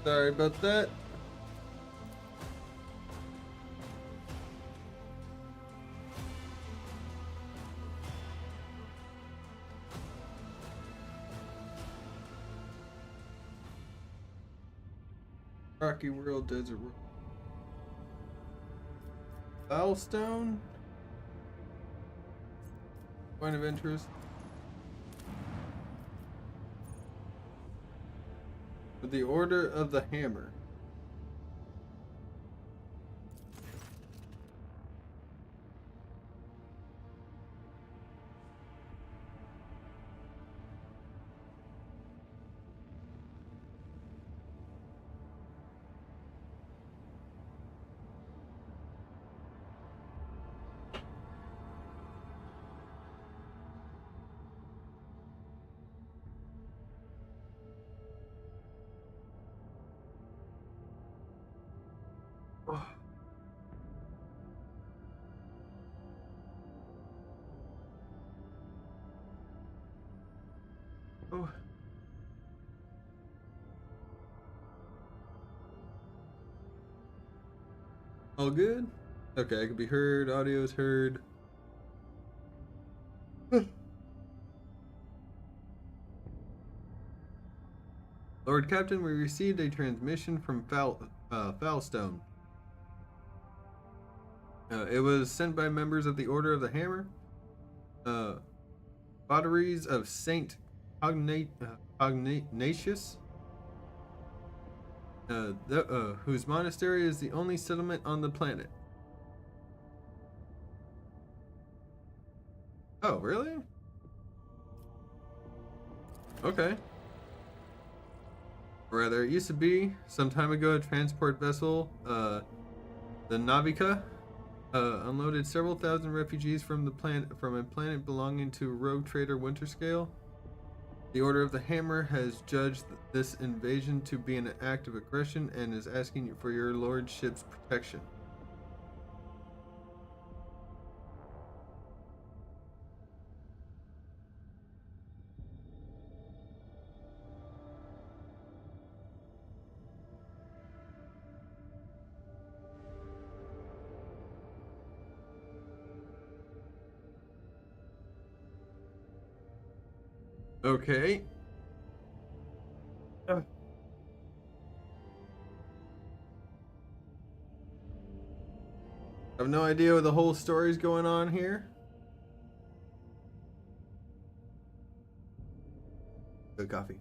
Sorry about that. Rocky World Desert World. Foulstone? Point of interest. The Order of the Hammer. Oh. Oh. All good? Okay, I can be heard. Audio is heard. Lord Captain, we received a transmission from Foulstone. It was sent by members of the Order of the Hammer. Votaries of Saint Cognatius, whose monastery is the only settlement on the planet. Oh, really? Okay. Rather, it used to be some time ago a transport vessel, the Navica, unloaded several thousand refugees from a planet belonging to rogue trader Winterscale. The Order of the Hammer has judged this invasion to be an act of aggression and is asking for your lordship's protection. Okay. I have no idea what the whole story's going on here. Good coffee.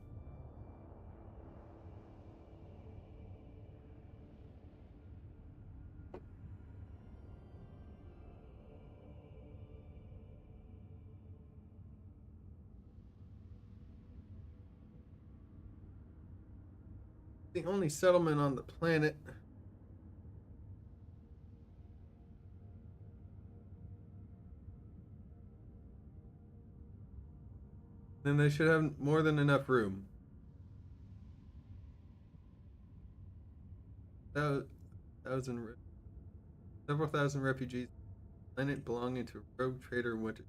The only settlement on the planet. Then they should have more than enough room. Thousand, several thousand refugees. Planet belonging to rogue trader Winter.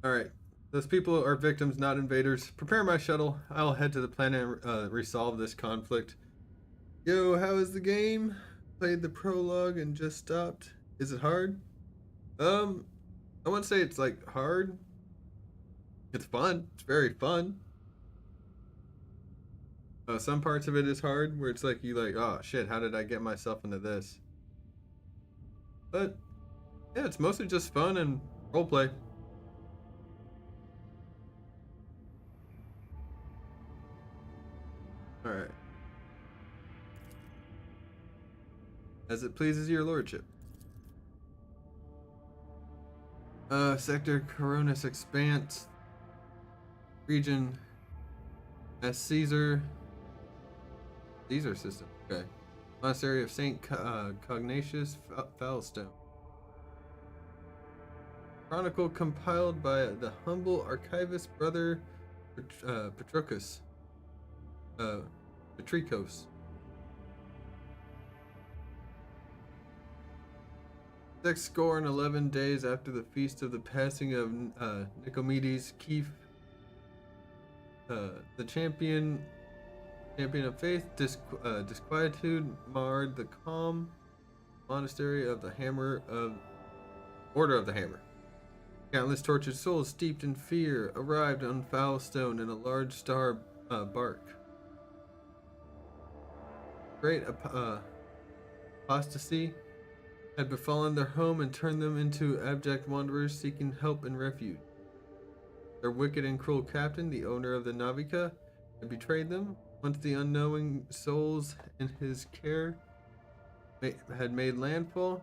All right. Those people are victims, not invaders. Prepare my shuttle. I'll head to the planet and resolve this conflict. Yo, how is the game? Played the prologue and just stopped. Is it hard? Um, I wouldn't say it's like hard. It's fun. It's very fun. Some parts of it is hard, where it's like you like, oh shit, how did I get myself into this? But yeah, it's mostly just fun and roleplay. All right. As it pleases your lordship. Sector Coronis Expanse. Region as Caesar system. Okay. Monastery of Saint Cognatius Foulstone. Chronicle compiled by the humble archivist brother Patroclus. Patricos. 11 days after the feast of the passing of Nicomedes, Keith the champion of faith, disquietude marred the calm monastery of the Hammer of Order of the Hammer. Countless tortured souls steeped in fear arrived on Foulstone in a large star bark. Great apostasy had befallen their home and turned them into abject wanderers seeking help and refuge. Their wicked and cruel captain, the owner of the Navika, had betrayed them. Once the unknowing souls in his care had made landfall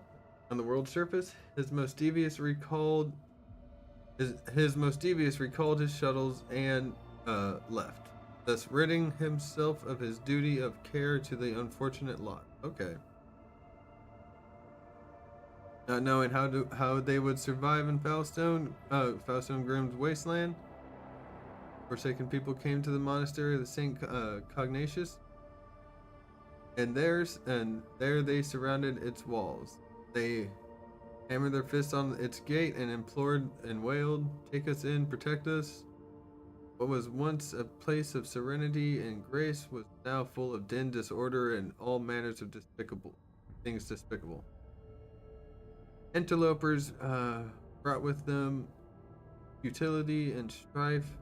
on the world's surface, his most devious recalled his shuttles and left, thus ridding himself of his duty of care to the unfortunate lot. Okay. Not knowing how they would survive in Foulstone Grim's wasteland, forsaken people came to the monastery of the Saint Cognatius, and there they surrounded its walls. They hammered their fists on its gate and implored and wailed, "Take us in, protect us." What was once a place of serenity and grace was now full of din, disorder, and all manners of despicable. Interlopers brought with them futility and strife,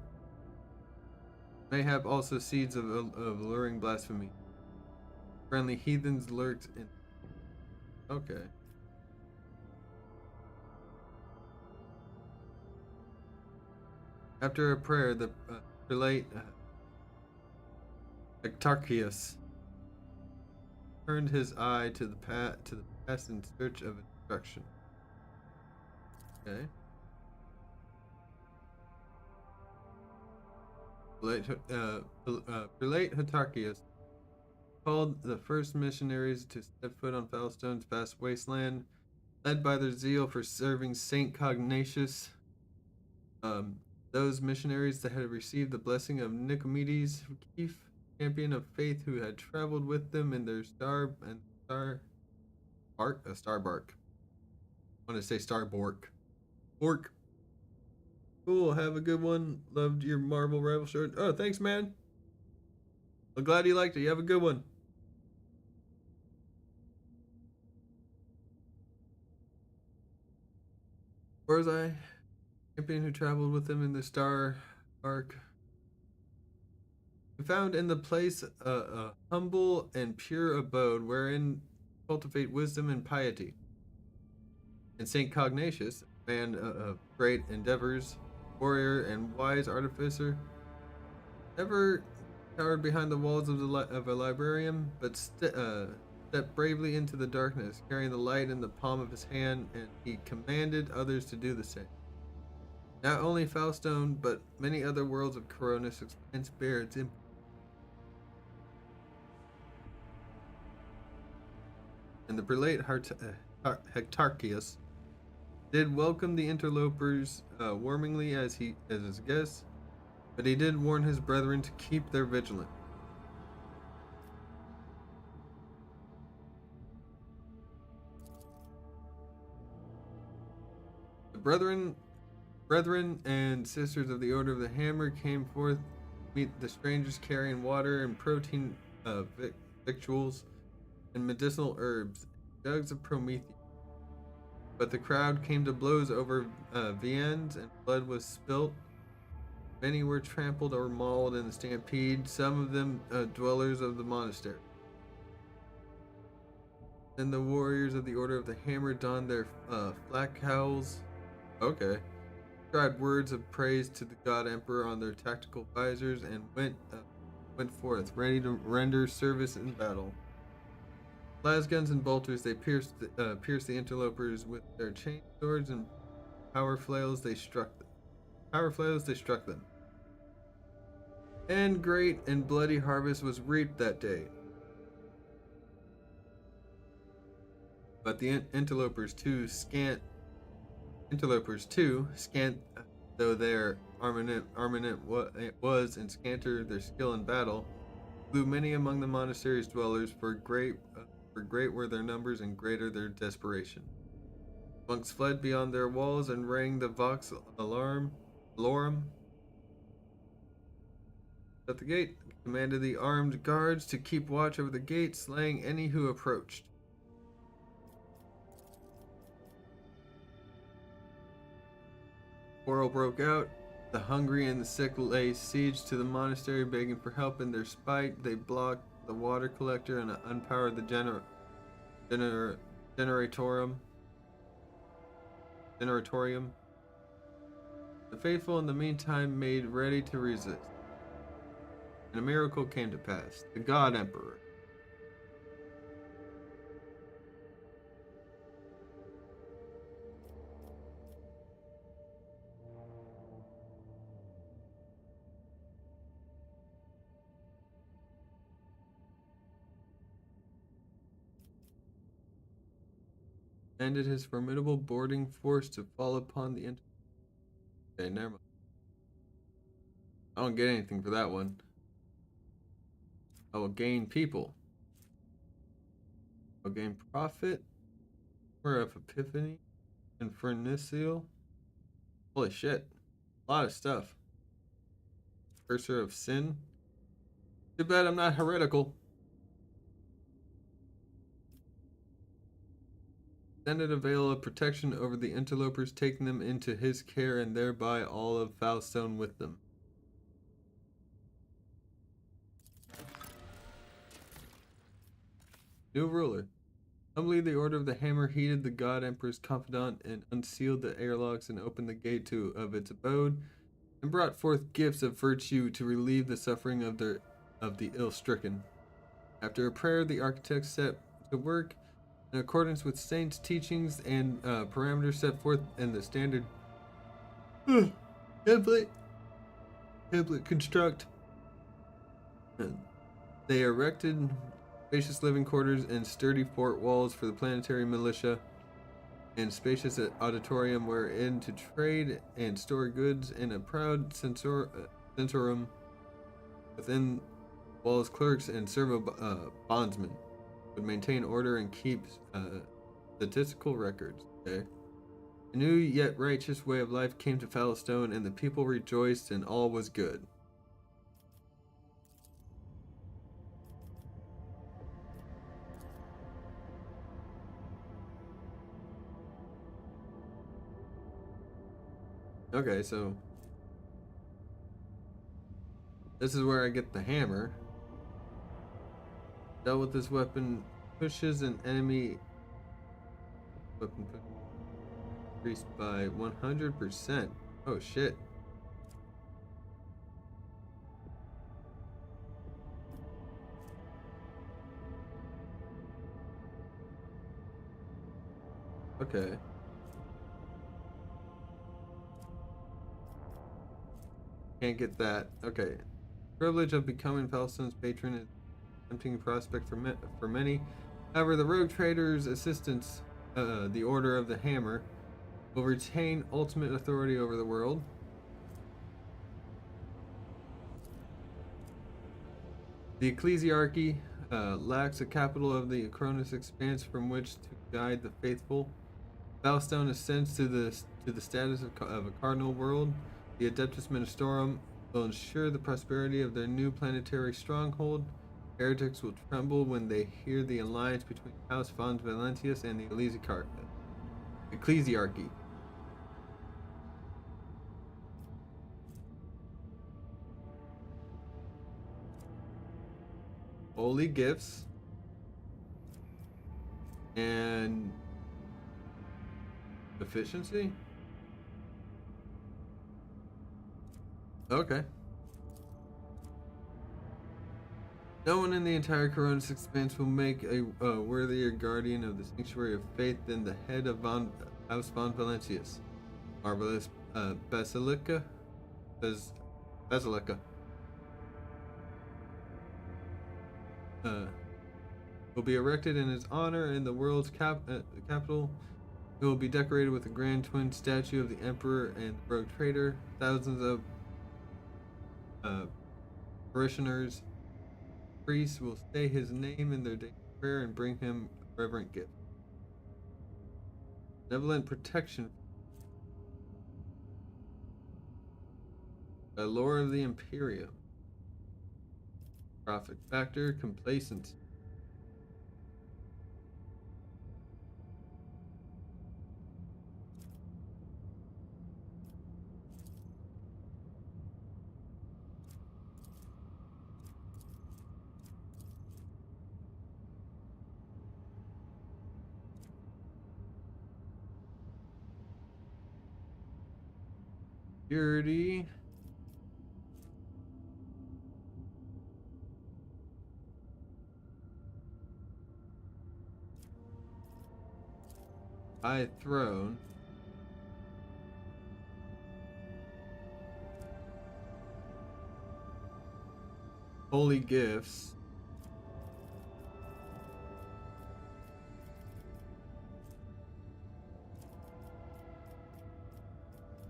mayhap also seeds of alluring blasphemy. Friendly heathens lurked in. Okay. After a prayer, the prelate Ectarchius turned his eye to the past in search of instruction. Okay. Prelate Hectarchius called the first missionaries to step foot on Foulstone's vast wasteland, led by their zeal for serving Saint Cognatius. Those missionaries that had received the blessing of Nicomedes, chief champion of faith, who had traveled with them in their star bark. I want to say starbork. Bork. Cool. Have a good one. Loved your Marvel Rival shirt. Oh, thanks, man. I'm glad you liked it. You have a good one. Where was I? Champion who traveled with them in the star ark. Found in the place a humble and pure abode wherein cultivate wisdom and piety. And Saint Cognatius, a man of great endeavors, warrior and wise artificer, never cowered behind the walls of a librarian, but stepped bravely into the darkness, carrying the light in the palm of his hand, and he commanded others to do the same. Not only Foulstone, but many other worlds of Coronis expanse bear its imprint. And the prelate Hectarchius did welcome the interlopers warmingly as his guests, but he did warn his brethren to keep their vigilance. The brethren and sisters of the Order of the Hammer came forth to meet the strangers, carrying water and protein victuals and medicinal herbs, jugs of Prometheus. But the crowd came to blows over viands, and blood was spilt. Many were trampled or mauled in the stampede, some of them dwellers of the monastery. Then the warriors of the Order of the Hammer donned their flak cowls. Okay. Cried words of praise to the God Emperor on their tactical visors, and went forth, ready to render service in battle. Lasguns and bolters, they pierced the interlopers with their chain swords, and power flails they struck them. And great and bloody harvest was reaped that day. But the interlopers too, scant though their armament was, and scanter their skill in battle, slew many among the monastery's dwellers, for great were their numbers and greater their desperation. Monks fled beyond their walls and rang the vox alorum. At the gate, commanded the armed guards to keep watch over the gate, slaying any who approached. Quarrel broke out. The hungry and the sick lay siege to the monastery, begging for help. In their spite, they blocked the water collector and unpowered the generatorium. The faithful, in the meantime, made ready to resist. And a miracle came to pass. The God Emperor, commanded his formidable boarding force to fall upon the Okay, never mind. I don't get anything for that one. I will gain people. I'll gain profit. Power of Epiphany. Infernicial. Holy shit. A lot of stuff. Cursor of Sin. Too bad I'm not heretical. Extended a veil of protection over the interlopers, taking them into his care, and thereby all of Foulstone with them. New ruler. Humbly, the Order of the Hammer heeded the God Emperor's confidant and unsealed the airlocks and opened the gate of its abode, and brought forth gifts of virtue to relieve the suffering of the ill-stricken. After a prayer, the architects set to work in accordance with saints' teachings and parameters set forth in the standard template construct. They erected spacious living quarters and sturdy fort walls for the planetary militia, and spacious auditorium wherein to trade and store goods, and a proud censorum within walls. Clerks and servo bondsmen would maintain order and keep statistical records. Okay. A new yet righteous way of life came to Foulstone, and the people rejoiced, and all was good. Okay, so this is where I get the hammer. Dealt with this weapon, pushes an enemy weapon increased by 100%. Oh shit. Okay. Can't get that. Okay. Privilege of becoming Foulstone's patron is a tempting prospect for many. However, the rogue trader's assistants, the Order of the Hammer, will retain ultimate authority over the world. The Ecclesiarchy lacks a capital of the Cronus expanse from which to guide the faithful. Foulstone ascends to the status of a cardinal world. The Adeptus Ministorum will ensure the prosperity of their new planetary stronghold. Heretics will tremble when they hear the alliance between House Fons Valentius and the Ecclesiarchy. Holy gifts and efficiency. Okay. No one in the entire Coronis expanse will make a worthier guardian of the sanctuary of faith than the head of House Von Valentius. Marvelous Basilica. Will be erected in his honor in the world's capital. It will be decorated with a grand twin statue of the Emperor and the rogue trader. Thousands of parishioners, priests will say his name in their daily prayer and bring him a reverent gift. Benevolent protection. A lore of the Imperium. Profit factor, complacent. Purity. High throne. Holy gifts.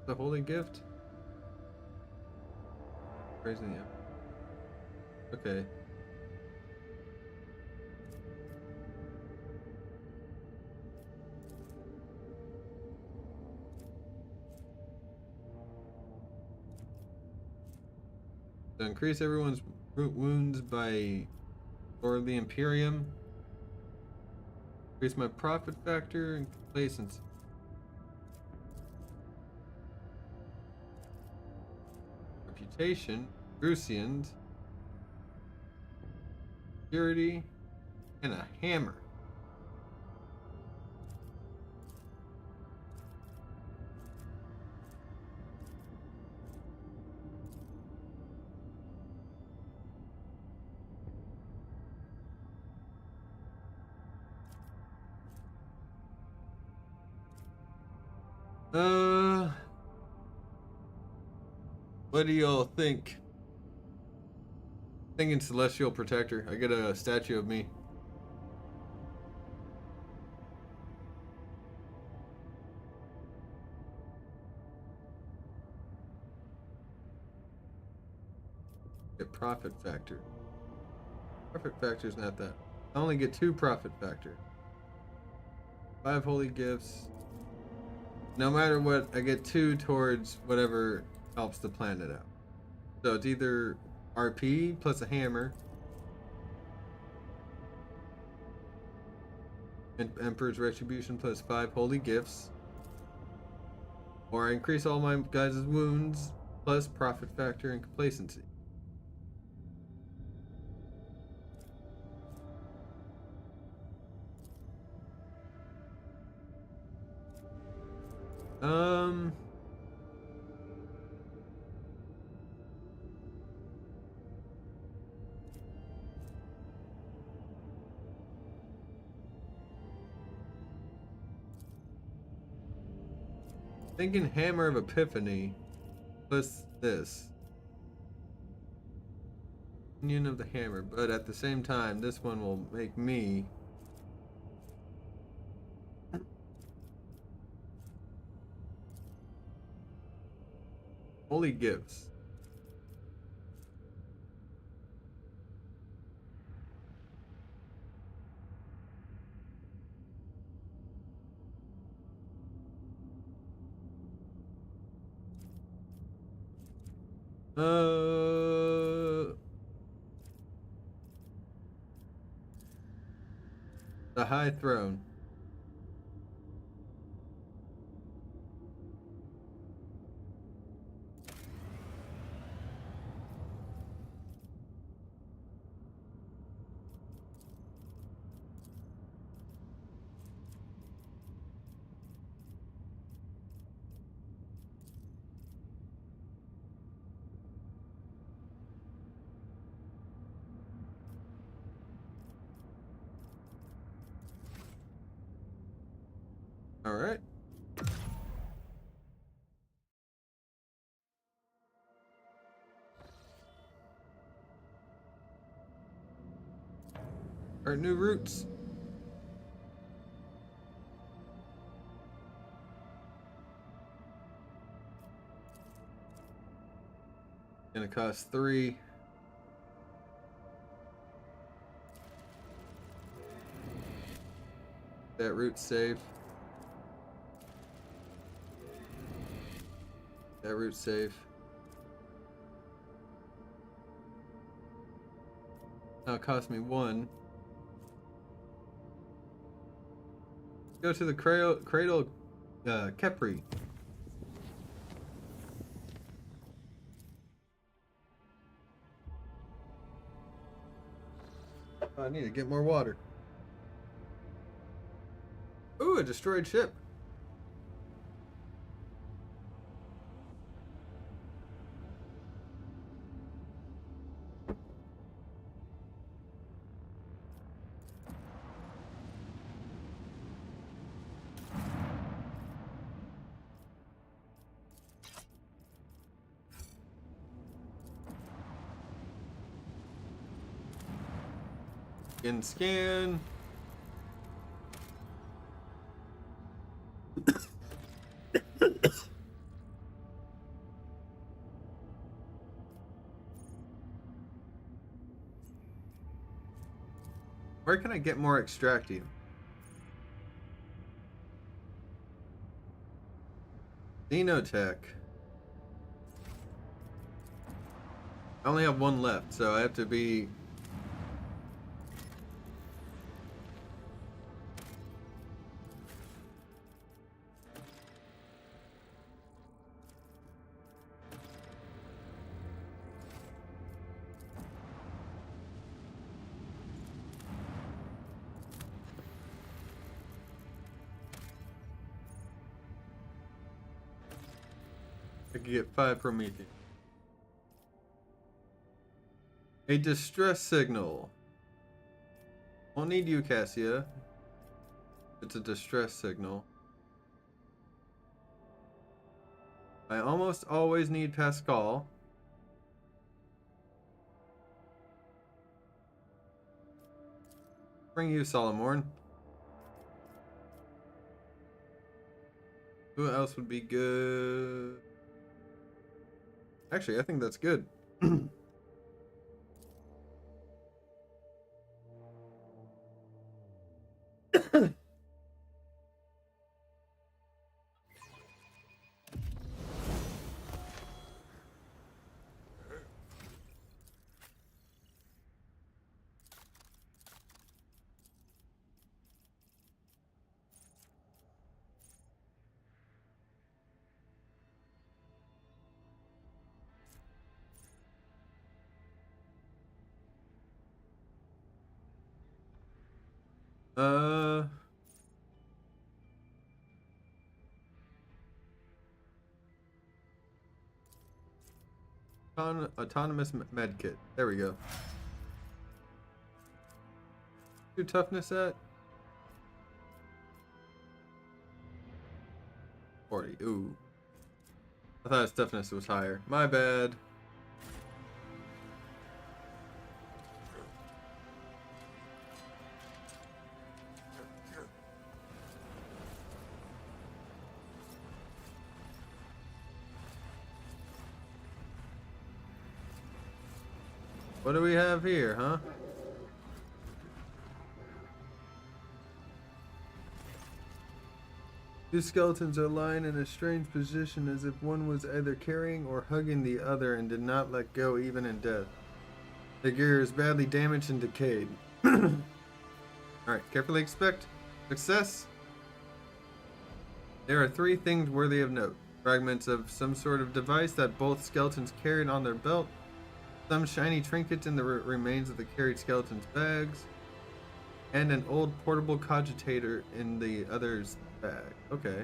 The holy gift? Praising you. Okay. So increase everyone's wounds by or the Imperium. Increase my profit factor and complacency. Reputation, Rusians, purity, and a hammer. What do y'all think? Thinking Celestial Protector. I get a statue of me. Get profit factor. Profit factor is not that. I only get 2 profit factor. 5 holy gifts. No matter what, I get 2 towards whatever helps the planet out. So it's either RP plus a hammer, and Emperor's Retribution plus 5 holy gifts, or I increase all my guys' wounds plus profit factor and complacency. Thinking Hammer of Epiphany plus this. Union of the Hammer, but at the same time, this one will make me holy gifts. The High Throne. All right. Our new routes. Gonna cost 3. That route's safe. That route's safe. Now it cost me 1. Go to the cradle Kepri. I need to get more water. Ooh, a destroyed ship. Scan. Where can I get more extractium? Xenotech. I only have 1 left, so I have to be... I could get 5 Prometheus. A distress signal. Won't need you, Cassia. It's a distress signal. I almost always need Pascal. Bring you, Solomorn. Who else would be good? Actually, I think that's good. Uh, autonomous medkit. There we go. Your toughness at 40. Ooh. I thought his toughness was higher. My bad. What do we have here, huh? Two skeletons are lying in a strange position as if one was either carrying or hugging the other and did not let go even in death. The gear is badly damaged and decayed. Alright, carefully expect success. There are 3 things worthy of note. Fragments of some sort of device that both skeletons carried on their belt. Some shiny trinkets in the remains of the carried skeleton's bags. And an old portable cogitator in the other's bag. Okay.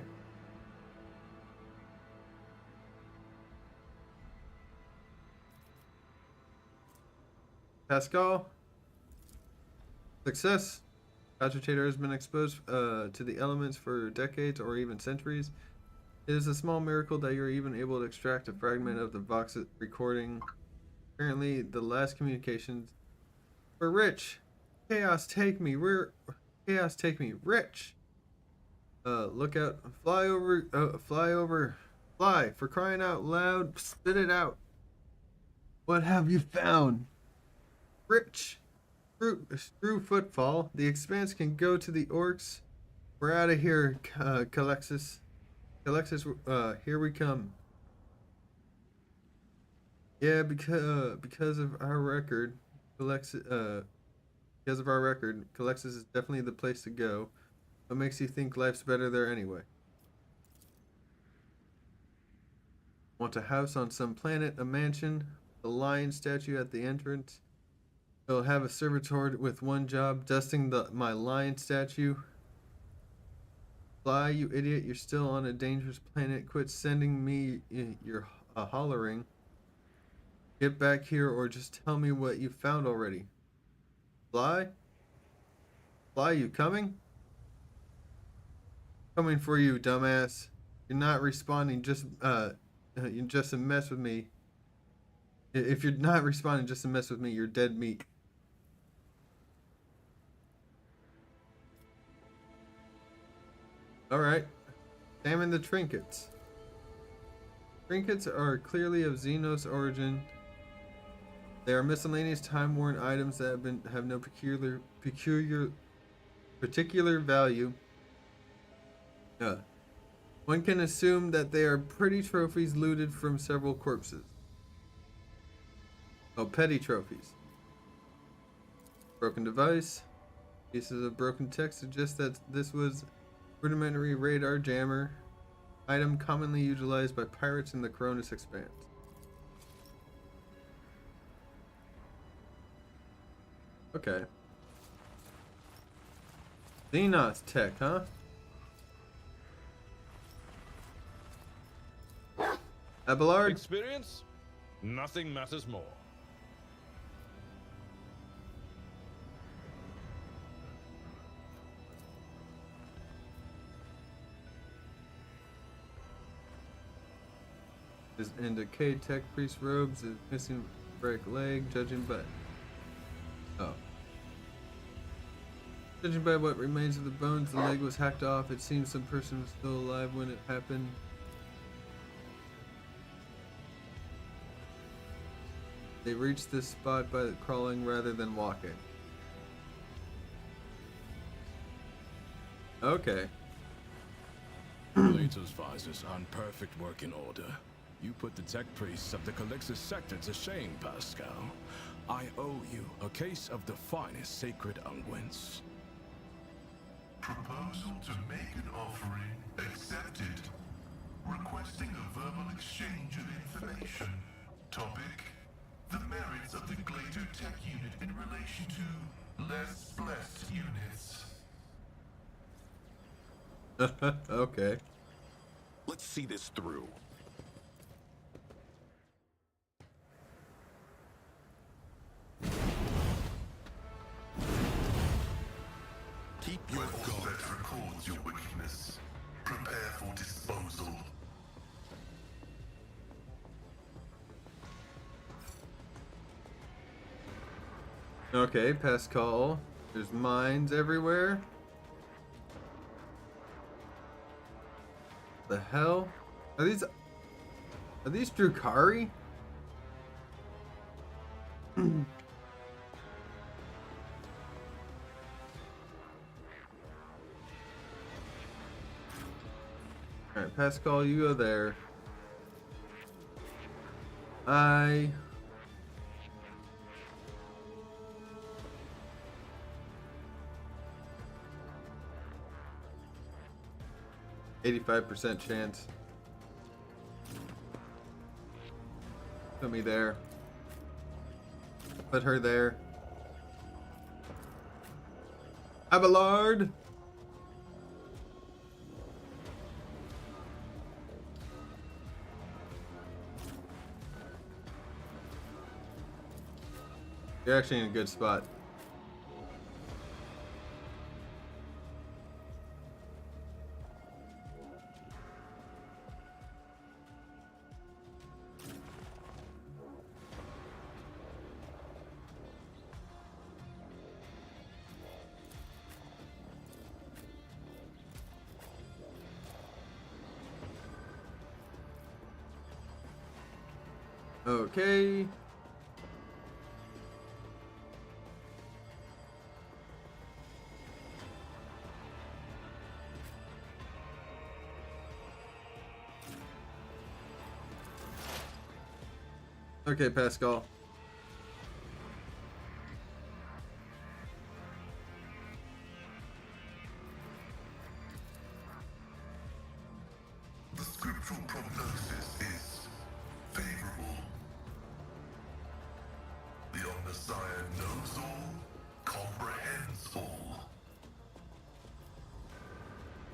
Pascal. Success. Cogitator has been exposed to the elements for decades or even centuries. It is a small miracle that you're even able to extract a fragment of the Vox recording. Apparently, the last communications were Rich. Chaos, take me. Chaos, take me. Rich. Look out. Fly over. Fly. For crying out loud. Spit it out. What have you found? Rich. Screw footfall. The expanse can go to the orcs. We're out of here, Calexis. Calexis, here we come. Yeah, because of our record. because of our record, Calexis is definitely the place to go. What makes you think life's better there anyway? Want a house on some planet, a mansion, a lion statue at the entrance. They'll have a servitor with one job, dusting my lion statue. Fly, you idiot, you're still on a dangerous planet. Quit sending me your hollering. Get back here or just tell me what you found already. Fly? Fly, you coming? Coming for you, dumbass. You're not responding, you're just a mess with me. If you're not responding just to mess with me, you're dead meat. Alright. Examine the trinkets. Trinkets are clearly of Xenos origin. They are miscellaneous time-worn items that have no particular value. One can assume that they are pretty trophies looted from several corpses. Oh, petty trophies. Broken device. Pieces of broken text suggest that this was rudimentary radar jammer item commonly utilized by pirates in the Cronus Expanse. Okay. Xenos tech, huh? Abelard? Experience? Nothing matters more. Is in decayed tech priest robes, is missing break leg, judging by judging by what remains of the bones, the leg was hacked off. It seems some person was still alive when it happened. They reached this spot by crawling rather than walking. Okay. Plato's visors are in perfect working order. You put the tech priests of the Calixis sector to shame, Pascal. I owe you a case of the finest sacred unguents. Proposal to make an offering accepted. Requesting a verbal exchange of information. Topic: the merits of the Glato Tech unit in relation to less blessed units. Okay. Let's see this through. Keep your God that records your weakness. Prepare for disposal. Okay, Pascal. There's mines everywhere. The hell? Are these Drukhari? Alright, Pascal, you go there. I 85% chance. Put me there. Put her there. Abelard! You're actually in a good spot. Okay. Okay, Pascal. Messiah knows all, comprehends all.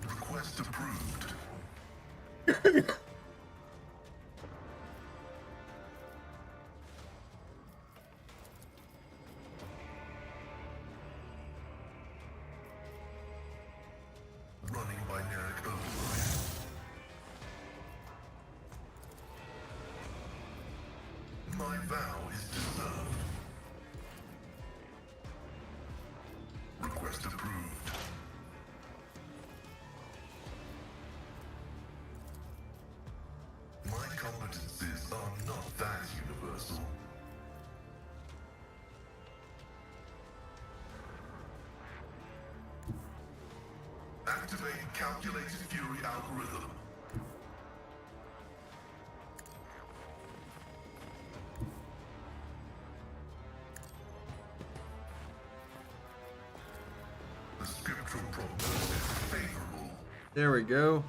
Request approved. Running binaric override. My vow is deserved. Request approved. My competencies are not that universal. Activate calculated fury algorithm. The scriptural prognosis favorable. There we go.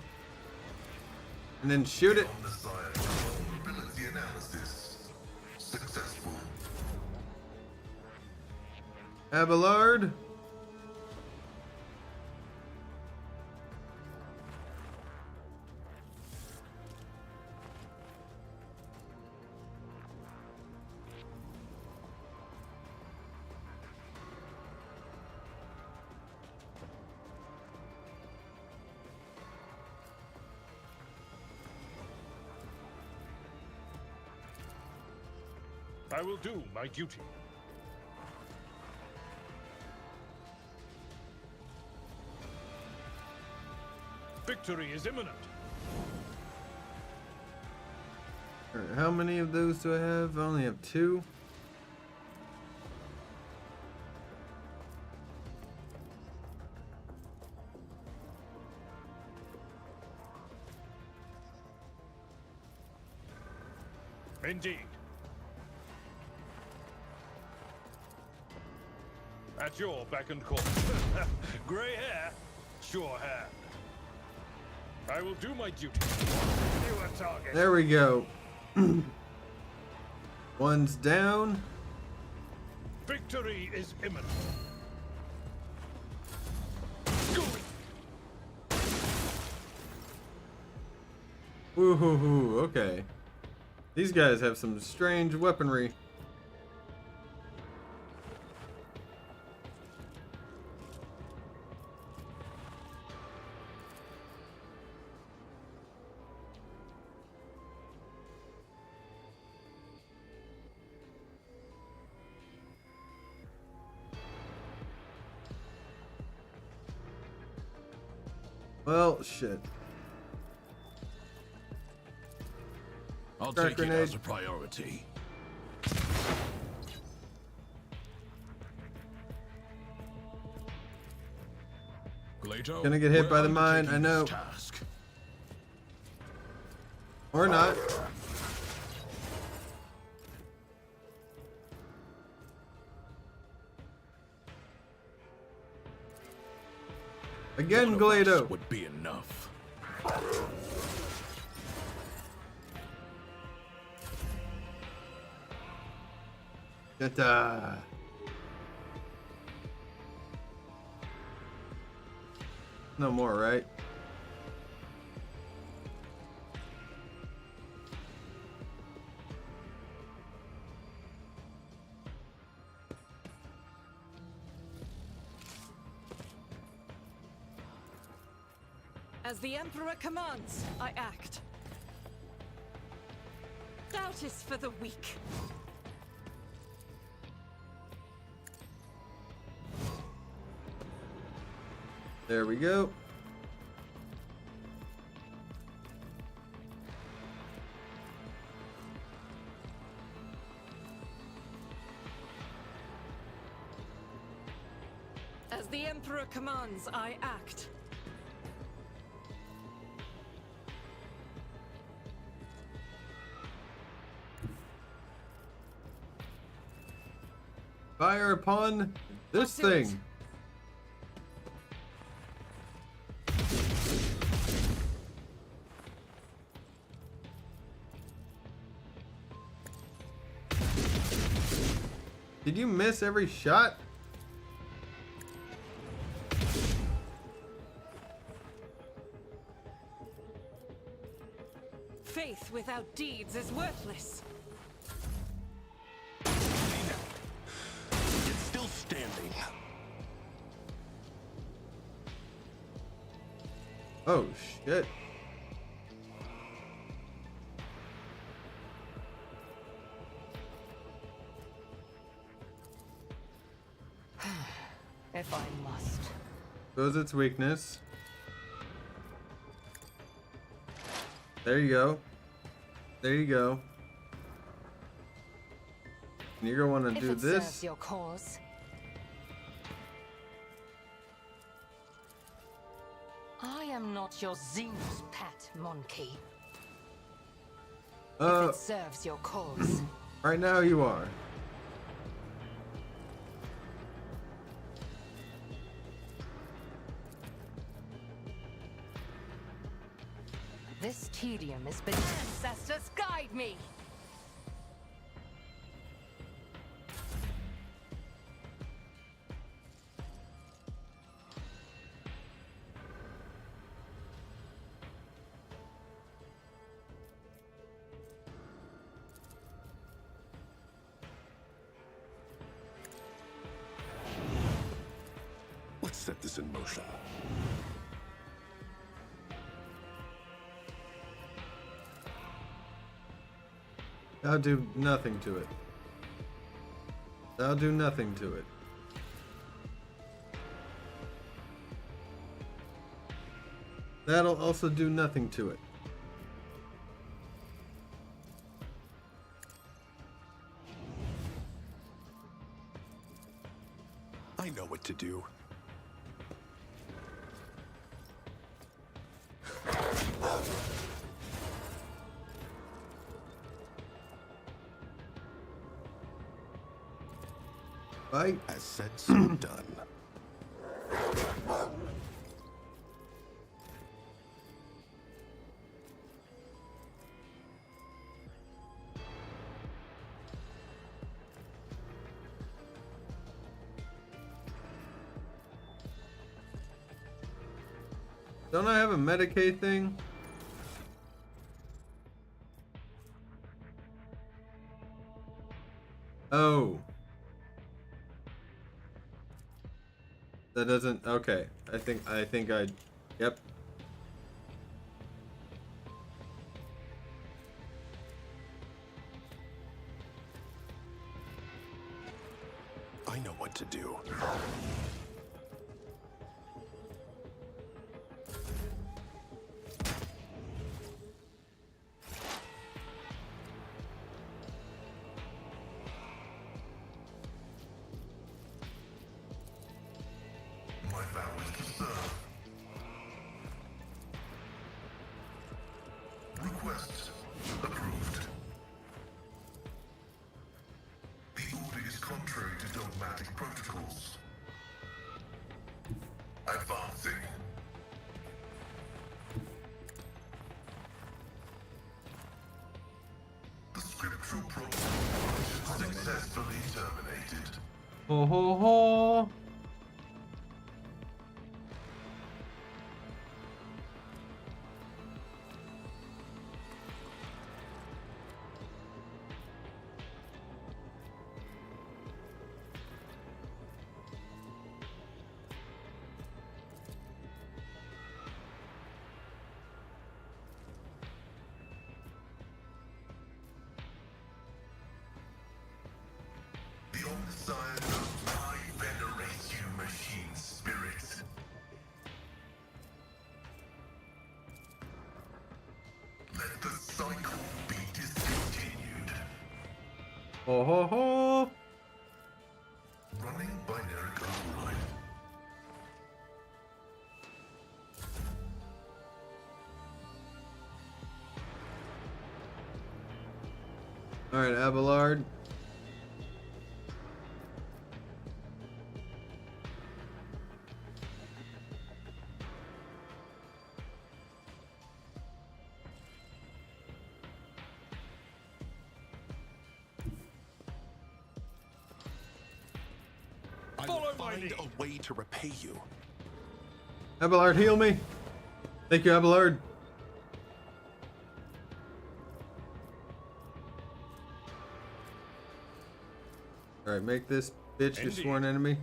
And then shoot it. Messiah vulnerability analysis successful. Abelard. I will do my duty. Victory is imminent. Alright, how many of those do I have? I only have 2. Indeed. At your beck and call. Gray hair, sure hand. I will do my duty. You a target. There we go. One's down. Victory is imminent. Woohoo, okay. These guys have some strange weaponry. Well, shit. I'll Dark take grenade. it as a priority. Glato, Gonna get hit we're by the mine, undertaking I know. this task. Or not. Again, One of us Glado. would be enough. Ta-ta. No more, right? As the Emperor commands, I act. Doubt is for the weak. There we go. As the Emperor commands, I act. Fire upon this I'll do it. thing. Did you miss every shot? Faith without deeds is worthless. It's still standing. Oh shit. If I must. Shows its weakness. There you go. There you go. And you're gonna want to do If it this. serves your cause. I am not your Xenos pet, Monkey. If it serves your cause. Right now you are. This tedium is beneath. Ancestors, guide me! Let's set this in motion. I'll do nothing to it. I'll do nothing to it. That'll also do nothing to it. I know what to do. Right? As said, so done. Don't I have a Medicaid thing? Oh. That doesn't, okay. I think I, yep. I know what to do. My vow is to serve. Request approved. The order is contrary to dogmatic protocols. Advancing. The scriptural protocol successfully terminated. Ho ho ho. The Omnissiah knows I venerate you, machine spirits. Let the cycle be discontinued. Ho ho ho. Running binary override. Alright, Abelard. I find need. a way to repay you. Abelard, heal me. Thank you, Abelard. Alright, make this bitch your Indeed. sworn enemy.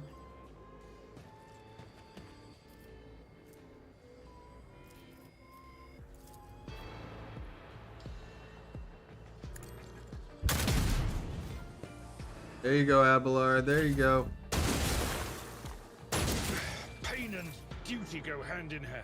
There you go, Abelard. There you go. Pain and duty go hand in hand.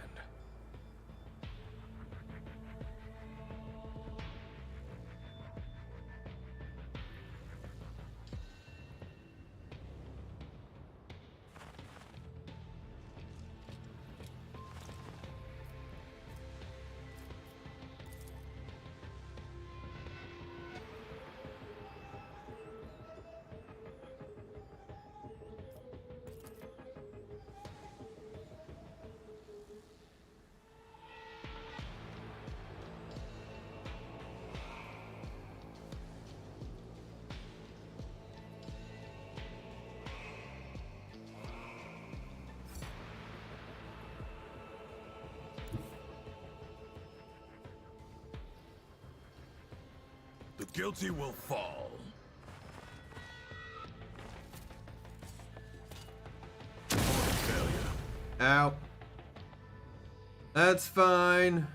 The guilty will fall. Failure. Ow. That's fine.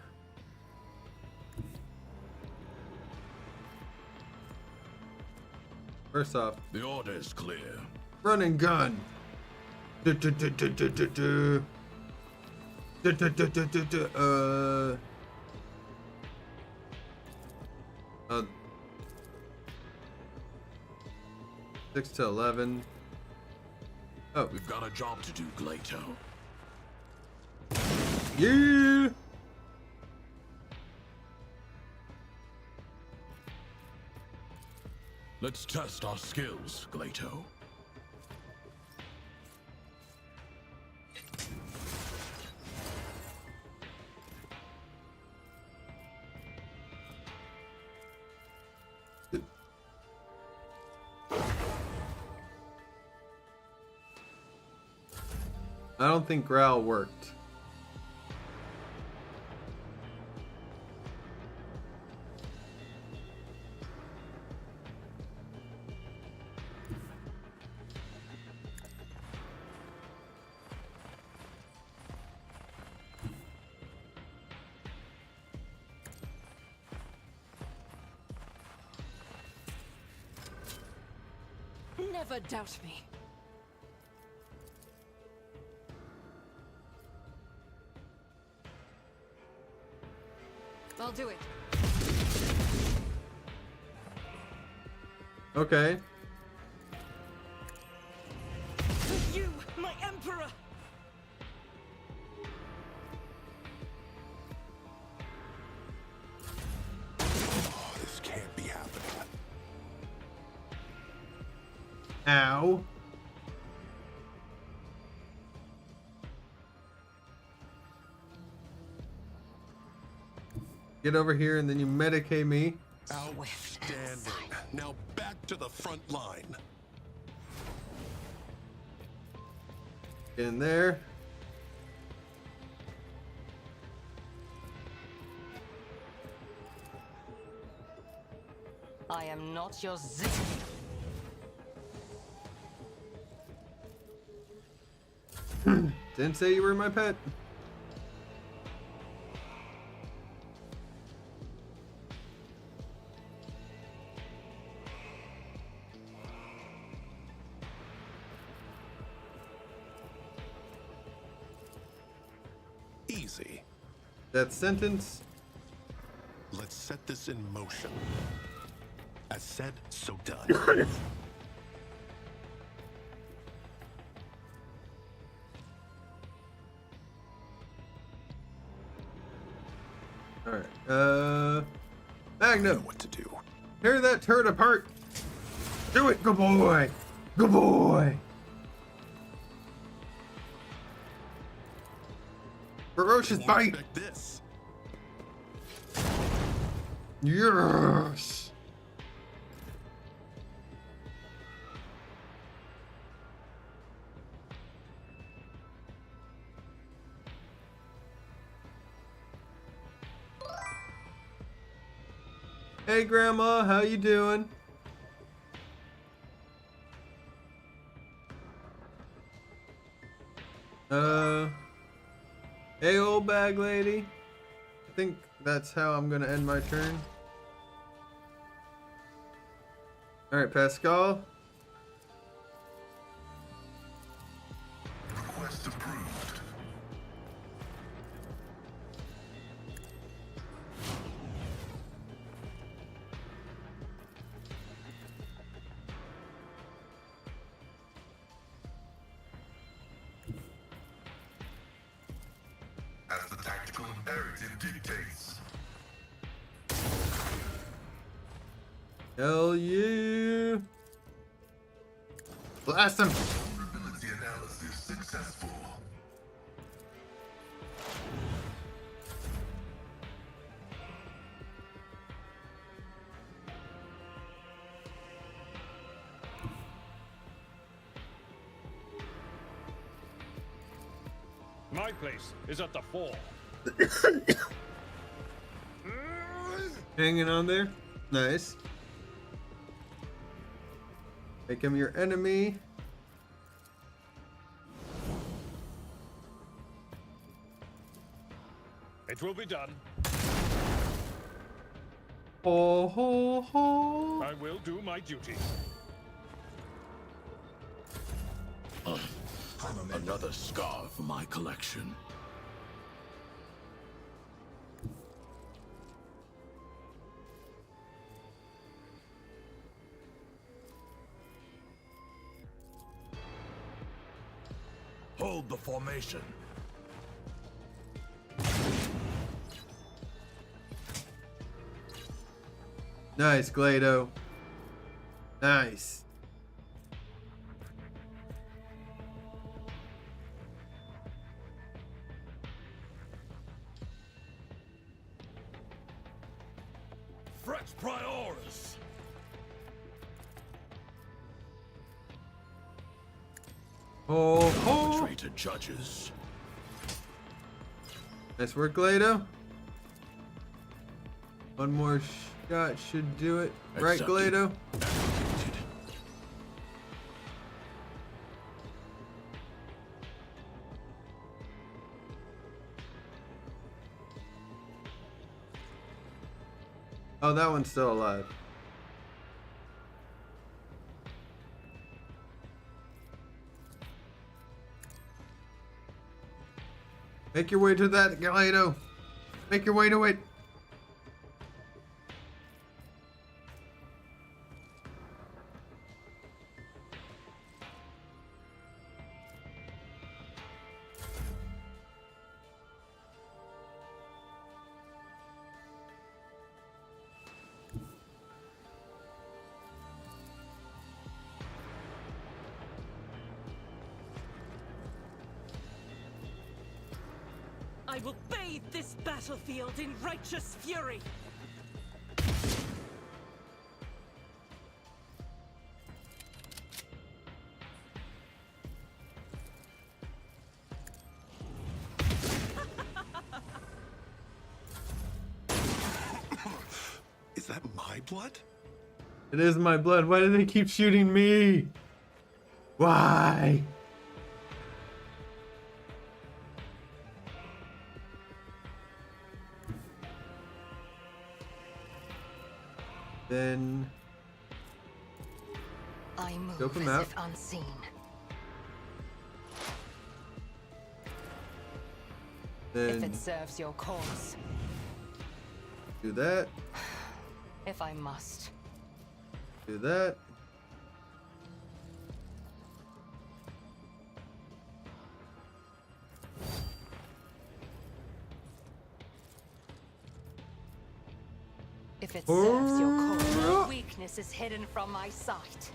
First off, The order is clear. run and gun. Du- du- du- du- du- du- du. Du- du- du- du- du- du. 6 to 11. Oh, We've got a job to do, Glato. yeah. Let's test our skills, Glato. I don't think Growl worked. Never doubt me. I'll do it. Okay. For you, my emperor! Oh, this can't be happening. Ow. Get over here and then you medicate me. Outstanding. Now back to the front line. Get in there. I am not your zit. Didn't say you were my pet. Easy. That sentence. Let's set this in motion. As said, so done. Alright. I know Magnum. what to do. Tear that turret apart. Do it, good boy. Good boy. Ferocious Won't bite. expect this. Yes. Hey, Grandma, how you doing? Hey, old bag lady. I think that's how I'm gonna end my turn. All right, Pascal. Request approved. As the tactical imperative dictates. Hell yeah! Blast him! Vulnerability analysis successful. My place is at the fore. Hanging on there. Nice. Make him your enemy. It will be done. Ho ho ho! I will do my duty. Another scar for my collection. Hold the formation. Nice, Glado. Nice. Fresh Prioris. Ho ho! Traitor judges. Nice work, Glado. One more shot should do it. Right, Accepted. Glado? Oh, that one's still alive. Make your way to that, Glado. Make your way to it. I will bathe this battlefield in righteous fury. Is that my blood? It is my blood. Why do they keep shooting me? Why? Then I move Scope him as out. if unseen. If then it serves your cause, do that. if I must. Do that. If it serves your cause, no weakness is hidden from my sight.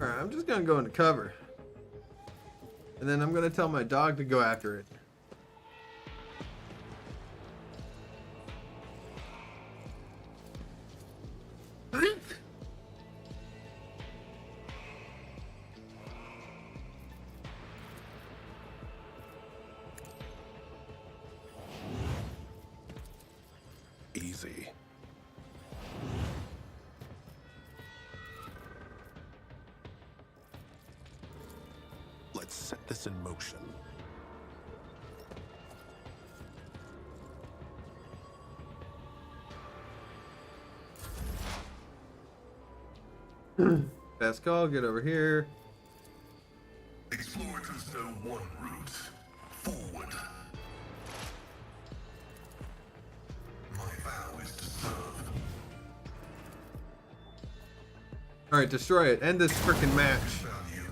Alright, I'm just gonna go into cover. And then I'm gonna tell my dog to go after it. easy. Let's set this in motion. Pascal, get over here. Explorators know one route. Forward. My vow is to serve. Alright, destroy it. End this freaking match. Value.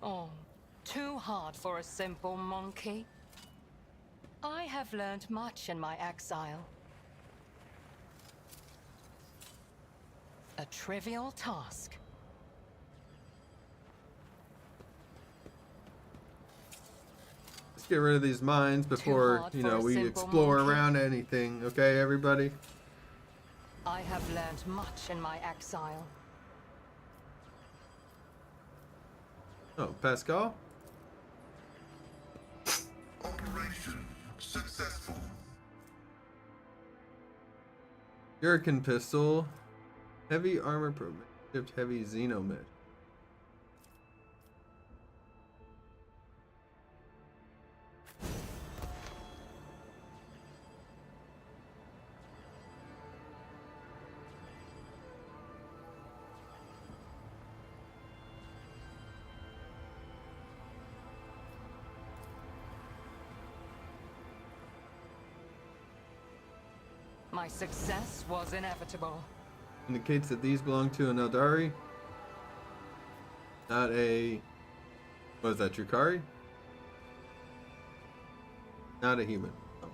Oh, too hard for a simple monkey. I have learned much in my exile. A trivial task. Let's get rid of these mines before, hard you for know, a we simple explore monkey. around anything. Okay, everybody? I have learned much in my exile. Oh, Pascal? Operation successful. Shuriken pistol. Heavy armor program. Shipped heavy xenomech. My success was inevitable. Indicates that these belong to an Eldari. Not a... What is that, Drukari? Not a human. Oh.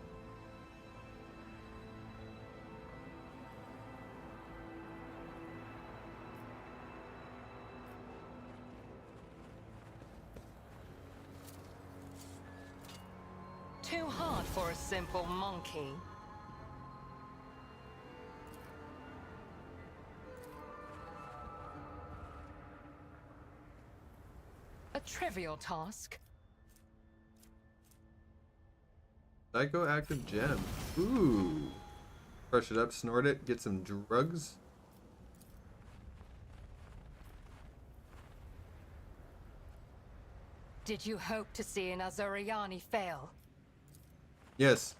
Too hard for a simple monkey. A trivial task. Psychoactive gem. Ooh. Crush it up, snort it, get some drugs. Did you hope to see an Azuriani fail? Yes.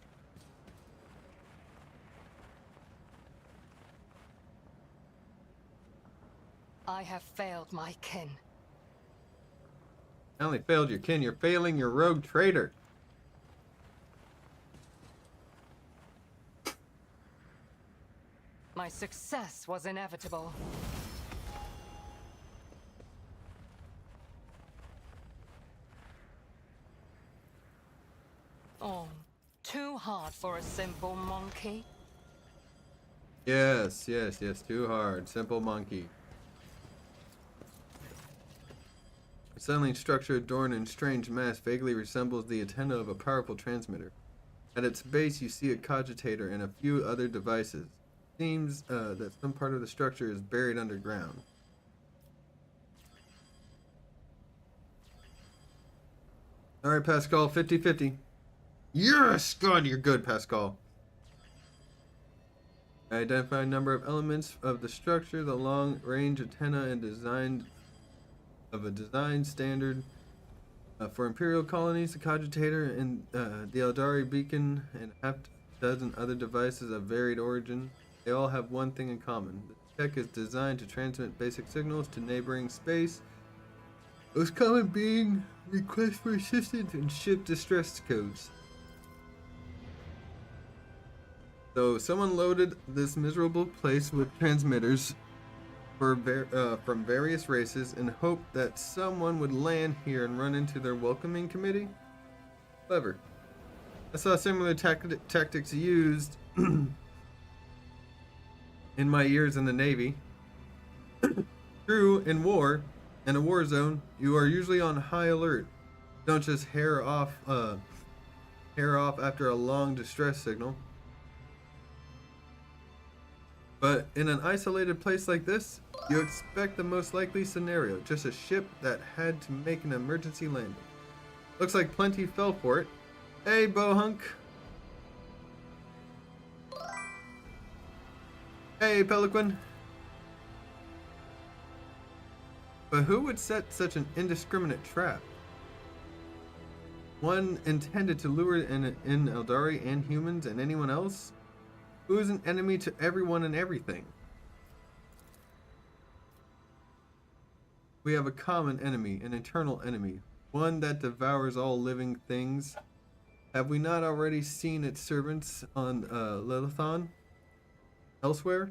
I have failed my kin. Not only failed your kin, you're failing your rogue traitor. My success was inevitable. Oh, too hard for a simple monkey. Yes, yes, yes, too hard. Simple monkey. Acetylene structure adorned in strange mass vaguely resembles the antenna of a powerful transmitter. At its base you see a cogitator and a few other devices. Seems that some part of the structure is buried underground. Alright, Pascal, 50-50. Yes! God, you're good, Pascal. Identify a number of elements of the structure, the long-range antenna and design standard for Imperial colonies, the cogitator and the Eldari beacon, and half dozen other devices of varied origin. They all have one thing in common. The tech is designed to transmit basic signals to neighboring space. Most common being requests for assistance and ship distress codes. So someone loaded this miserable place with transmitters from various races and hoped that someone would land here and run into their welcoming committee? Clever. I saw similar tactics used in my years in the Navy. True, in war, in a war zone, you are usually on high alert. Don't just hair off after a long distress signal. But in an isolated place like this, you expect the most likely scenario, just a ship that had to make an emergency landing. Looks like plenty fell for it. Hey, Bohunk. Hey, Pelican. But who would set such an indiscriminate trap? One intended to lure in Eldari and humans and anyone else? Who is an enemy to everyone and everything? We have a common enemy, an eternal enemy, one that devours all living things. Have we not already seen its servants on Lilithon? Elsewhere?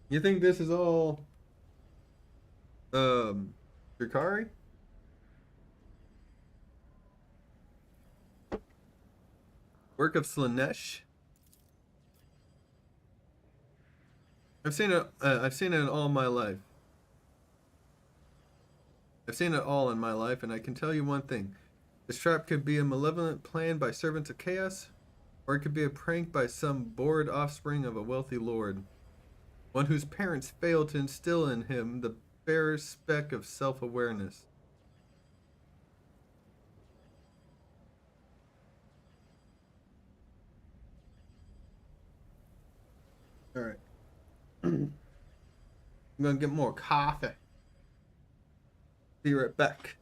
You think this is all Drukhari? Work of Slaanesh? I've seen it all my life. I've seen it all in my life, and I can tell you one thing. This trap could be a malevolent plan by servants of chaos, or it could be a prank by some bored offspring of a wealthy lord. One whose parents failed to instill in him the barest speck of self-awareness. Alright. I'm gonna get more coffee. Be right back.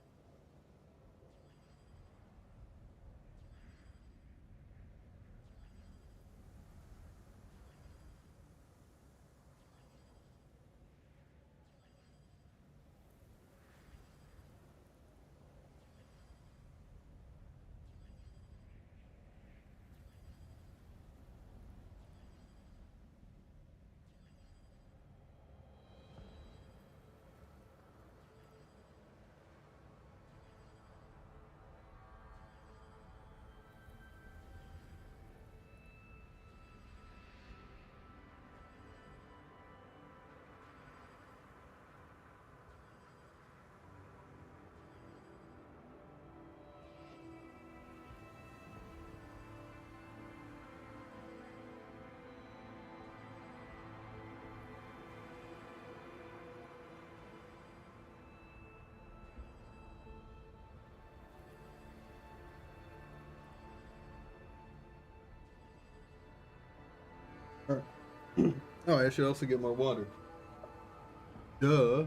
Oh, I should also get more water. Duh.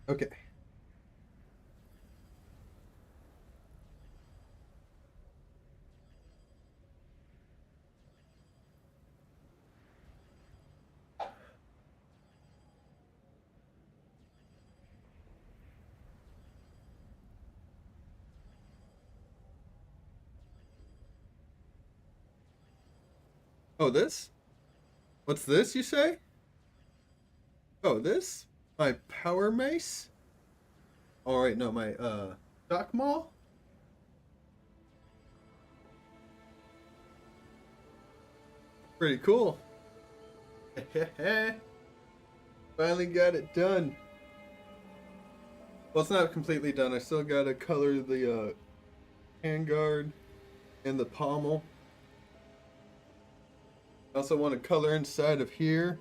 Okay. Oh, this? What's this, you say? Oh, this? My power mace? Alright, no, my, shock maul? Pretty cool. Finally got it done. Well, it's not completely done. I still gotta color the handguard and the pommel. I also want to color inside of here.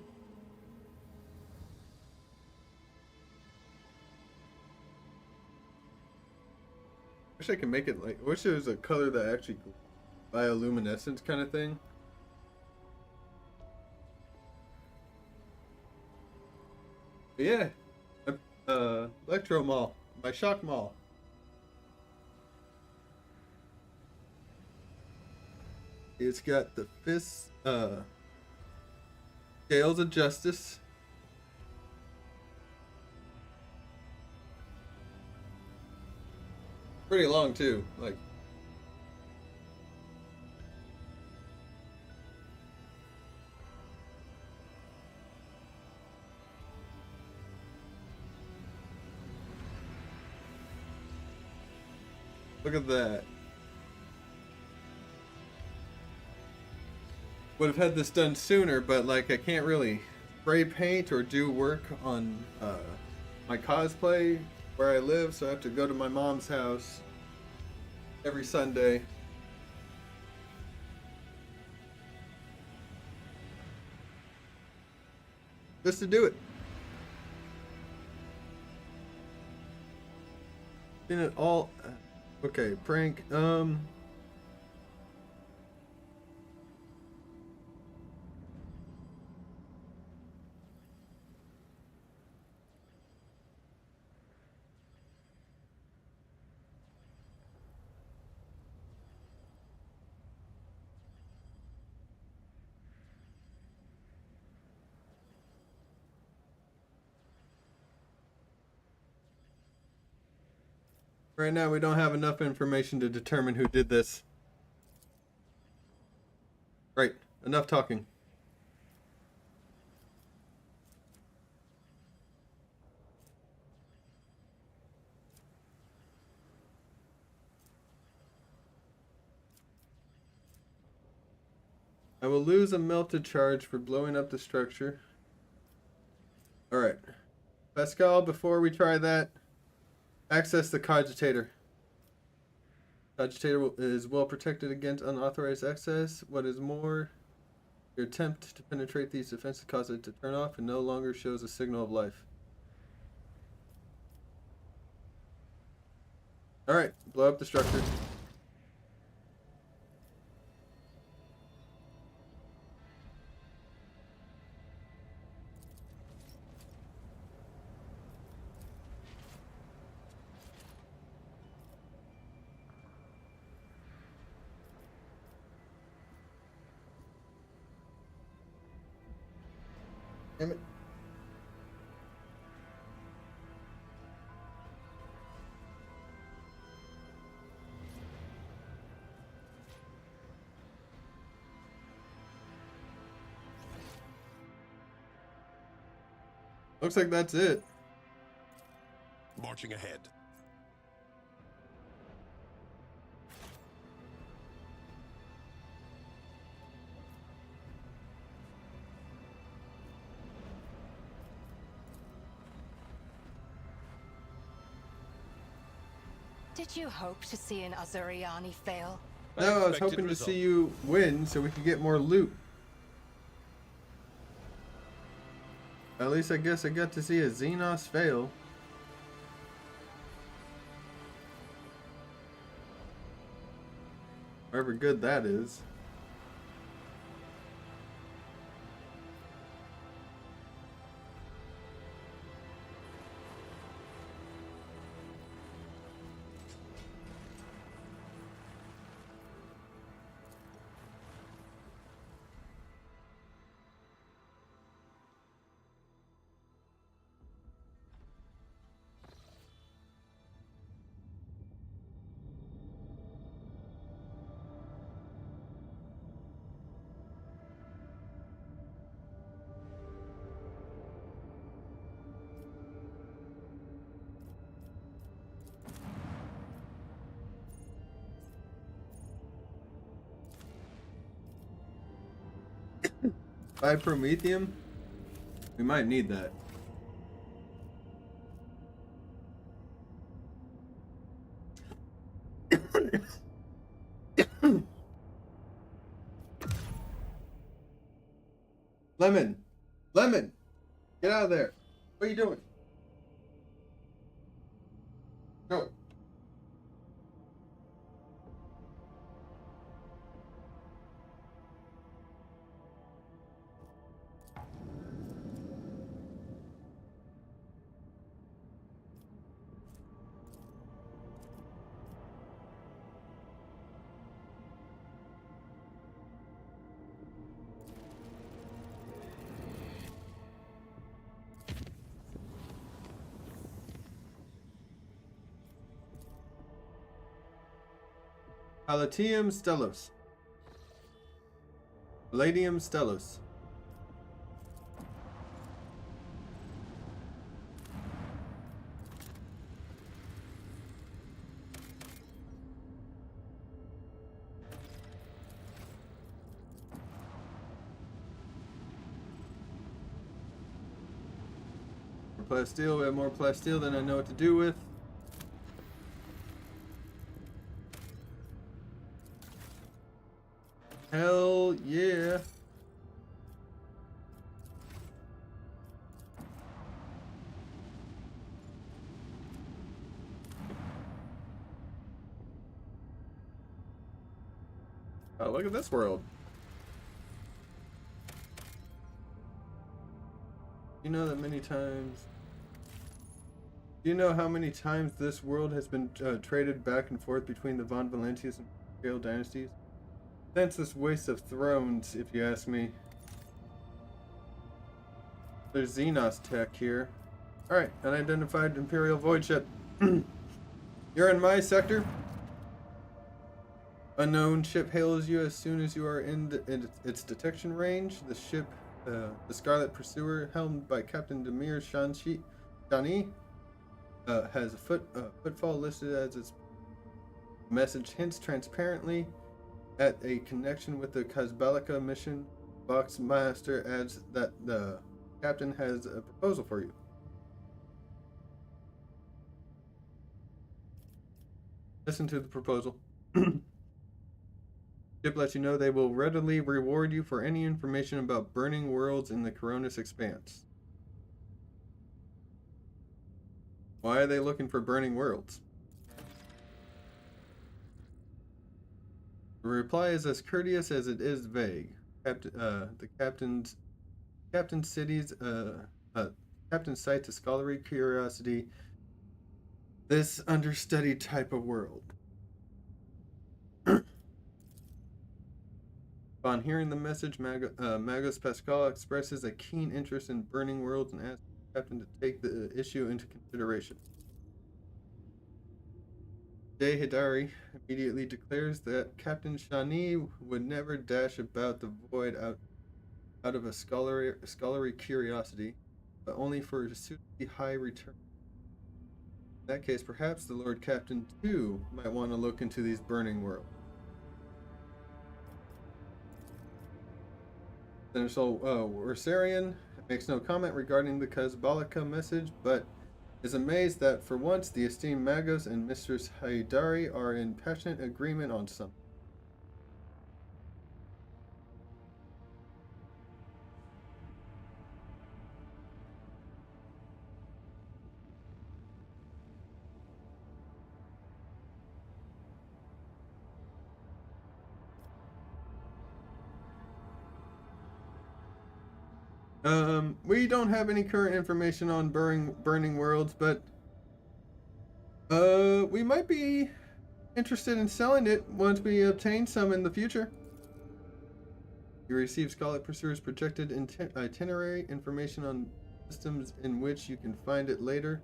Wish I could make it like. I wish there was a color that actually bioluminescence kind of thing. But yeah, Electro Mall, my Shock Mall. It's got the fists, Scales of Justice. Pretty long too, like. Look at that. Would have had this done sooner, but like I can't really spray paint or do work on my cosplay where I live, so I have to go to my mom's house every Sunday. Just to do it. Seen it all. Okay, prank. Right now, we don't have enough information to determine who did this. Right, enough talking. I will lose a melted charge for blowing up the structure. Alright. Pascal, before we try that, access the cogitator. Cogitator is well protected against unauthorized access. What is more, your attempt to penetrate these defenses causes it to turn off and no longer shows a signal of life. Alright, blow up the structure. Damn it. Looks like that's it. Marching ahead. Did you hope to see an Azuriani fail? No, I was Unexpected hoping to result. see you win so we could get more loot. At least I guess I got to see a Xenos fail. However good that is. Buy Promethium? We might need that. Lemon! Lemon! Get out of there! What are you doing? Go! Palatium Stellos. Palladium Stellos. More plasteel. We have more plasteel than I know what to do with. Hell yeah. Oh, look at this world. You know that many times. Do you know how many times this world has been traded back and forth between the Von Valentius and Imperial dynasties? Senseless waste of thrones, if you ask me. There's Xenos tech here. Alright, unidentified Imperial void ship. You're in my sector. Unknown ship hails you as soon as you are in its detection range. The ship, the Scarlet Pursuer, helmed by Captain Demir Shani, has a footfall listed as its message hints transparently at a connection with the Kazbalika mission. Box Master adds that the captain has a proposal for you. Listen to the proposal. Ship lets you know they will readily reward you for any information about burning worlds in the Coronis Expanse. Why are they looking for burning worlds? The reply is as courteous as it is vague. Captain cities, Captain cites a scholarly curiosity. This understudied type of world. Upon hearing the message, Magos Pascal expresses a keen interest in burning worlds and asks the captain to take the issue into consideration. Jay Hidari immediately declares that Captain Shani would never dash about the void out of a scholarly curiosity, but only for a suitably high return. In that case, perhaps the Lord Captain too might want to look into these burning worlds. Senator Ursarian makes no comment regarding the Kazbalika message, but is amazed that for once the esteemed Magos and Mistress Haidari are in passionate agreement on something. We don't have any current information on burning worlds, but we might be interested in selling it once we obtain some in the future. You receive Scarlet Pursuer's projected itinerary information on systems in which you can find it later.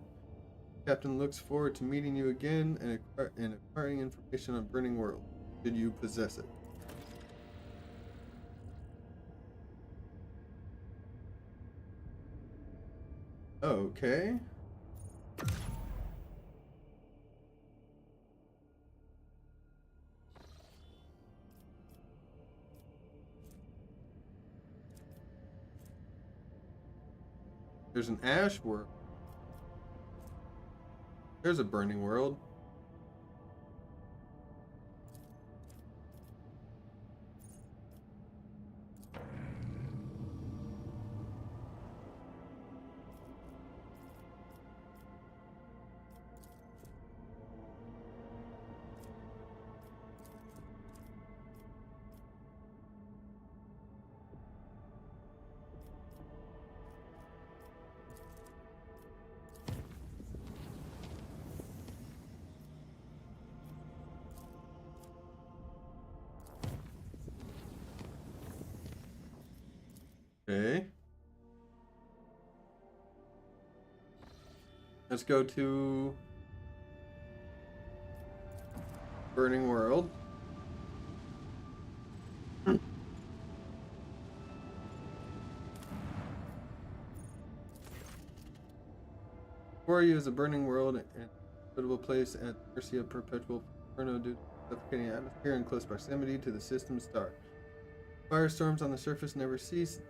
Captain looks forward to meeting you again and acquiring information on burning world, should you possess it. Okay. There's an ash world. There's a burning world. Okay. Let's go to Burning World. Before you is a burning world and a suitable place at the mercy of perpetual inferno due to suffocating atmosphere and close proximity to the system star. Firestorms on the surface never cease.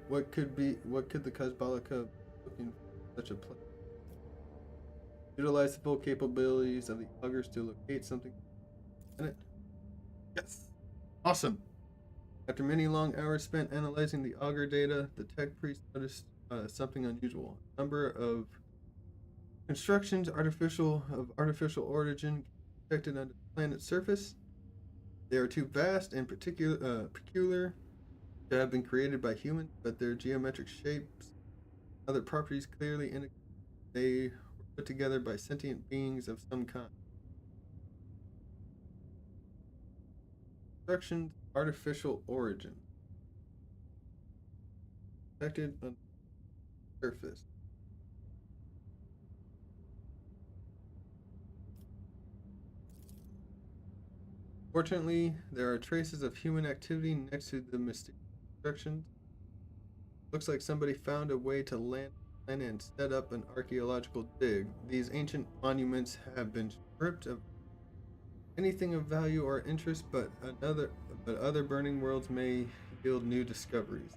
What could the Kazbalika looking for such a place? Utilize the full capabilities of the augurs to locate something in it. Yes. Awesome. After many long hours spent analyzing the augur data, the tech priest noticed something unusual. A number of constructions of artificial origin detected on the planet's surface. They are too vast and peculiar to have been created by humans, but their geometric shapes, other properties clearly indicate they were put together by sentient beings of some kind. Constructions, artificial origin. Detected on the surface. Fortunately, there are traces of human activity next to the mysterious constructions. Looks like somebody found a way to land and set up an archaeological dig. These ancient monuments have been stripped of anything of value or interest, but other burning worlds may yield new discoveries.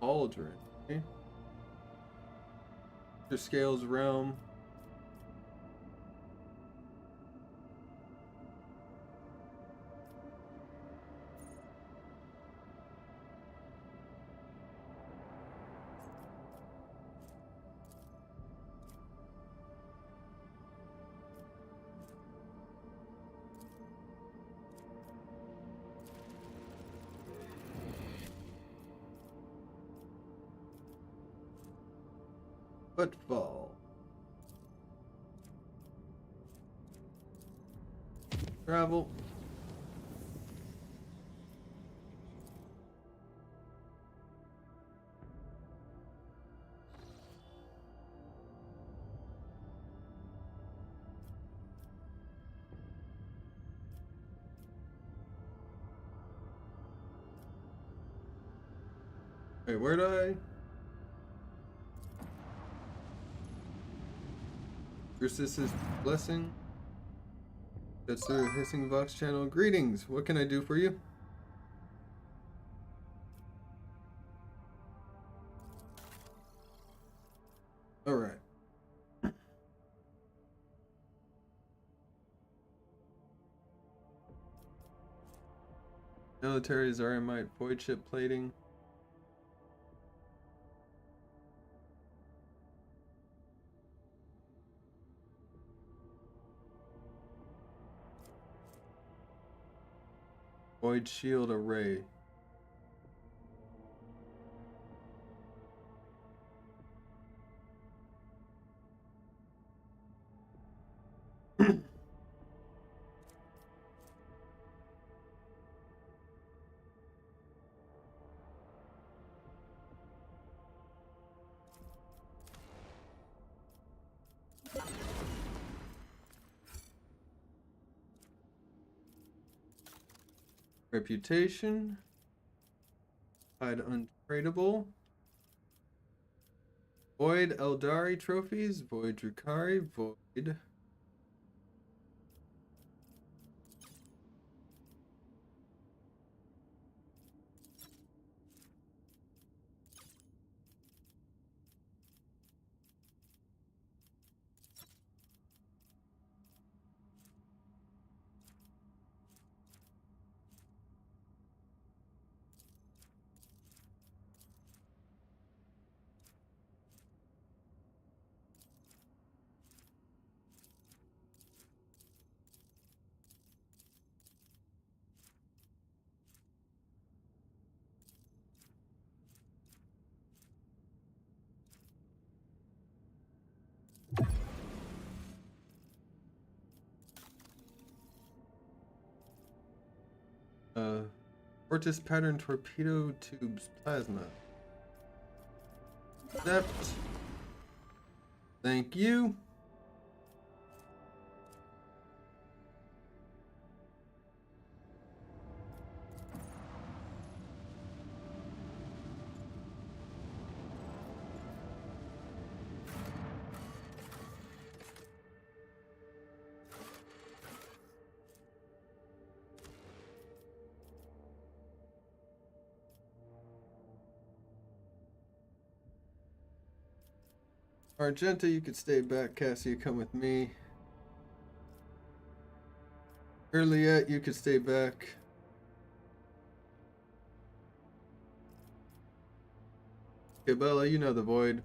Aldrin. Okay. The Scales realm. Footfall. Travel. Wait, where do I? Ursus's blessing. That's the Hissing Vox channel. Greetings. What can I do for you? All right. Military Zarimite void ship plating. Void shield array. Reputation. Hide untradeable. Void Eldari trophies. Void Drukari. Void. Vortex pattern torpedo tubes plasma. Accept. Thank you. Argenta, you could stay back. Cassie, you come with me. Earliet, you could stay back. Cabela, you know the void.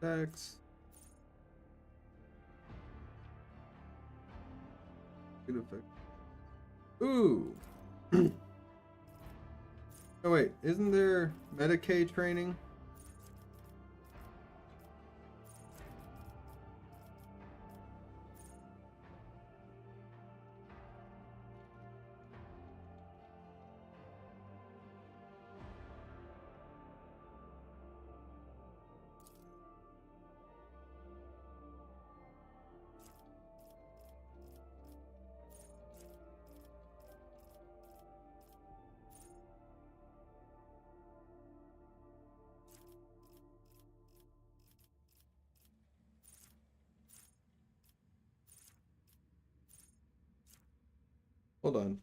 Tax. Good effect. Ooh. Oh wait, isn't there Medicaid training? Hold on.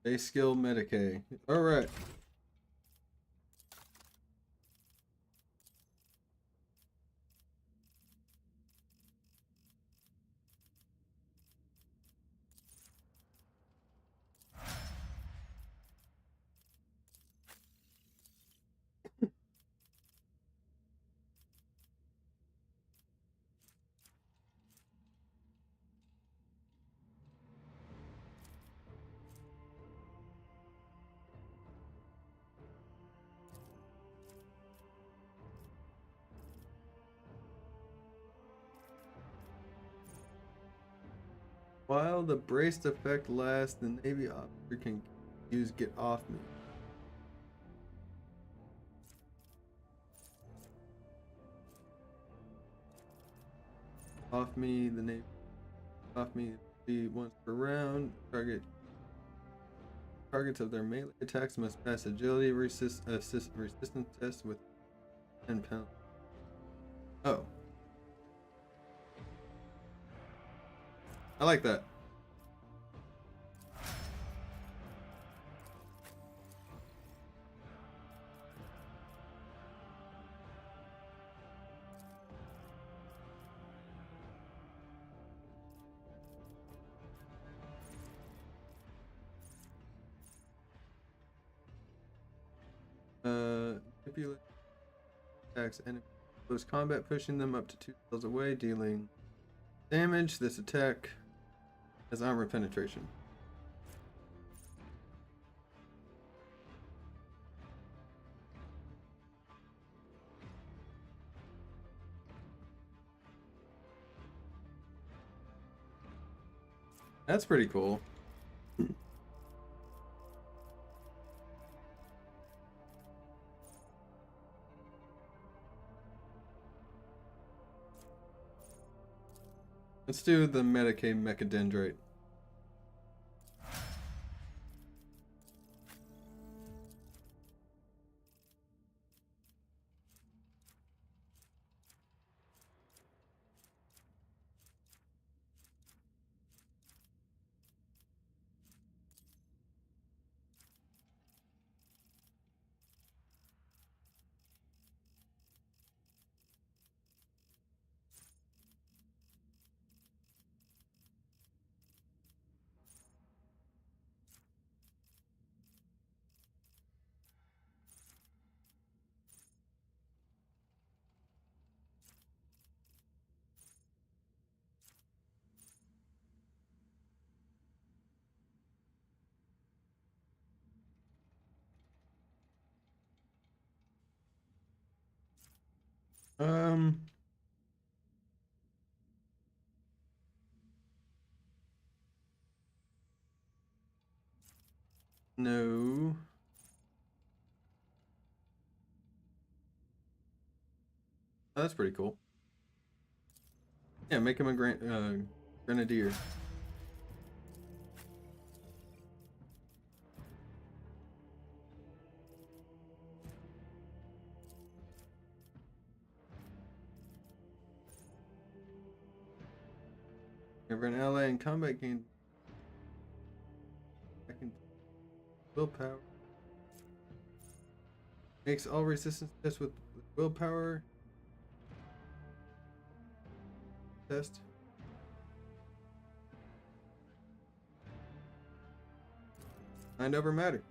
Base skill Medicaid. Alright. While the braced effect lasts, the Navy officer can use Get Off Me. Off me, the Navy. Off me once per round. Targets of their melee attacks must pass agility resistance test with 10 pounds. Oh. I like that. Manipulate attacks enemy close combat, pushing them up to 2 cells away, dealing damage. This attack has armor penetration. That's pretty cool. Let's do the Medicaid Mechadendrite. No. Oh, that's pretty cool. Yeah, make him a grenadier. Whenever an ally in combat gains willpower, makes all resistance tests with willpower test. Mind over matter.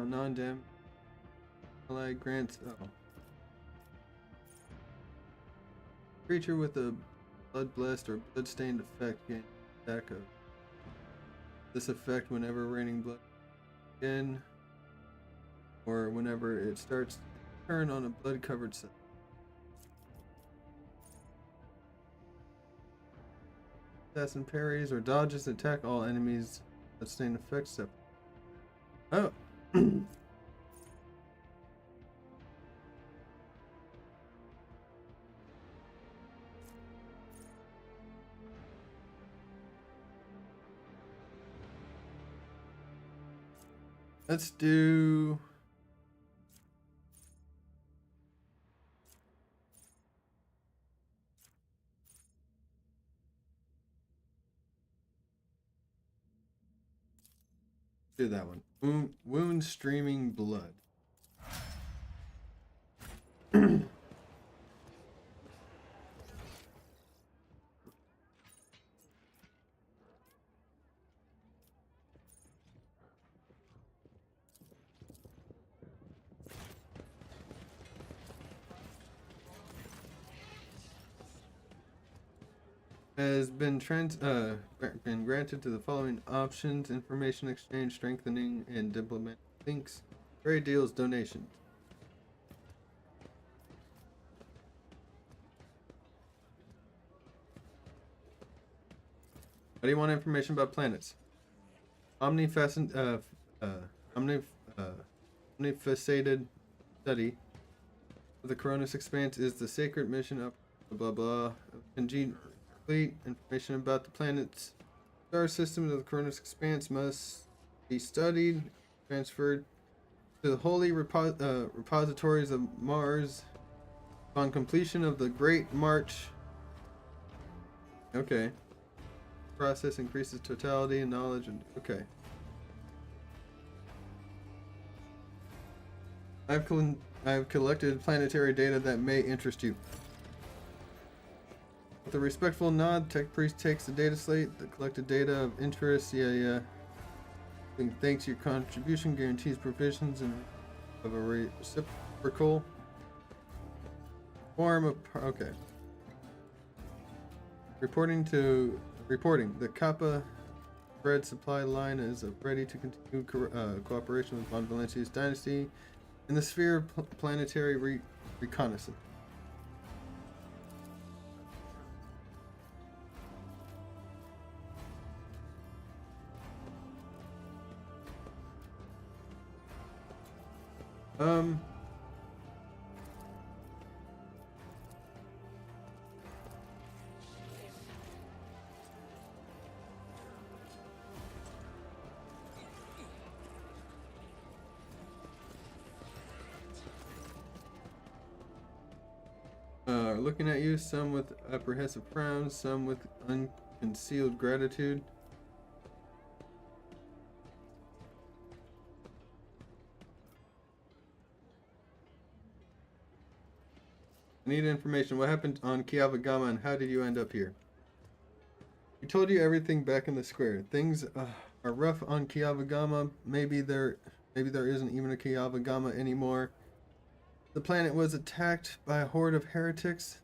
Non-dam. Ally grants. Oh. Creature with a blood blessed or blood stained effect gains attack of this effect whenever raining blood again, or whenever it starts to turn on a blood covered side. Assassin parries or dodges attack all enemies that stained effects separate. Oh. Let's do that one. Wound streaming blood. has been granted to the following options: information exchange, strengthening, and diplomatic links. Trade deals, donations. How do you want information about planets? Omnifaceted study of the Cronus Expanse is the sacred mission of blah blah blah. Complete information about the planet's star system of the Cronus Expanse must be studied, transferred to the holy repositories of Mars upon completion of the Great March. Okay. Process increases totality and knowledge and okay. I've collected planetary data that may interest you. With a respectful nod, Tech Priest takes the data slate, the collected data of interest. Yeah. Thanks, your contribution guarantees provisions and of a reciprocal form of. Okay. Reporting. The Kappa bread supply line is ready to continue cooperation with Von Valentius dynasty in the sphere of planetary reconnaissance. Looking at you, some with apprehensive frowns, some with unconcealed gratitude. I need information. What happened on Kiavagama and how did you end up here? We told you everything back in the square. Things are rough on Kiavagama. Maybe there isn't even a Kiavagama anymore. The planet was attacked by a horde of heretics.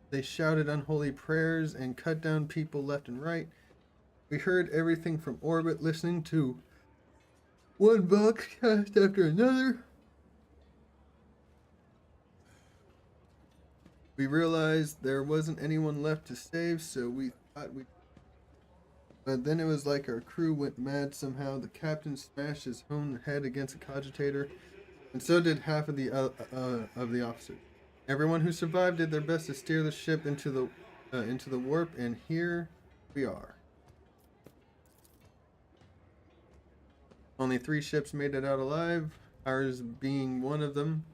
They shouted unholy prayers and cut down people left and right. We heard everything from orbit, listening to one broadcast after another. We realized there wasn't anyone left to save, so we thought we... But then it was like our crew went mad somehow. The captain smashed his own head against a cogitator, and so did half of the officers. Everyone who survived did their best to steer the ship into the warp, and here we are. Only 3 ships made it out alive, ours being one of them.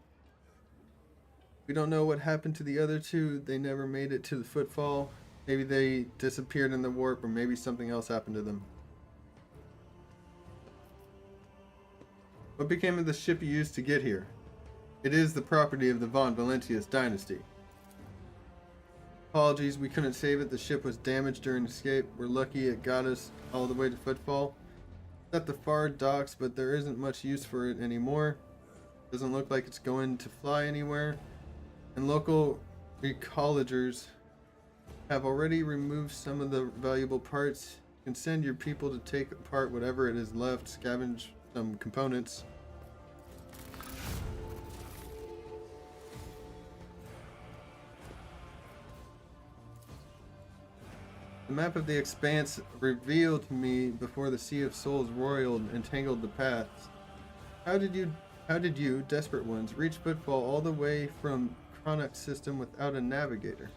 We don't know what happened to the other 2. They never made it to the footfall. Maybe they disappeared in the warp, or maybe something else happened to them. What became of the ship you used to get here? It is the property of the Von Valentius dynasty. Apologies, we couldn't save it. The ship was damaged during escape. We're lucky it got us all the way to Footfall. It's at the far docks, but there isn't much use for it anymore. Doesn't look like it's going to fly anywhere. And local ecologers have already removed some of the valuable parts. You can send your people to take apart whatever it is left, scavenge some components. The map of the Expanse revealed to me before the Sea of Souls roiled and tangled the paths. How did you, desperate ones, reach Footfall all the way from Cronux system without a navigator?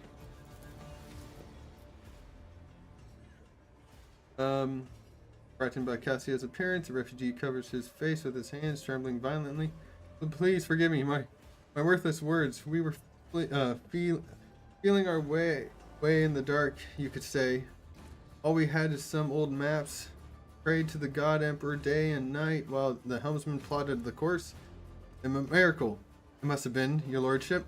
Frightened by Cassio's appearance, the refugee covers his face with his hands, trembling violently. Please forgive me, my worthless words. We were feeling our way in the dark, you could say. All we had is some old maps. Prayed to the God Emperor day and night while the helmsman plotted the course. A miracle, it must have been, your lordship.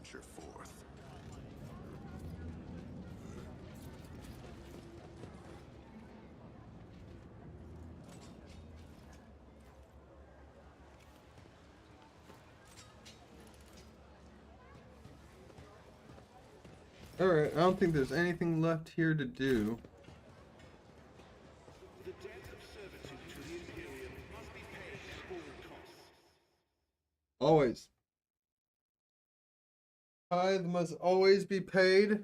venture forth. Alright, I don't think there's anything left here to do. The debt of servitude to the Imperium must be paid at all costs. Always. Tithe must always be paid.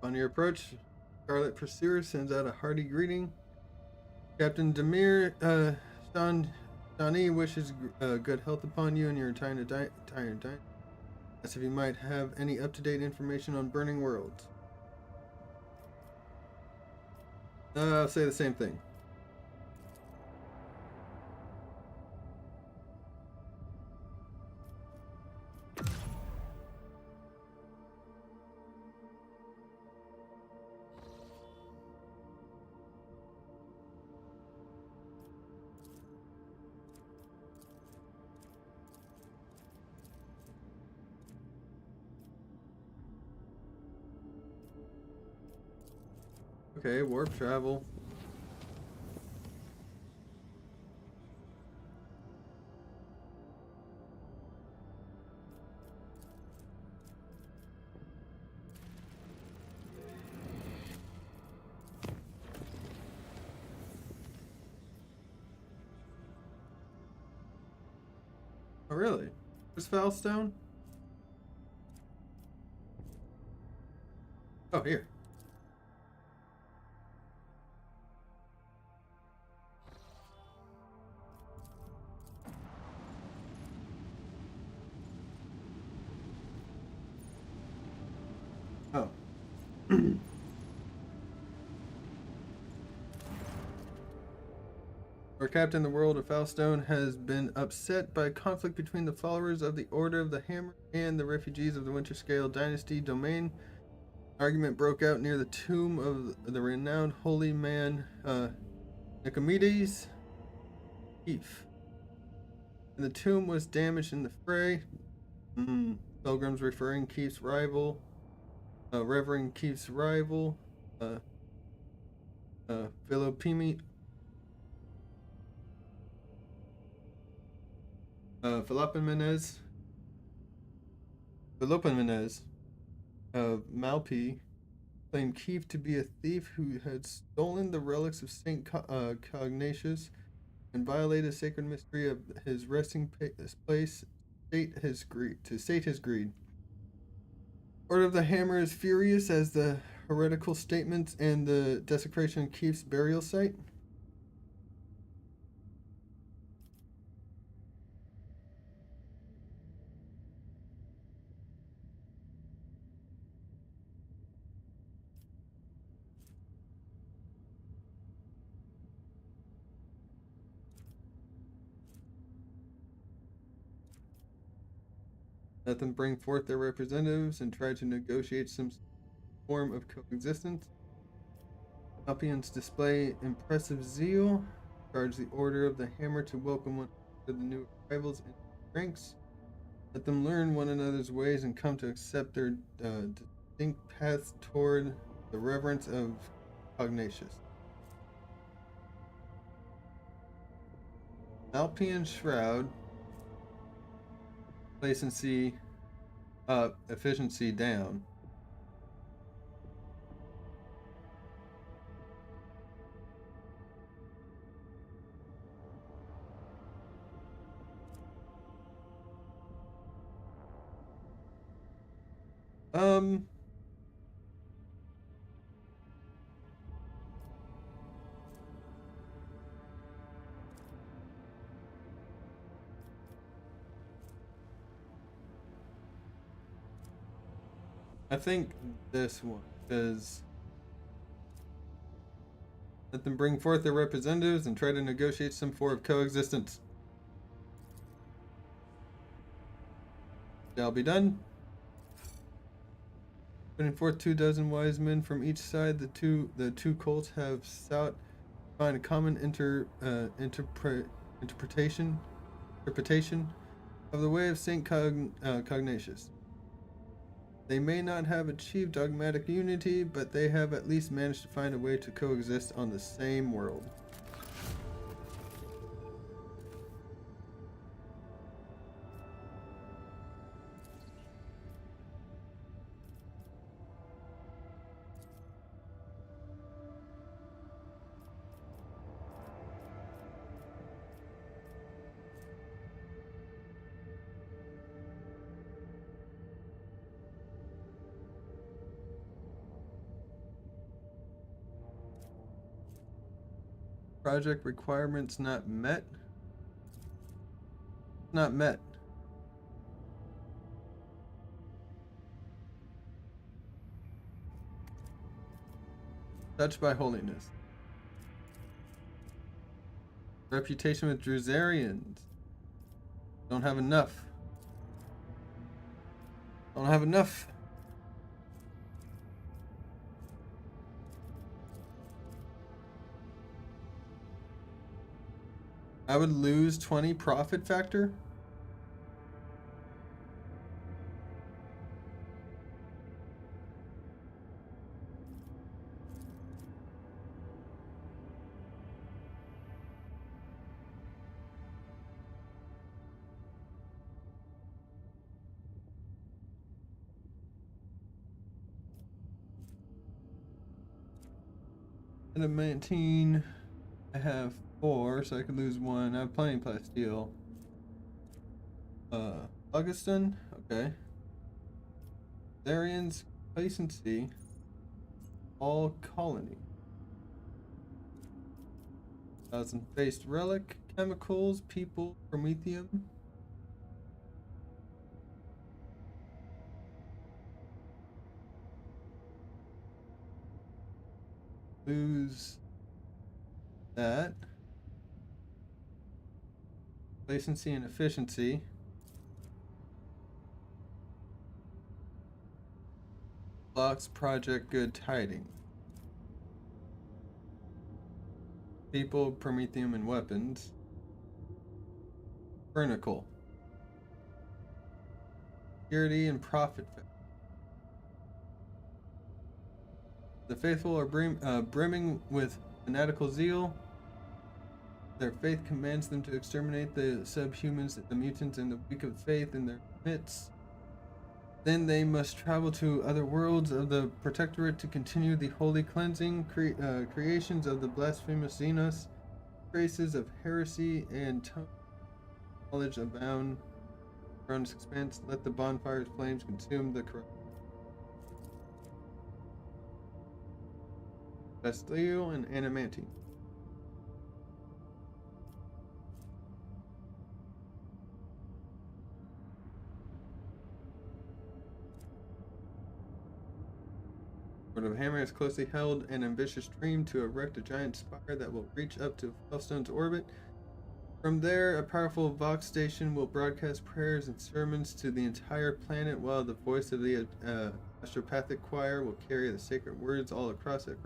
On your approach, Scarlet Pursuer sends out a hearty greeting. Captain Demir Shani wishes good health upon you and your entire diet. As if you might have any up-to-date information on Burning Worlds. I'll say the same thing. Okay, warp travel. Oh, really? Where's Falstone? Oh, here. Oh. Our captain, the world of Falstone, has been upset by conflict between the followers of the Order of the Hammer and the refugees of the Winterscale Dynasty domain. Argument broke out near the tomb of the renowned holy man Nicomedes Keef. And the tomb was damaged in the fray. Pilgrims revering Keef's rival, Philopomenes of Malpi claimed Keef to be a thief who had stolen the relics of Saint Cognatius and violated the sacred mystery of his resting place to sate his greed. Order of the Hammer is furious as the heretical statements and the desecration of Keef's burial site. Let them bring forth their representatives and try to negotiate some form of coexistence. Alpians display impressive zeal, charge the Order of the Hammer to welcome one of the new arrivals in ranks. Let them learn one another's ways and come to accept their distinct paths toward the reverence of Cognacious. Alpian Shroud. Placency up, efficiency down. I think this one, because let them bring forth their representatives and try to negotiate some form of coexistence. Shall be done. Putting forth 24 wise men from each side, the two cults have sought to find a common interpretation of the way of Saint Cognacious. They may not have achieved dogmatic unity, but they have at least managed to find a way to coexist on the same world. Project requirements not met. Not met. Touched by holiness. Reputation with Druzarians. Don't have enough. Don't have enough. I would lose 20 profit factor. And a 19. I have 4, so I could lose 1. I have plenty of plasteel. Augustin, okay. Therians, complacency, all colony. 1000-faced relic, chemicals, people, promethium. Lose that. Complacency and efficiency. Blocks project good tidings. People, promethium, and weapons. Vernical. Security and profit. The faithful are brimming with fanatical zeal. Their faith commands them to exterminate the subhumans, the mutants, and the weak of faith in their midst. Then they must travel to other worlds of the Protectorate to continue the holy cleansing. Creations of the blasphemous Xenos, traces of heresy and knowledge abound around its expanse. Let the bonfire's flames consume the corrupt. Bastille and Animanti. Lord of Hammer has closely held an ambitious dream to erect a giant spire that will reach up to Felstone's orbit. From there, a powerful Vox station will broadcast prayers and sermons to the entire planet, while the voice of the astropathic choir will carry the sacred words all across it.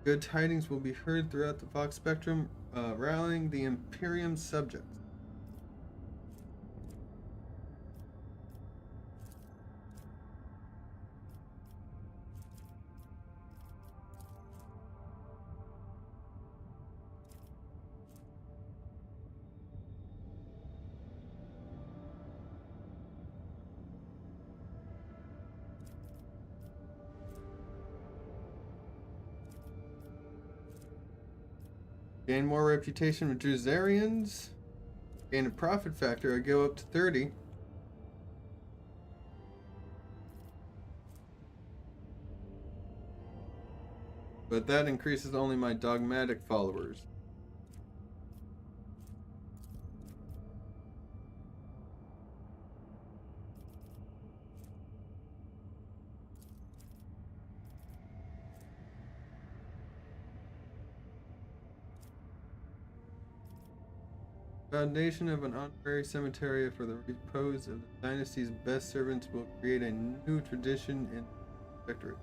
Good tidings will be heard throughout the Vox spectrum, rallying the Imperium subjects. Gain more reputation with Druzarians. Gain a profit factor. I go up to 30. But that increases only my dogmatic followers. Foundation of an honorary cemetery for the repose of the dynasty's best servants will create a new tradition in the protectorate.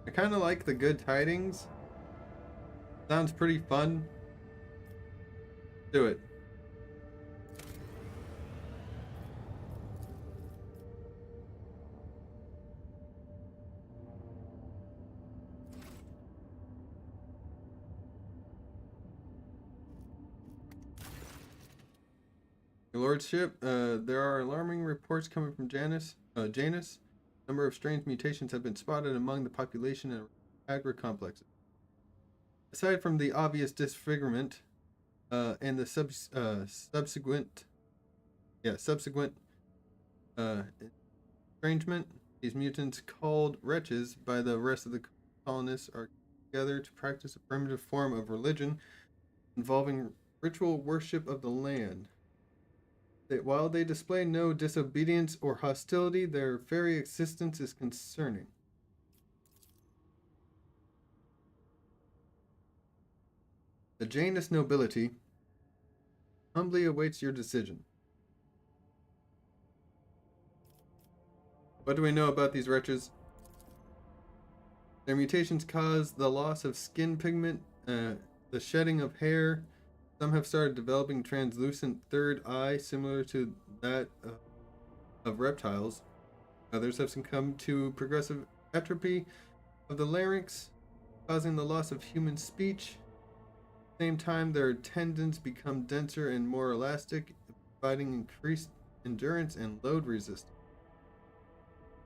I kind of like the good tidings. Sounds pretty fun. Do it. Your Lordship, there are alarming reports coming from Janus. Janus. A number of strange mutations have been spotted among the population in agri-complexes. Aside from the obvious disfigurement and the subsequent estrangement, these mutants, called wretches by the rest of the colonists, are together to practice a primitive form of religion involving ritual worship of the land. While they display no disobedience or hostility, their very existence is concerning. The Janus nobility humbly awaits your decision. What do we know about these wretches? Their mutations cause the loss of skin pigment, the shedding of hair. Some have started developing translucent third eye similar to that of reptiles. Others have succumbed to progressive atrophy of the larynx, causing the loss of human speech. At the same time, their tendons become denser and more elastic, providing increased endurance and load resistance.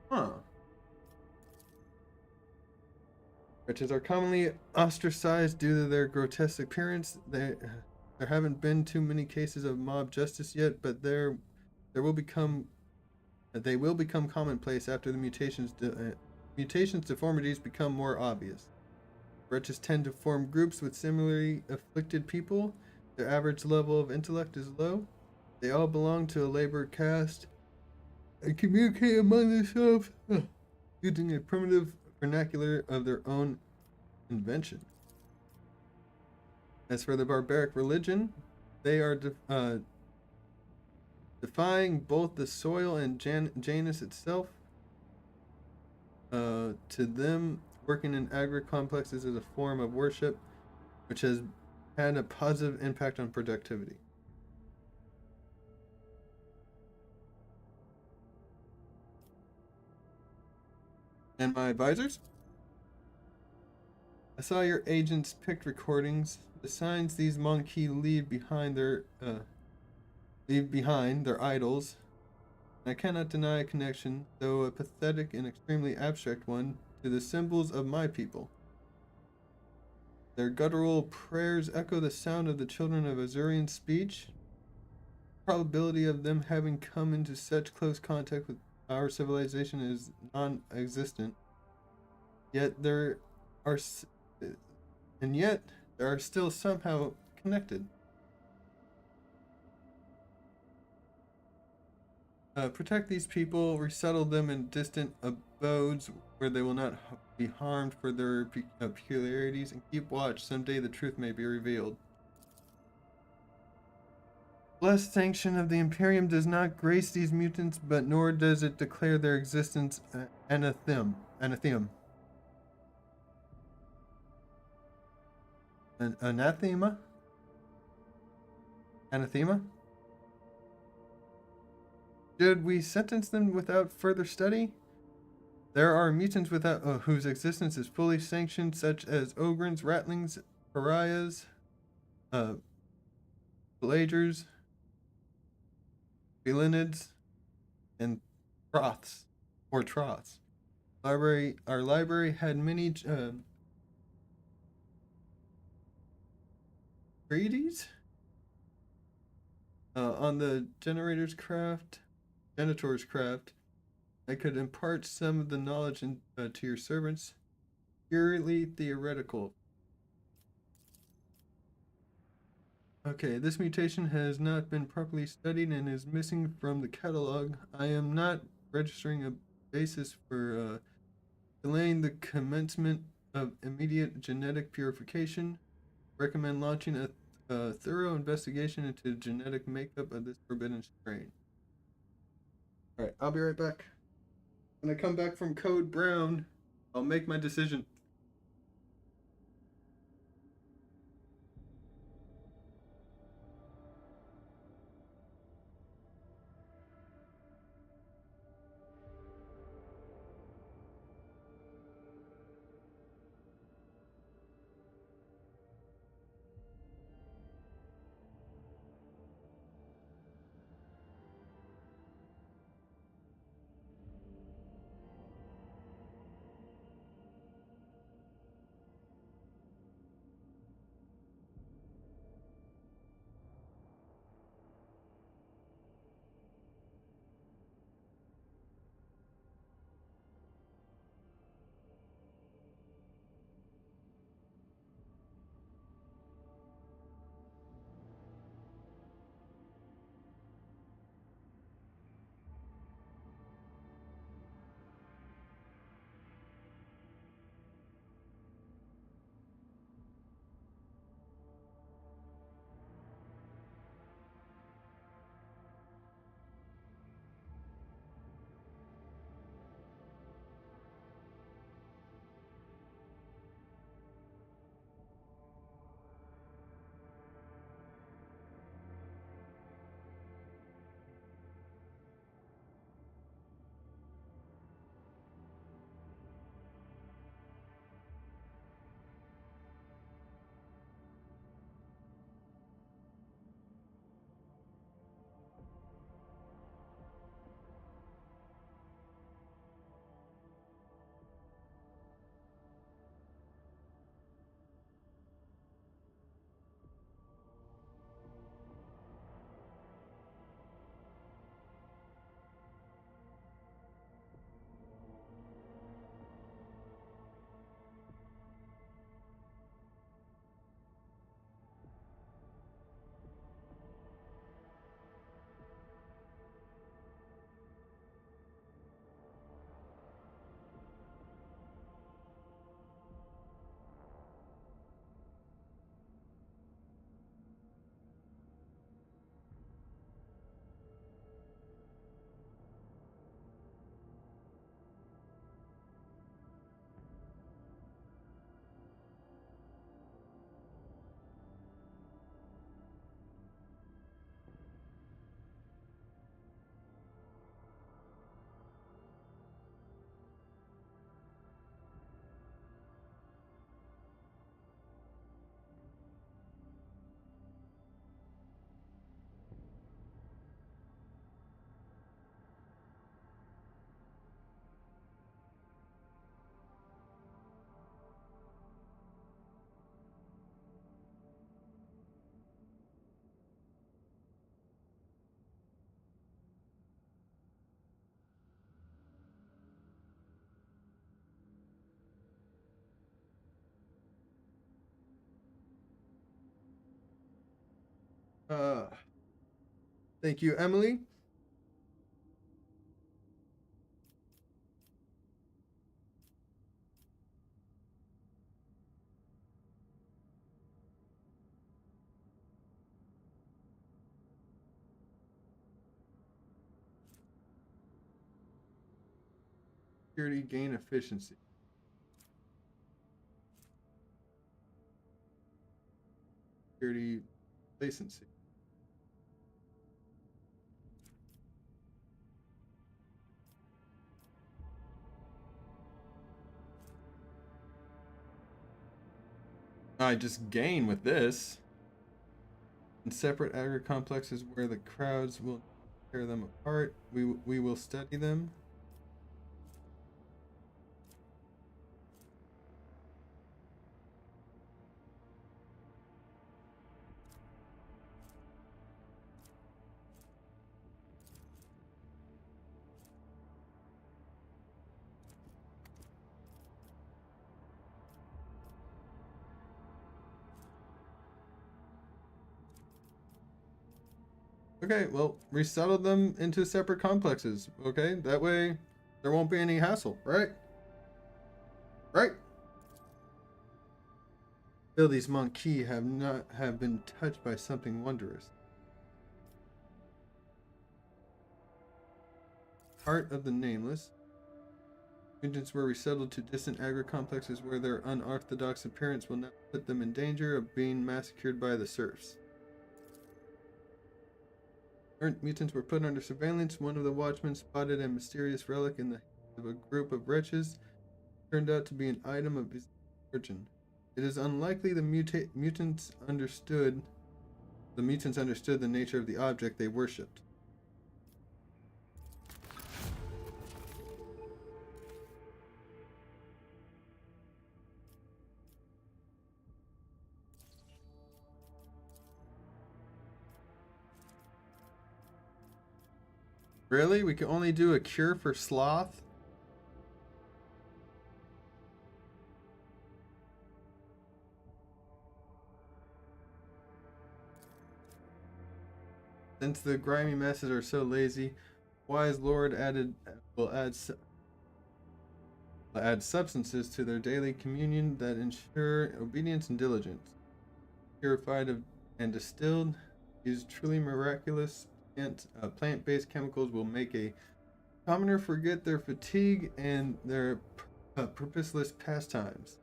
Huh. Wretches are commonly ostracized due to their grotesque appearance. There haven't been too many cases of mob justice yet, but they will become commonplace after the mutations deformities become more obvious. Wretches tend to form groups with similarly afflicted people. Their average level of intellect is low. They all belong to a labor caste and communicate among themselves using a primitive vernacular of their own invention. As for the barbaric religion, they are defying both the soil and Janus itself. To them, working in agri-complexes is a form of worship which has had a positive impact on productivity. And my advisors? I saw your agents picked recordings. The signs these Monkey leave behind their idols. I cannot deny a connection, though a pathetic and extremely abstract one, to the symbols of my people. Their guttural prayers echo the sound of the children of Azurian speech. The probability of them having come into such close contact with our civilization is non-existent. Yet there are still somehow connected. Protect these people, resettle them in distant abodes where they will not be harmed for their peculiarities, and keep watch. Someday the truth may be revealed. Blessed sanction of the Imperium does not grace these mutants, but nor does it declare their existence anathema. Anathema? Anathema? Should we sentence them without further study? There are mutants without whose existence is fully sanctioned, such as Ogrins, Ratlings, Pariahs, Pelagers. Felinids, and Troths, or Troths. Our library had many treaties on the janitor's craft. I could impart some of the knowledge to your servants. Purely theoretical. Okay, this mutation has not been properly studied and is missing from the catalog. I am not registering a basis for delaying the commencement of immediate genetic purification. Recommend launching a thorough investigation into the genetic makeup of this forbidden strain. Alright, I'll be right back. When I come back from Code Brown, I'll make my decision. Uh, Thank you, Emily. Security gain efficiency. Security complacency. I just gain with this. In separate aggregate complexes where the crowds will tear them apart. We will study them. Okay, well, resettle them into separate complexes. Okay, that way there won't be any hassle, right? Right? Feel these Monkey have been touched by something wondrous. Heart of the Nameless. Mutants were resettled to distant agri-complexes where their unorthodox appearance will not put them in danger of being massacred by the serfs. Errant mutants were put under surveillance. One of the watchmen spotted a mysterious relic in the hands of a group of wretches. It turned out to be an item of his origin. It is unlikely the mutants understood the nature of the object they worshipped. Really? We can only do a cure for sloth? Since the grimy masses are so lazy, wise Lord will add substances to their daily communion that ensure obedience and diligence. Purified and distilled, these truly miraculous plant-based chemicals will make a commoner forget their fatigue and their purposeless pastimes.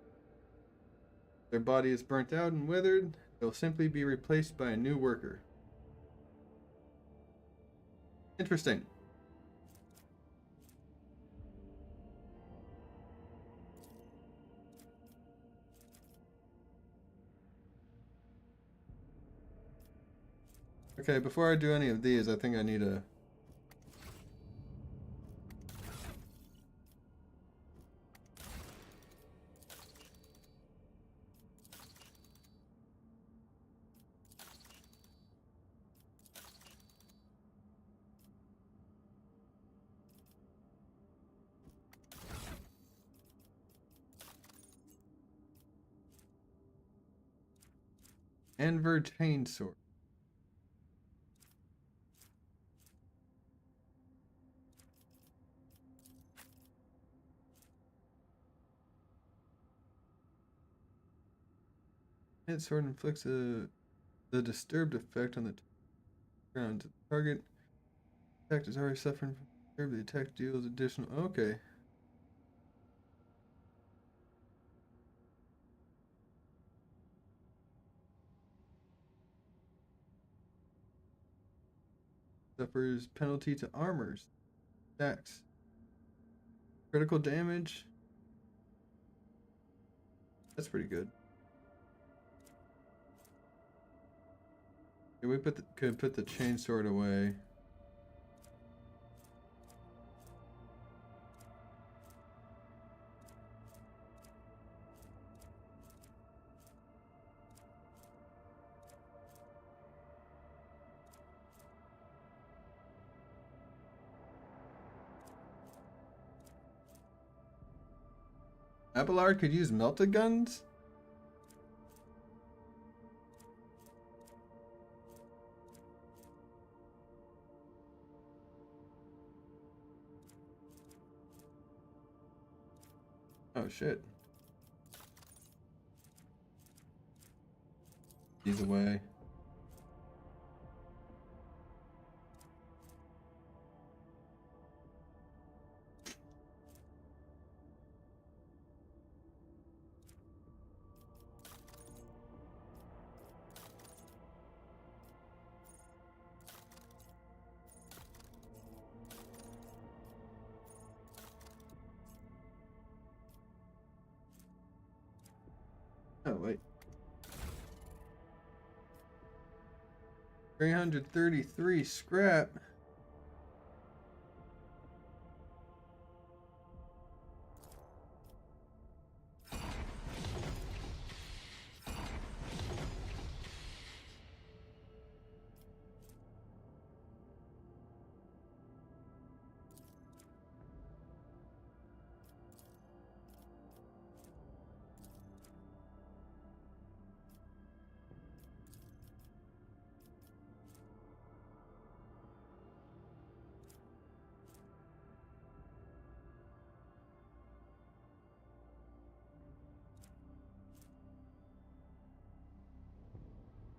Their body is burnt out and withered. They'll simply be replaced by a new worker. Interesting. Okay, before I do any of these, I think I need a... Anver Chainsword. Hit sword inflicts the disturbed effect on the ground. The target attack is already suffering from disturb. The attack deals additional. Okay. Suffers penalty to armors. Attacks. Critical damage. That's pretty good. Yeah, we could put the chainsword away. Abelard could use melted guns? Oh shit. He's away. Oh, wait. 333 scrap.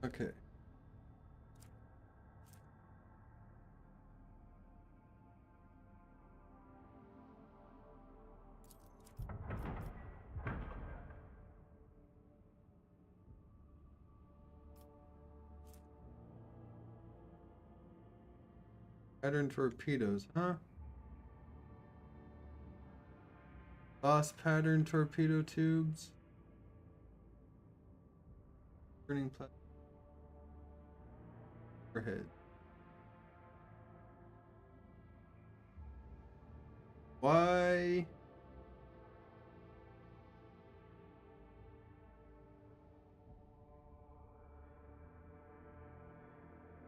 Okay. Pattern torpedoes, huh? Boss pattern torpedo tubes. Turning platform. Overhead. Why?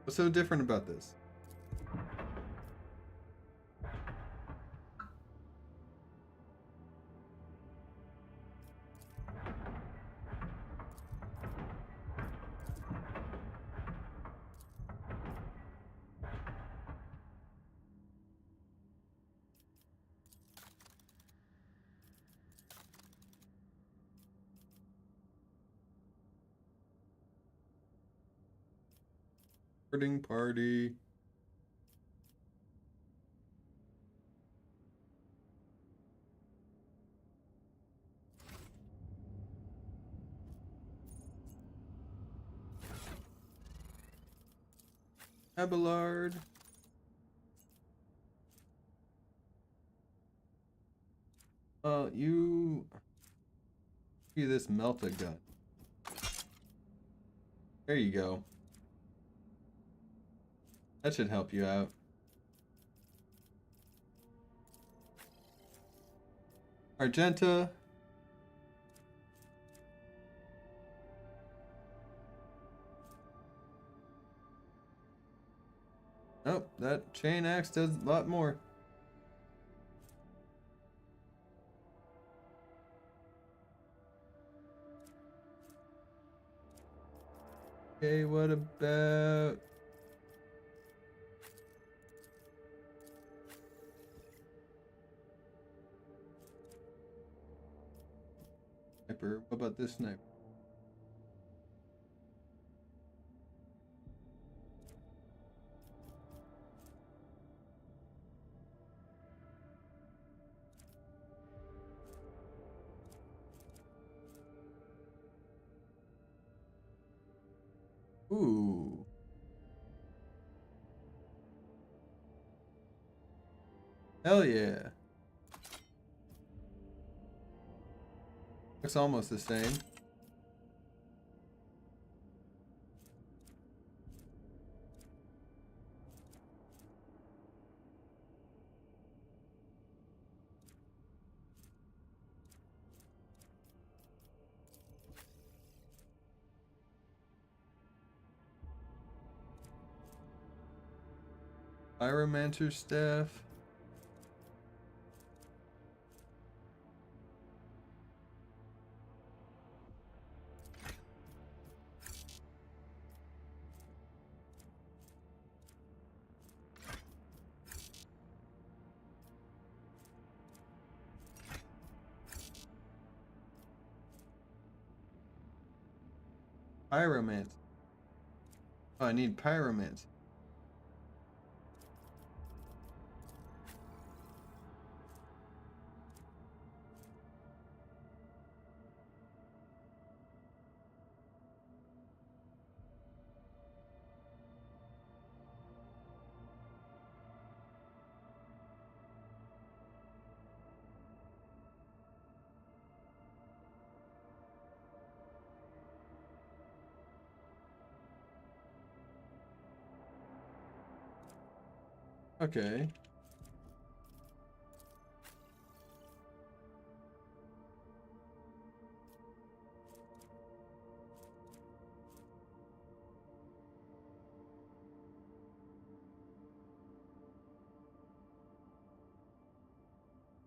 What's so different about this? Boarding party. Abelard. You see this melta gun. There you go. That should help you out. Argenta. Oh, that chain axe does a lot more. Okay, what about... Sniper? What about this sniper? Ooh. Hell yeah. Looks almost the same. Pyromancer staff. Pyromancer. Oh, I need pyromancer. Okay.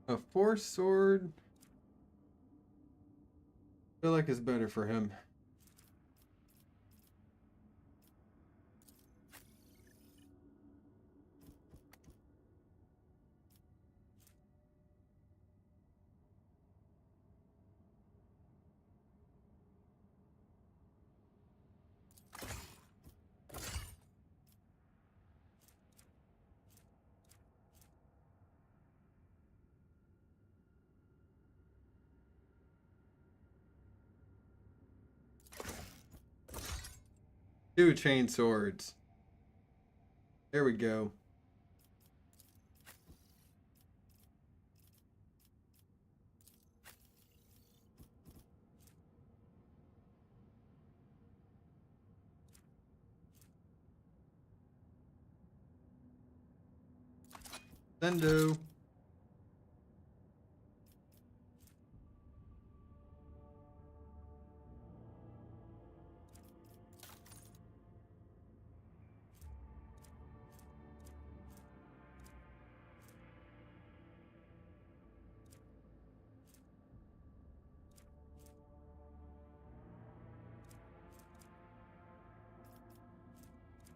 A force sword. I feel like it's better for him. 2 chain swords. There we go. Sendo.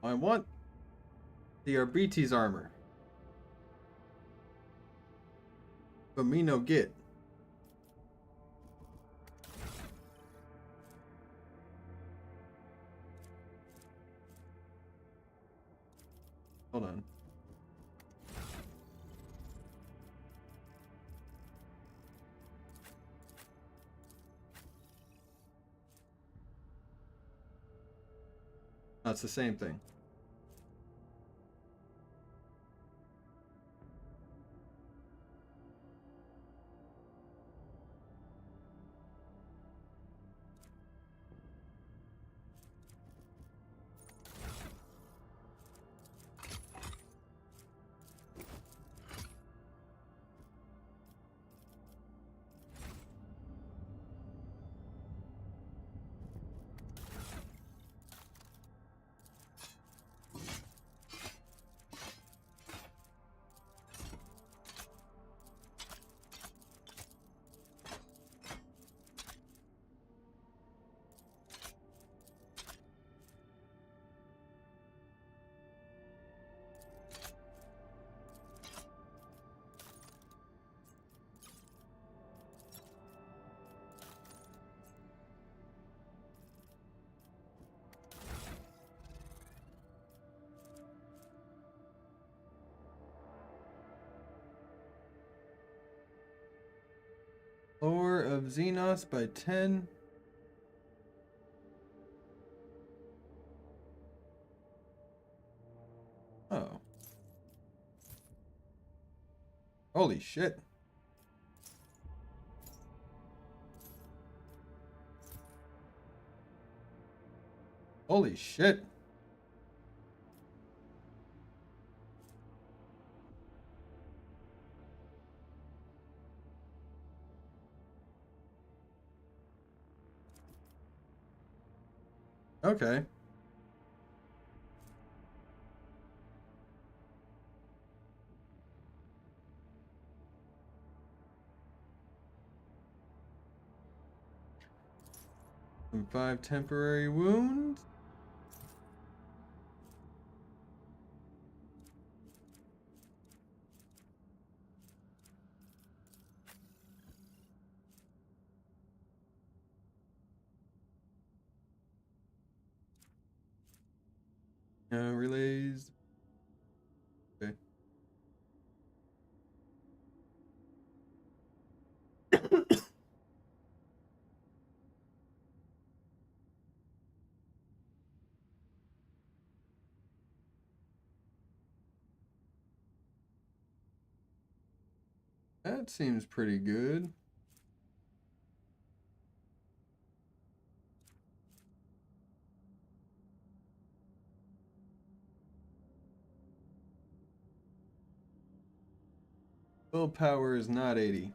I want the Arbites armor. But me no get. Hold on. That's the same thing. Lore of Xenos by 10. Oh. Holy shit. Holy shit. Okay. And 5 temporary wounds. Relays. Okay. That seems pretty good. Willpower is not 80.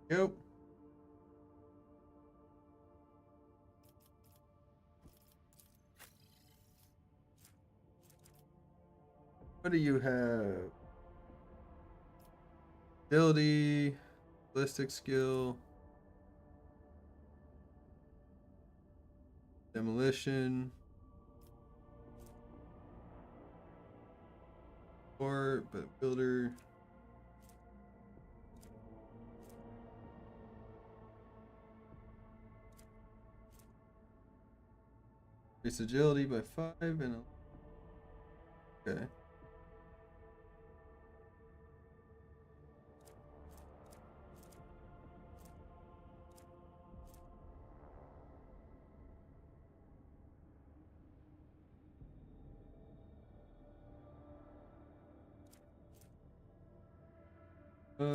Yep. What do you have? Ability, ballistic skill, demolition, or but builder. Increase agility by 5 and okay. Uh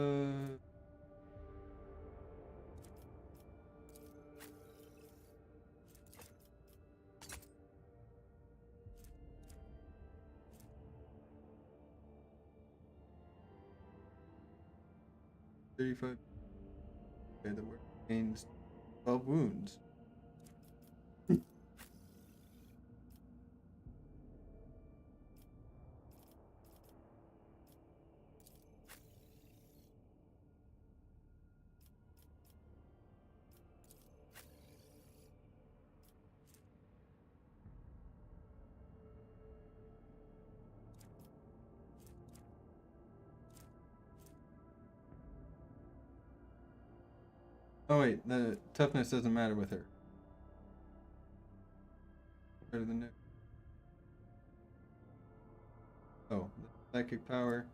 35. Okay, the word gains 12 wounds. Oh wait, the toughness doesn't matter with her. Better than it. Oh, the psychic power.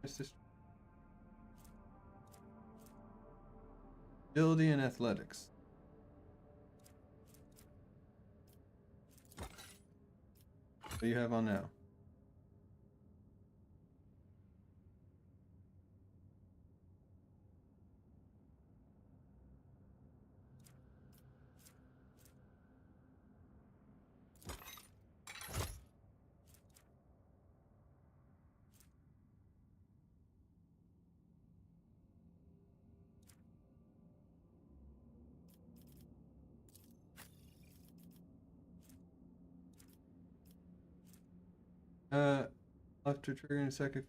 It's just agility and athletics. What do you have on now? After triggering a psychic,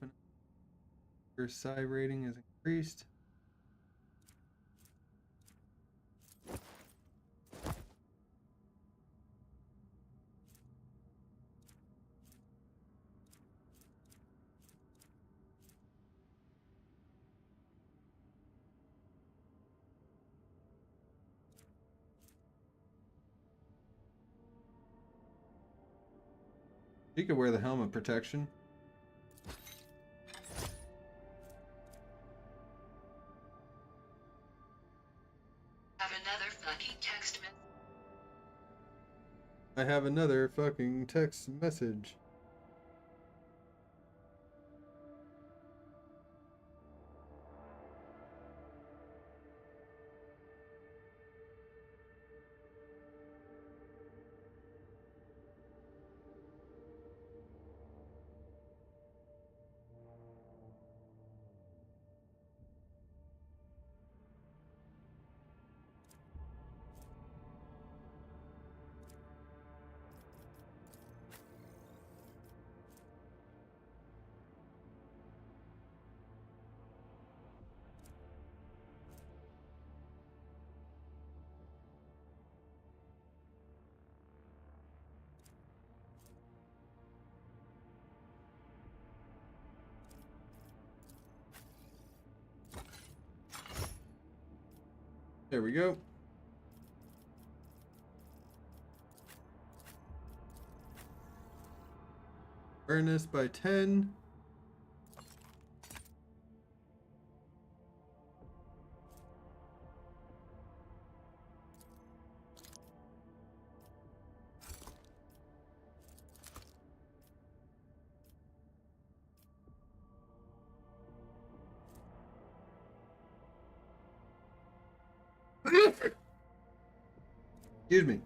your psi rating is increased. You could wear the helmet protection. Have another fucking text message. I have another fucking text message. There we go. Awareness by 10. Excuse me.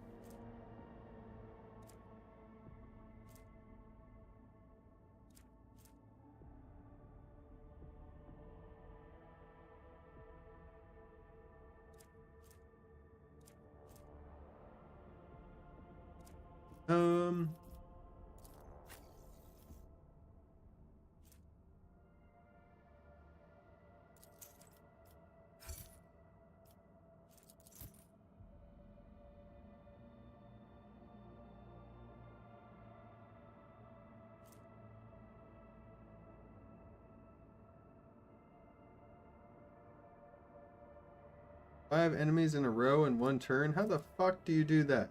Um. Five enemies in a row in one turn? How the fuck do you do that?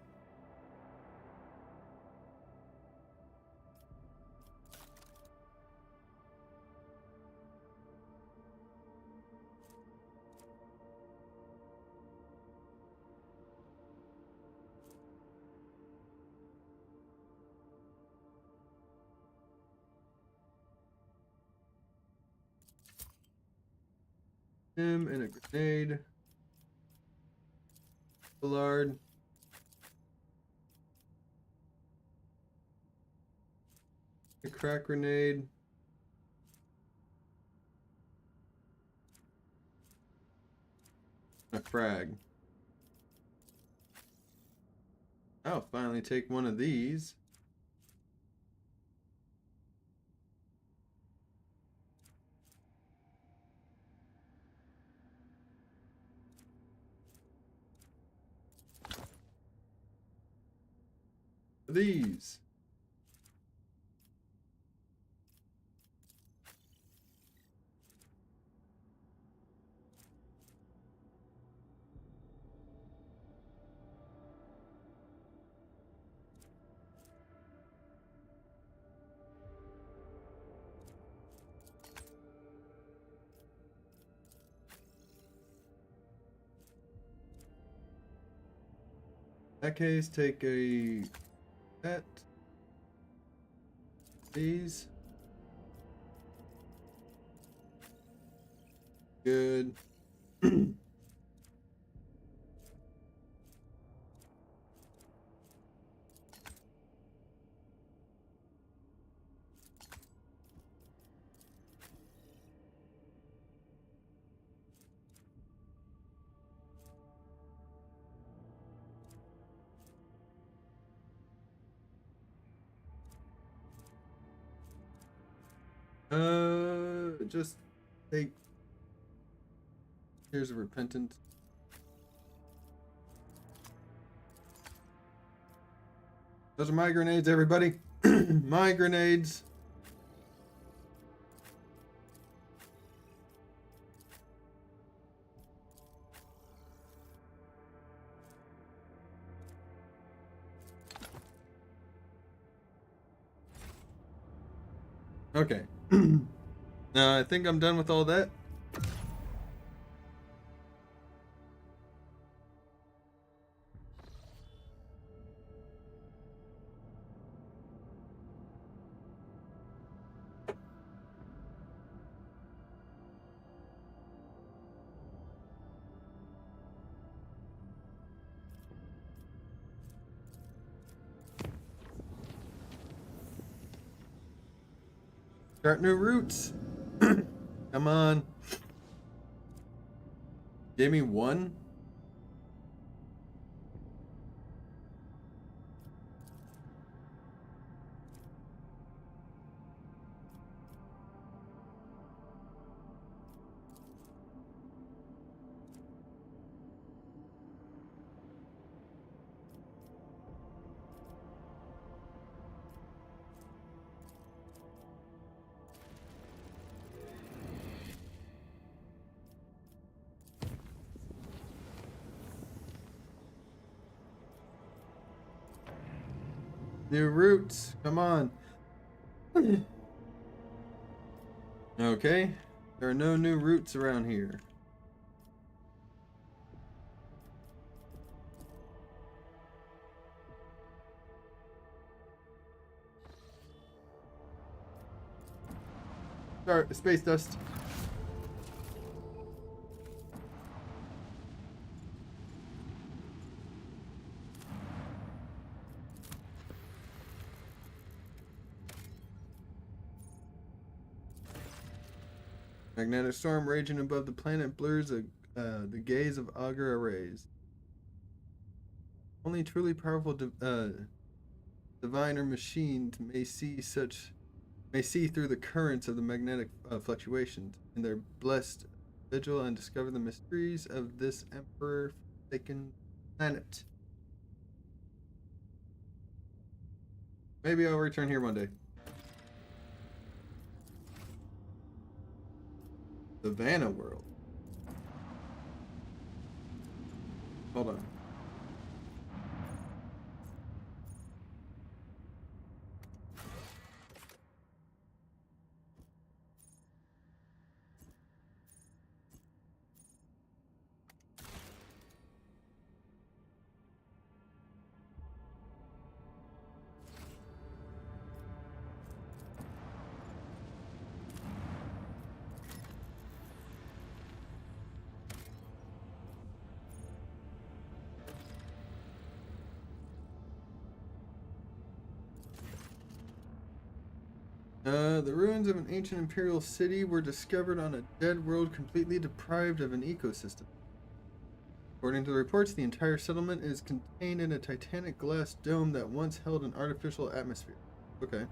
Him and a grenade. Ballard. A crack grenade. A frag. I'll finally take one of these. These. In that case, take a set. These. Good. Just take. Here's a repentant. Those are my grenades, everybody. My grenades. Okay. Now I think I'm done with all that. Start new routes. Come on. Gave me one. New routes, come on. Okay, there are no new routes around here. Start space dust. Magnetic storm raging above the planet blurs the gaze of augur arrays. Only truly powerful divine or machined, may see through the currents of the magnetic fluctuations in their blessed vigil and discover the mysteries of this emperor-forsaken planet. Maybe I'll return here one day. The Vanna world. Hold on. The ruins of an ancient imperial city were discovered on a dead world completely deprived of an ecosystem. According to the reports, the entire settlement is contained in a titanic glass dome that once held an artificial atmosphere. Okay.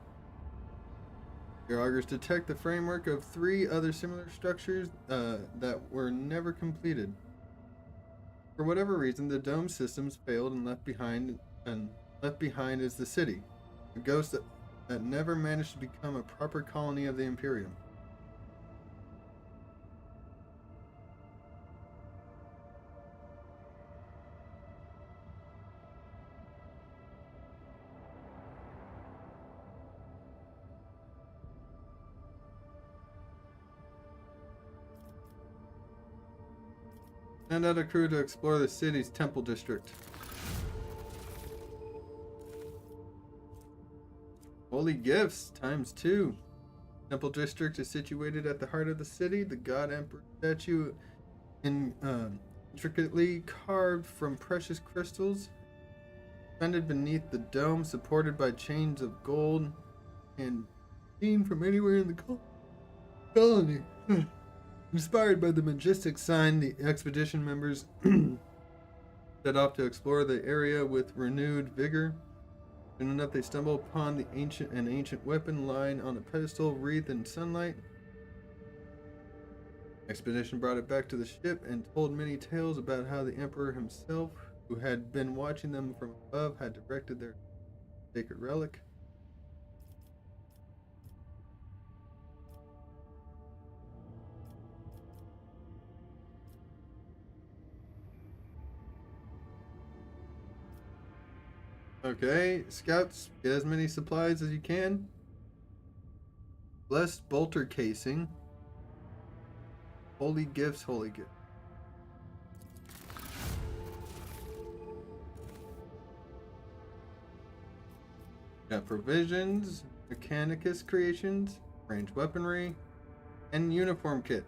Your augurs detect the framework of 3 other similar structures that were never completed. For whatever reason, the dome systems failed and left behind is the city, a ghost that never managed to become a proper colony of the Imperium. Send out a crew to explore the city's temple district. Holy gifts ×2. Temple district is situated at the heart of the city. The God Emperor statue, intricately carved from precious crystals, suspended beneath the dome, supported by chains of gold, and seen from anywhere in the colony. Inspired by the majestic sign, the expedition members set off to explore the area with renewed vigor. Soon enough, they stumble upon an ancient weapon lying on a pedestal wreathed in sunlight. Expedition brought it back to the ship and told many tales about how the Emperor himself, who had been watching them from above, had directed their sacred relic. Okay, scouts, get as many supplies as you can. Blessed bolter casing. Holy gifts, holy gifts. Got provisions, Mechanicus creations, ranged weaponry, and uniform kit.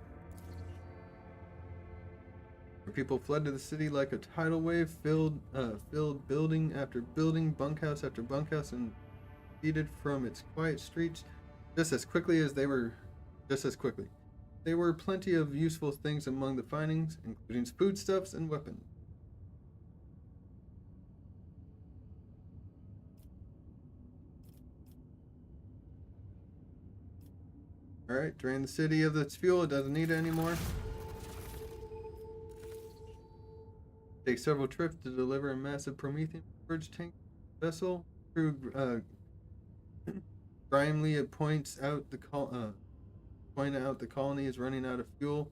People fled to the city like a tidal wave, filled building after building, bunkhouse after bunkhouse, and receded from its quiet streets just as quickly. There were plenty of useful things among the findings, including foodstuffs and weapons. Alright, drain the city of its fuel, it doesn't need it anymore. Take several trips to deliver a massive Promethean storage tank vessel. Through grimly, it points out the colony is running out of fuel.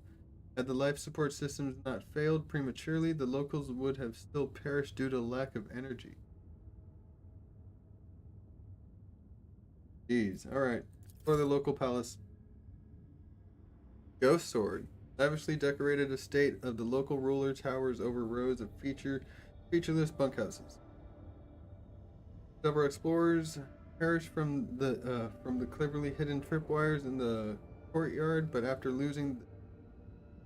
Had the life support systems not failed prematurely, the locals would have still perished due to lack of energy. Jeez. Alright. For the local palace. Ghost Sword. Lavishly decorated estate of the local ruler towers over rows of featureless bunkhouses. Several explorers perished from the cleverly hidden tripwires in the courtyard, but after losing the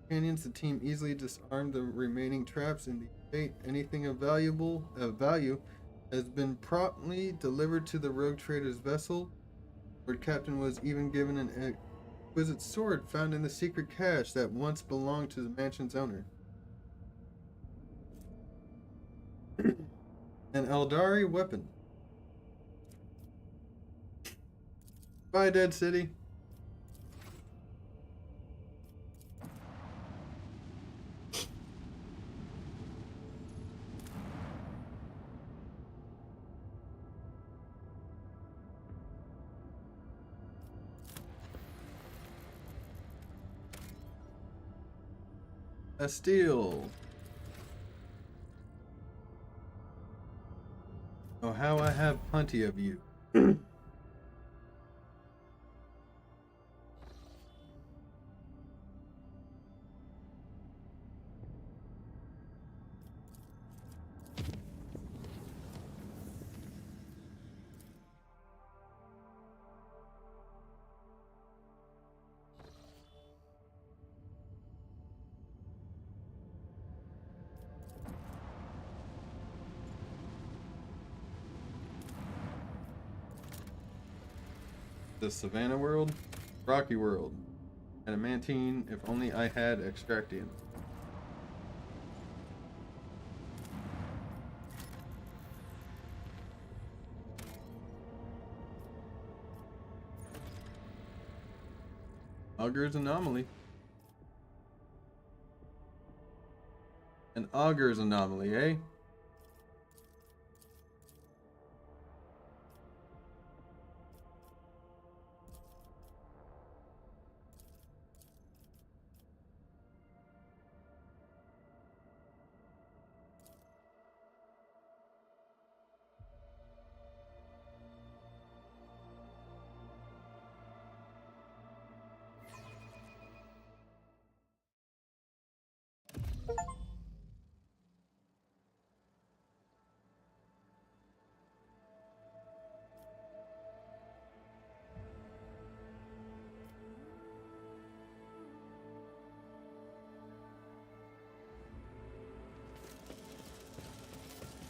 canyons, the team easily disarmed the remaining traps in the estate. Anything of value has been promptly delivered to the rogue trader's vessel. Lord Captain was even given an exquisite sword found in the secret cache that once belonged to the mansion's owner. An Eldari weapon. Bye, Dead City. A steal. Oh, how I have plenty of you. The Savannah world, Rocky world, Adamantine. If only I had Extraction. Augur's anomaly. An Augur's anomaly, eh?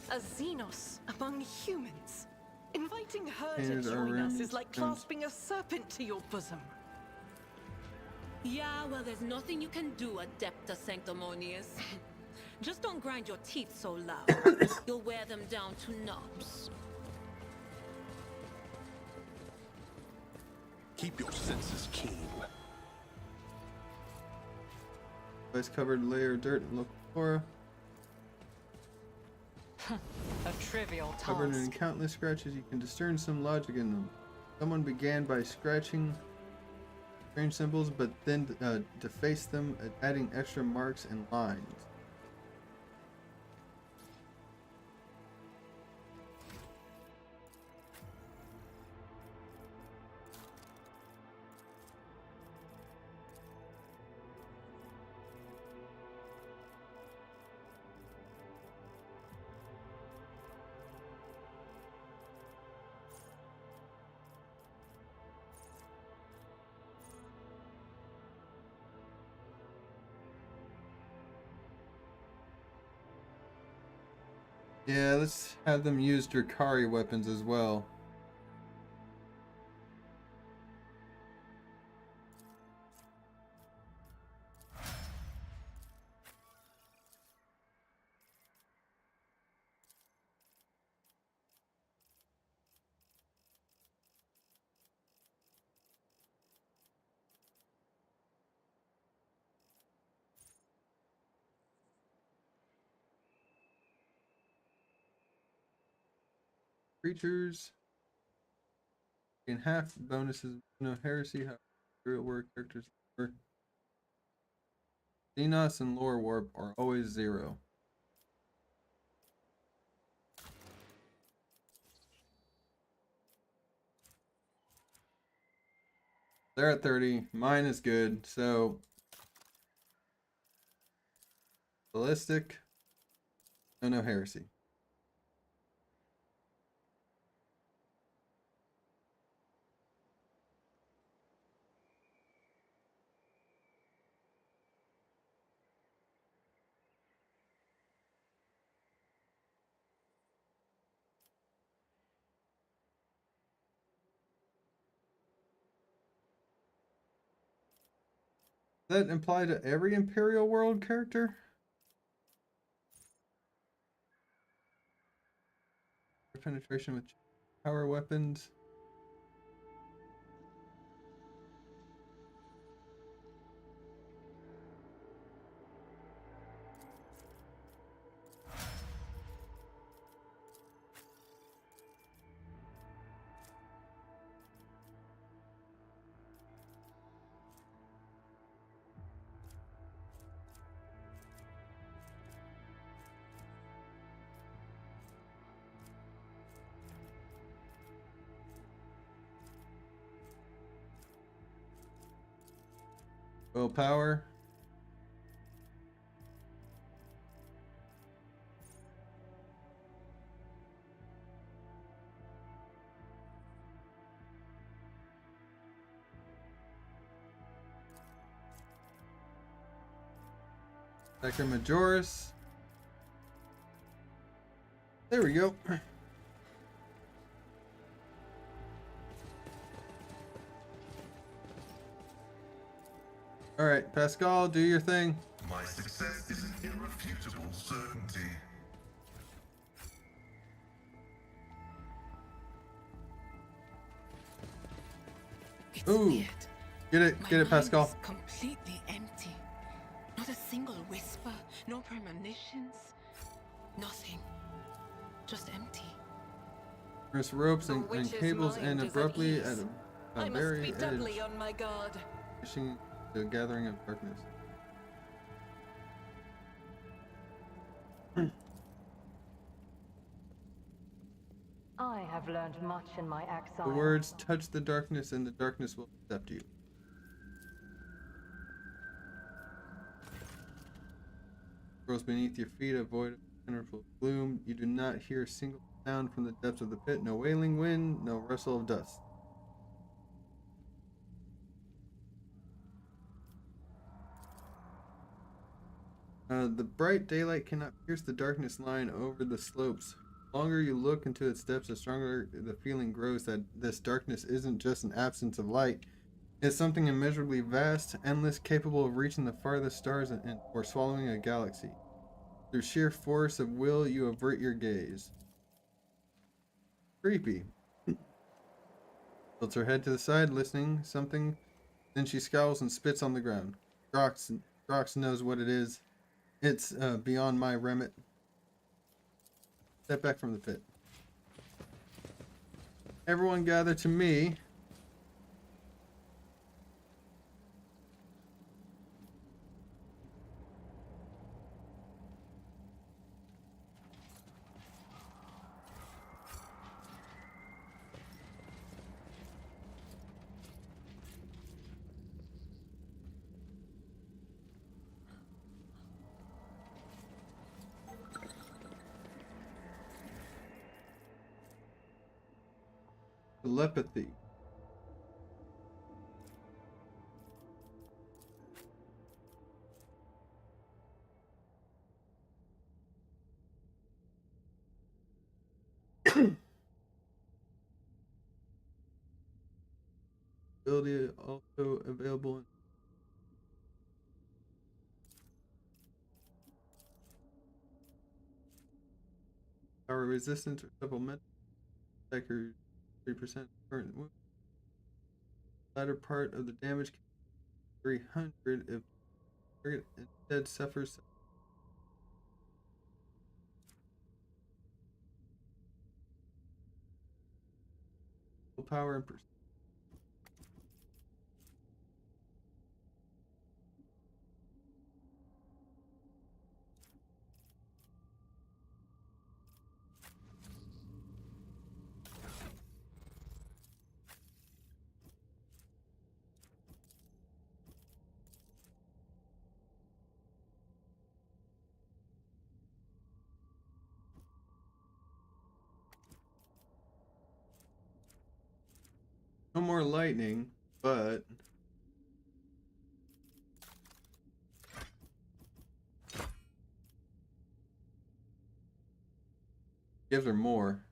A Xenos among humans. Inviting her to Here's our join us room. is like clasping a serpent to your bosom. Yeah, well, there's nothing you can do, Adepta Sanctimonious. Just don't grind your teeth so loud. You'll wear them down to knobs. Keep your senses keen. Ice covered layer of dirt and local flora. A trivial Covered in task. countless scratches, you can discern some logic in them. Someone began by scratching strange symbols, but then defaced them, adding extra marks and lines. Yeah, let's have them use Drakari weapons as well. Creatures gain half bonuses. No heresy. How real world characters were. Xenos and Lore Warp are always 0. They're at 30. Mine is good. So ballistic. No heresy. Does that apply to every Imperial World character? Penetration with power weapons. Willpower. Dr. Majoris. There we go. All right, Pascal, do your thing. My success is an irrefutable certainty. It's Ooh. weird. Get it, My get it, mind Pascal. is completely empty. Not a single whisper, no premonitions, nothing. Just empty. There's ropes The and witch's cables mind end is at abruptly ease. at a I must very be edge, doubly on my guard. pushing the gathering of darkness. I have learned much in my exile. The words touch the darkness and the darkness will accept you. Rolls beneath your feet, avoid a penetrable gloom. You do not hear a single sound from the depths of the pit. No wailing wind, no rustle of dust. The bright daylight cannot pierce the darkness lying over the slopes. The longer you look into its depths, the stronger the feeling grows that this darkness isn't just an absence of light. It's something immeasurably vast, endless, capable of reaching the farthest stars or swallowing a galaxy. Through sheer force of will, you avert your gaze. Creepy. Tilts her head to the side, listening something. Then she scowls and spits on the ground. Grox knows what it is. It's beyond my remit. Step back from the pit. Everyone gather to me. Telepathy. Ability also available in power resistance or supplemental. Attacker 3% current wound. Latter part of the damage 300 if target instead suffers power and no more lightning, but gives her more.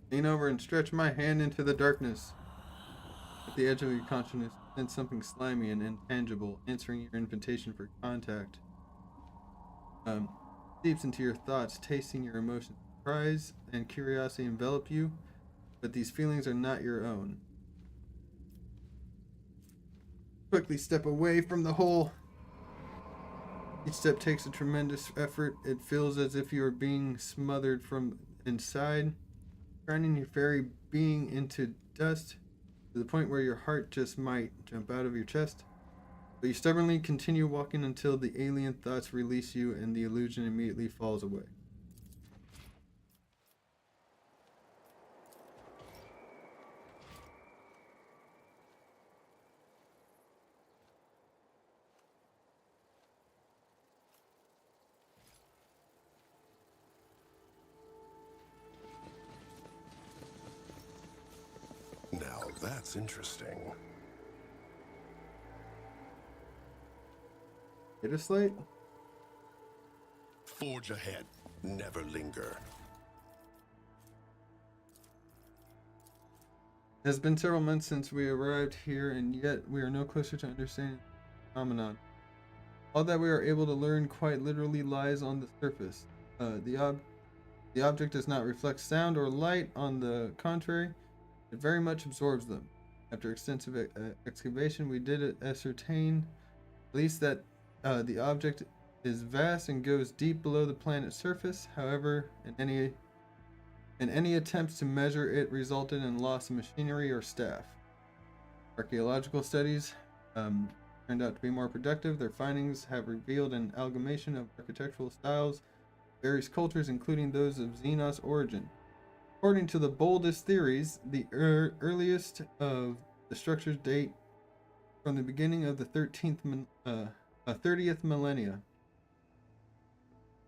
Lean over and stretch my hand into the darkness. At the edge of your consciousness, sense something slimy and intangible, answering your invitation for contact. Seeps into your thoughts, tasting your emotions. Surprise and curiosity envelop you, but these feelings are not your own. Quickly step away from the hole. Each step takes a tremendous effort. It feels as if you are being smothered from inside, grinding your very being into dust, to the point where your heart just might jump out of your chest. But you stubbornly continue walking until the alien thoughts release you and the illusion immediately falls away. Now that's interesting. Hit a slate? Forge ahead. Never linger. It has been several months since we arrived here, and yet we are no closer to understanding the phenomenon. All that we are able to learn quite literally lies on the surface. The object does not reflect sound or light. On the contrary, it very much absorbs them. After extensive excavation, we did ascertain, at least, that the object is vast and goes deep below the planet's surface. However, in any attempts to measure it resulted in loss of machinery or staff. Archaeological studies turned out to be more productive. Their findings have revealed an amalgamation of architectural styles, various cultures, including those of Xenos origin. According to the boldest theories, the earliest of the structures date from the beginning of the 30th millennia.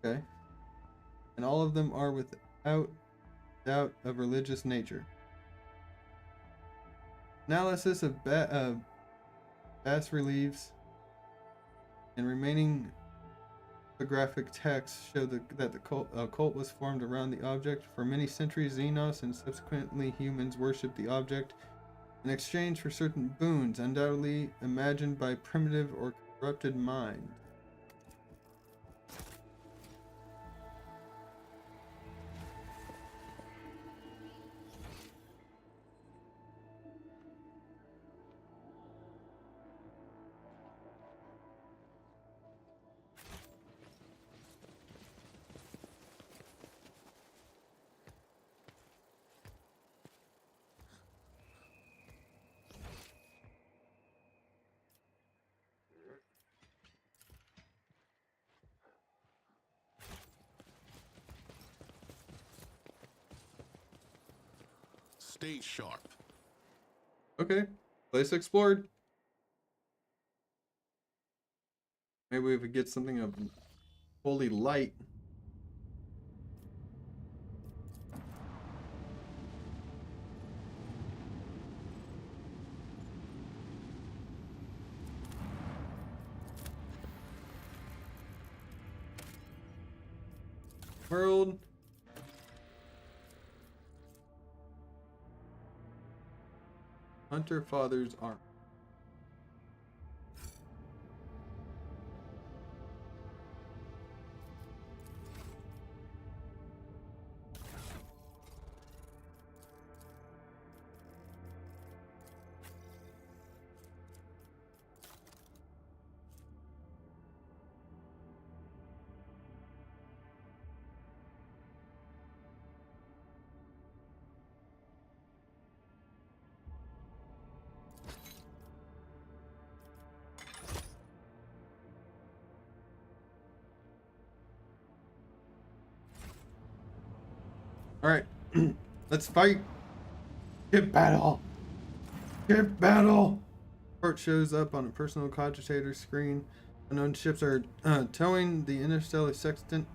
Okay. And all of them are without doubt of religious nature. Analysis of bas reliefs and remaining graphic texts show that the cult was formed around the object. For many centuries, Xenos and subsequently humans worshipped the object in exchange for certain boons, undoubtedly imagined by primitive or corrupted minds. Stay sharp. Okay, place explored. Maybe we could get something of holy light. World. Hunter Father's arm. Alright, let's fight. Ship battle. Ship battle. Report shows up on a personal cogitator screen. Unknown ships are towing the Interstellar Sextant,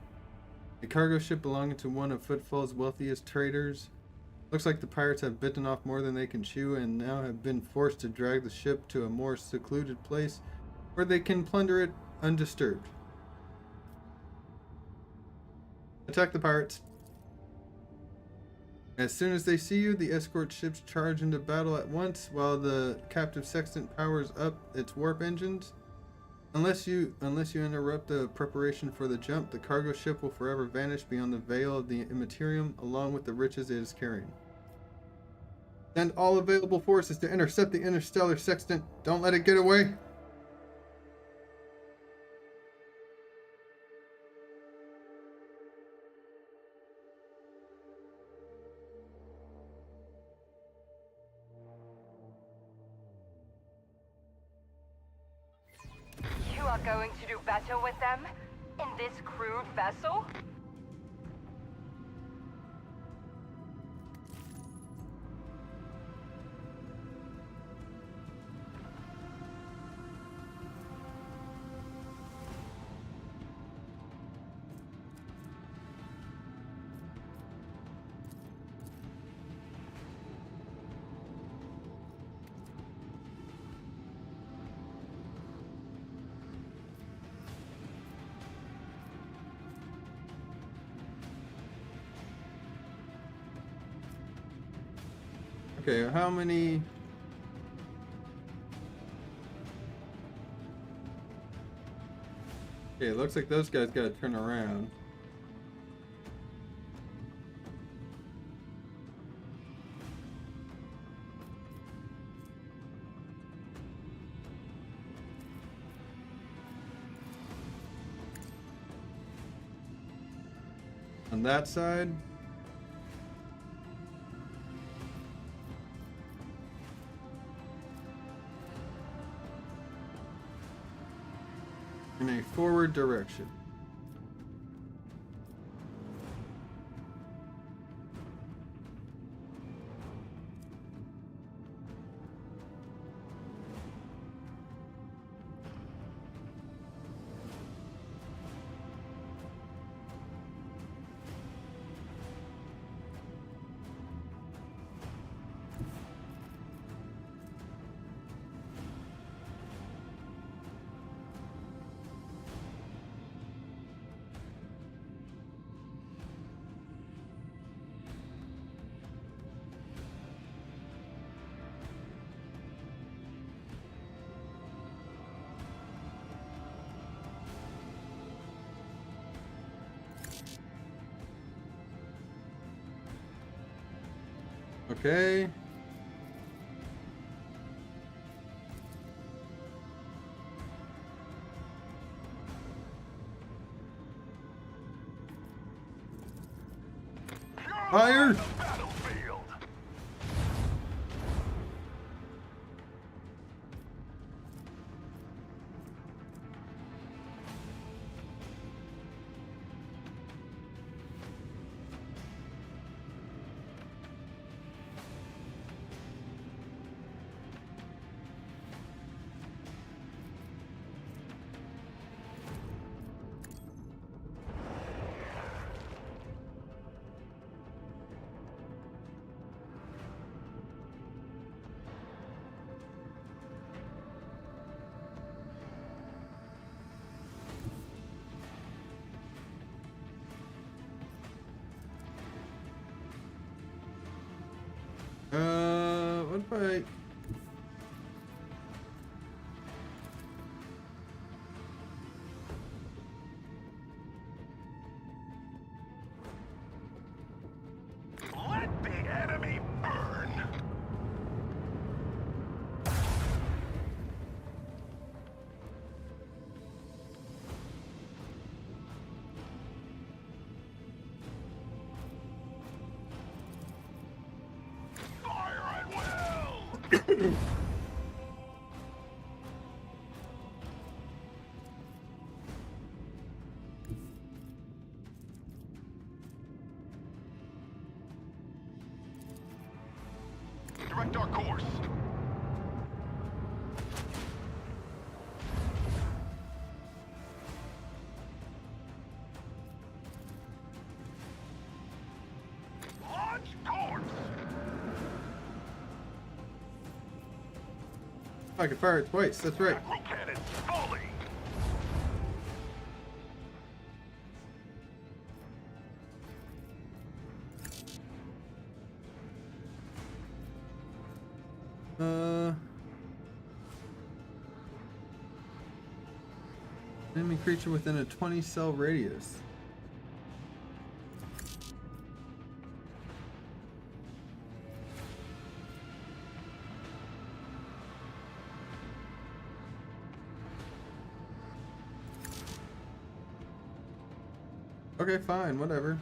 a cargo ship belonging to one of Footfall's wealthiest traders. Looks like the pirates have bitten off more than they can chew and now have been forced to drag the ship to a more secluded place where they can plunder it undisturbed. Attack the pirates. As soon as they see you, the escort ships charge into battle at once while the captive sextant powers up its warp engines. Unless you interrupt the preparation for the jump, the cargo ship will forever vanish beyond the veil of the Immaterium along with the riches it is carrying. Send all available forces to intercept the interstellar sextant. Don't let it get away. going to do battle with them? In this crude vessel? Okay, how many? Okay, it looks like those guys gotta turn around. On that side. In a forward direction. Okay. Fire! What if I... Let the enemy burn! Fire at will! Direct our course. Launch course. I can fire it twice, that's right. Macro cannons fully. Enemy creature within a 20 cell radius. Okay, fine, whatever.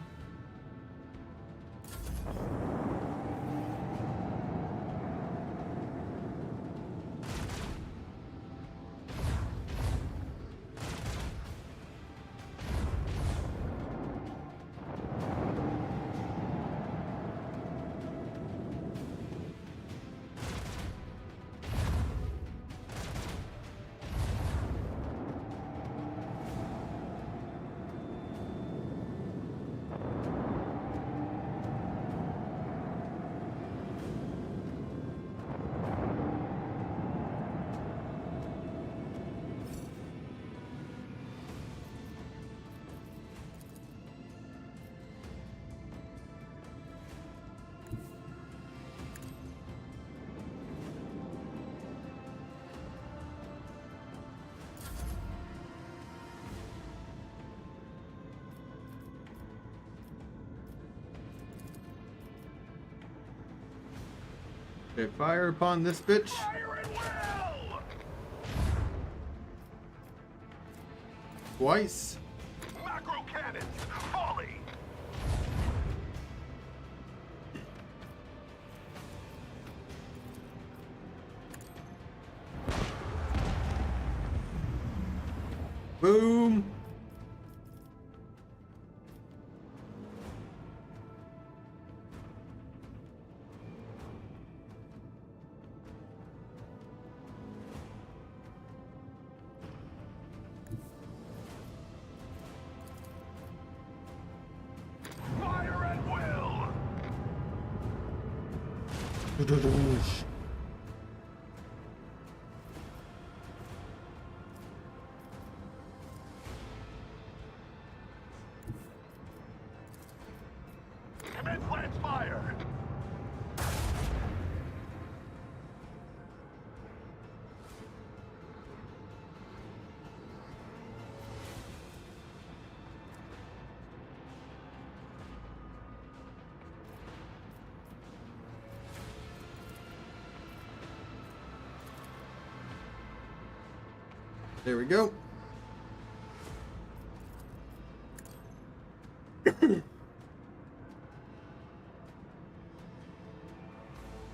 Okay, fire upon this bitch. Fire at will! Twice. Macro cannons, volley! Boom. Fire at will! Commence lance fire! There we go.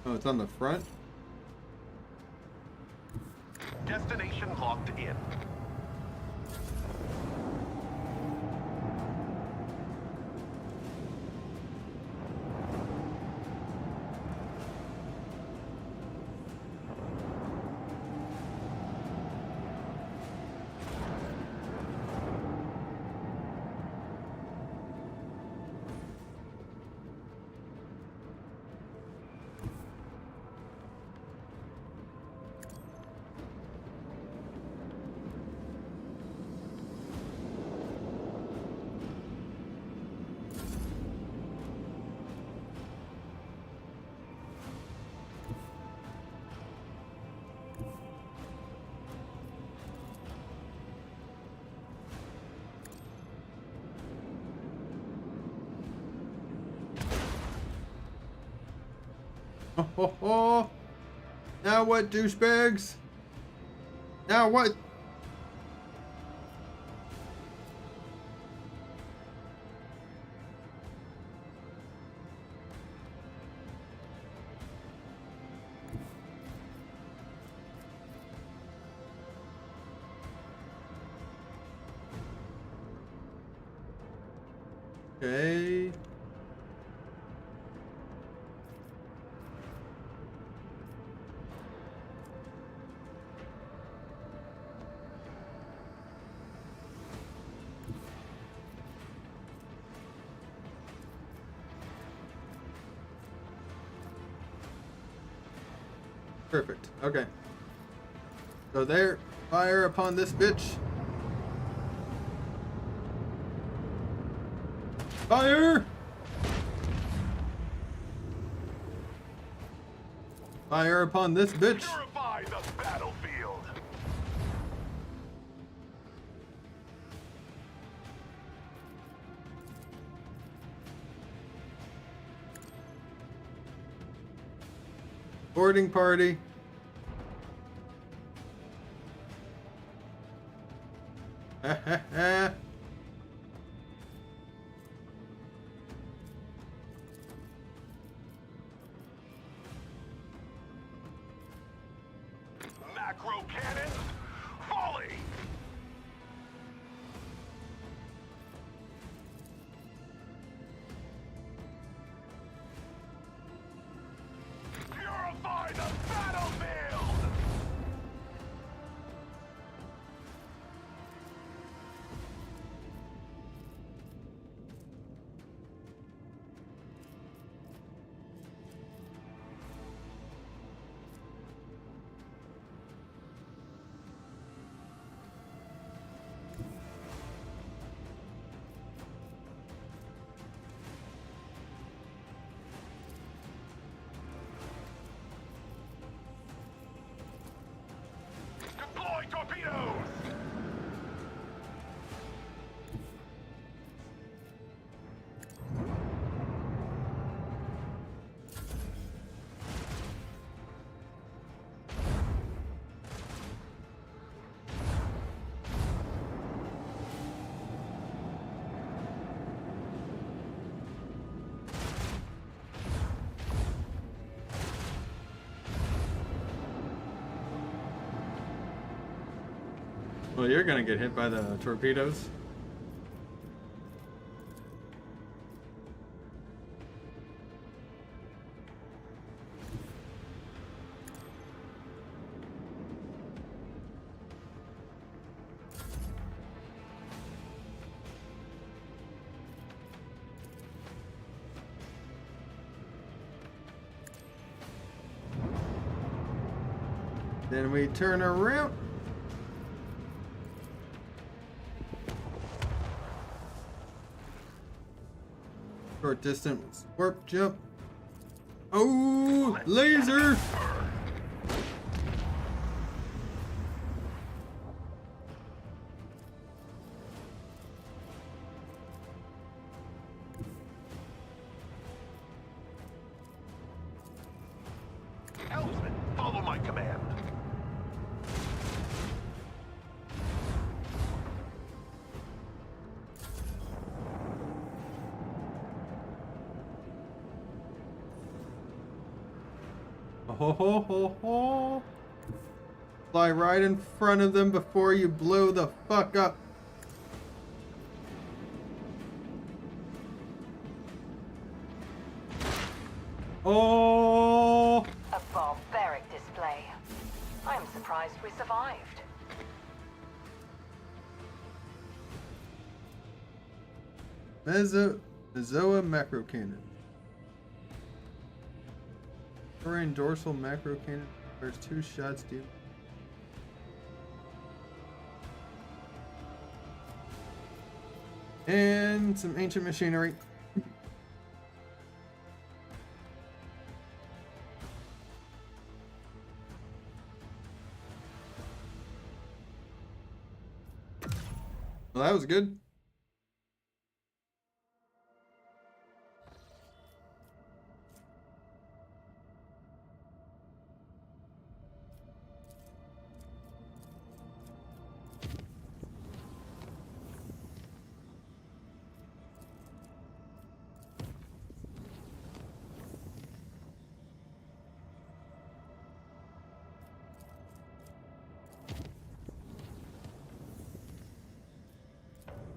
Oh, it's on the front? Destination locked in. Oh, ho, ho. Now what, douchebags? Now what? Okay. Perfect. Okay. So there, fire upon this bitch. Fire! Fire upon this bitch. Purify the battlefield. Boarding party. Ha ha ha. Macro cannons, volley! Purify the battlefield! Well, you're gonna get hit by the torpedoes. Then we turn around. Short distance warp jump. Oh, laser! Helmsman, follow my command. Ho ho ho ho! Fly right in front of them before you blow the fuck up. Oh! A barbaric display. I'm surprised we survived. Mesoa macro cannon. Foreign dorsal macro cannon fires 2 shots deep. And some ancient machinery. Well, that was good.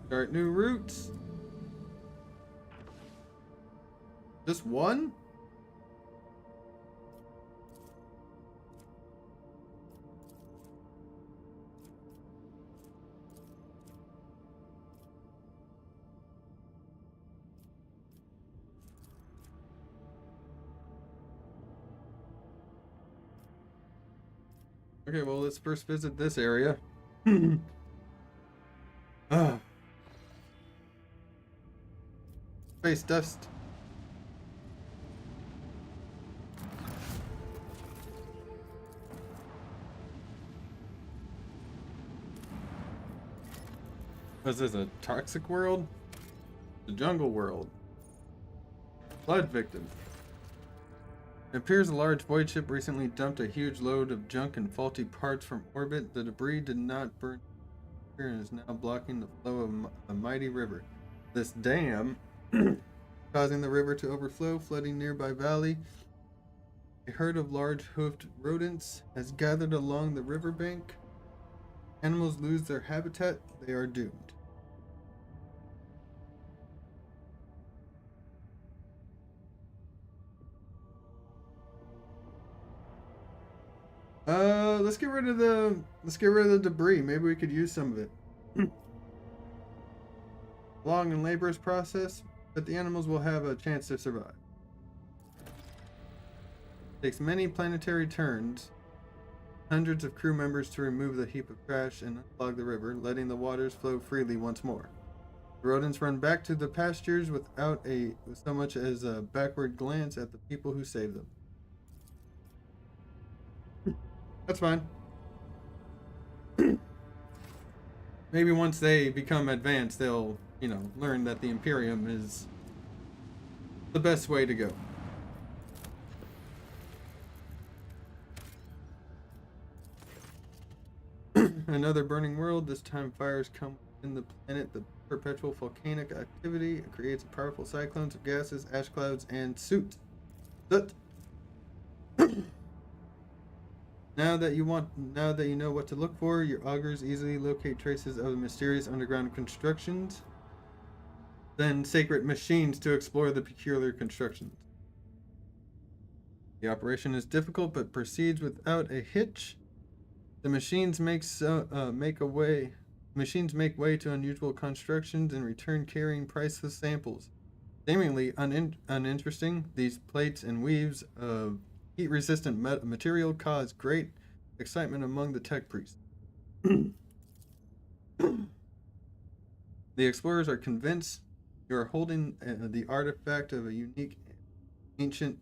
Start new routes. Just one? Okay, well, let's first visit this area. Space dust. Was this a toxic world? The jungle world. Flood victim. It appears a large void ship recently dumped a huge load of junk and faulty parts from orbit. The debris did not burn and is now blocking the flow of a mighty river. This dam causing the river to overflow, flooding nearby valley. A herd of large hoofed rodents has gathered along the riverbank. Animals lose their habitat, they are doomed. Let's get rid of the debris. Maybe we could use some of it. Long and laborious process, but the animals will have a chance to survive. Takes many planetary turns, hundreds of crew members to remove the heap of trash and unclog the river, letting the waters flow freely once more. The rodents run back to the pastures without so much as a backward glance at the people who saved them. That's fine. Maybe once they become advanced, they'll, learn that the Imperium is the best way to go. Another burning world. This time fires come in the planet. The perpetual volcanic activity creates powerful cyclones of gases, ash clouds, and soot. Now that you know what to look for, your augurs easily locate traces of the mysterious underground constructions. Then sacred machines to explore the peculiar constructions. The operation is difficult but proceeds without a hitch. The machines make way to unusual constructions and return carrying priceless samples. Seemingly uninteresting, these plates and weaves of heat-resistant material cause great excitement among the tech priests. The explorers are convinced you are holding the artifact of a unique ancient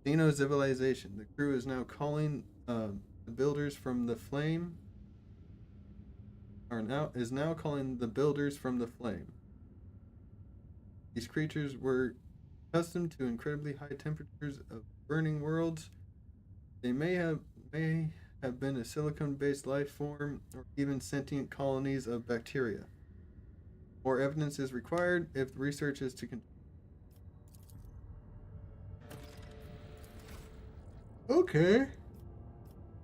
Xeno civilization. The crew is now calling the builders from the flame. Is now calling the builders from the flame. These creatures were accustomed to incredibly high temperatures of burning worlds. They may have been a silicon-based life form or even sentient colonies of bacteria. More evidence is required if the research is to continue. Okay.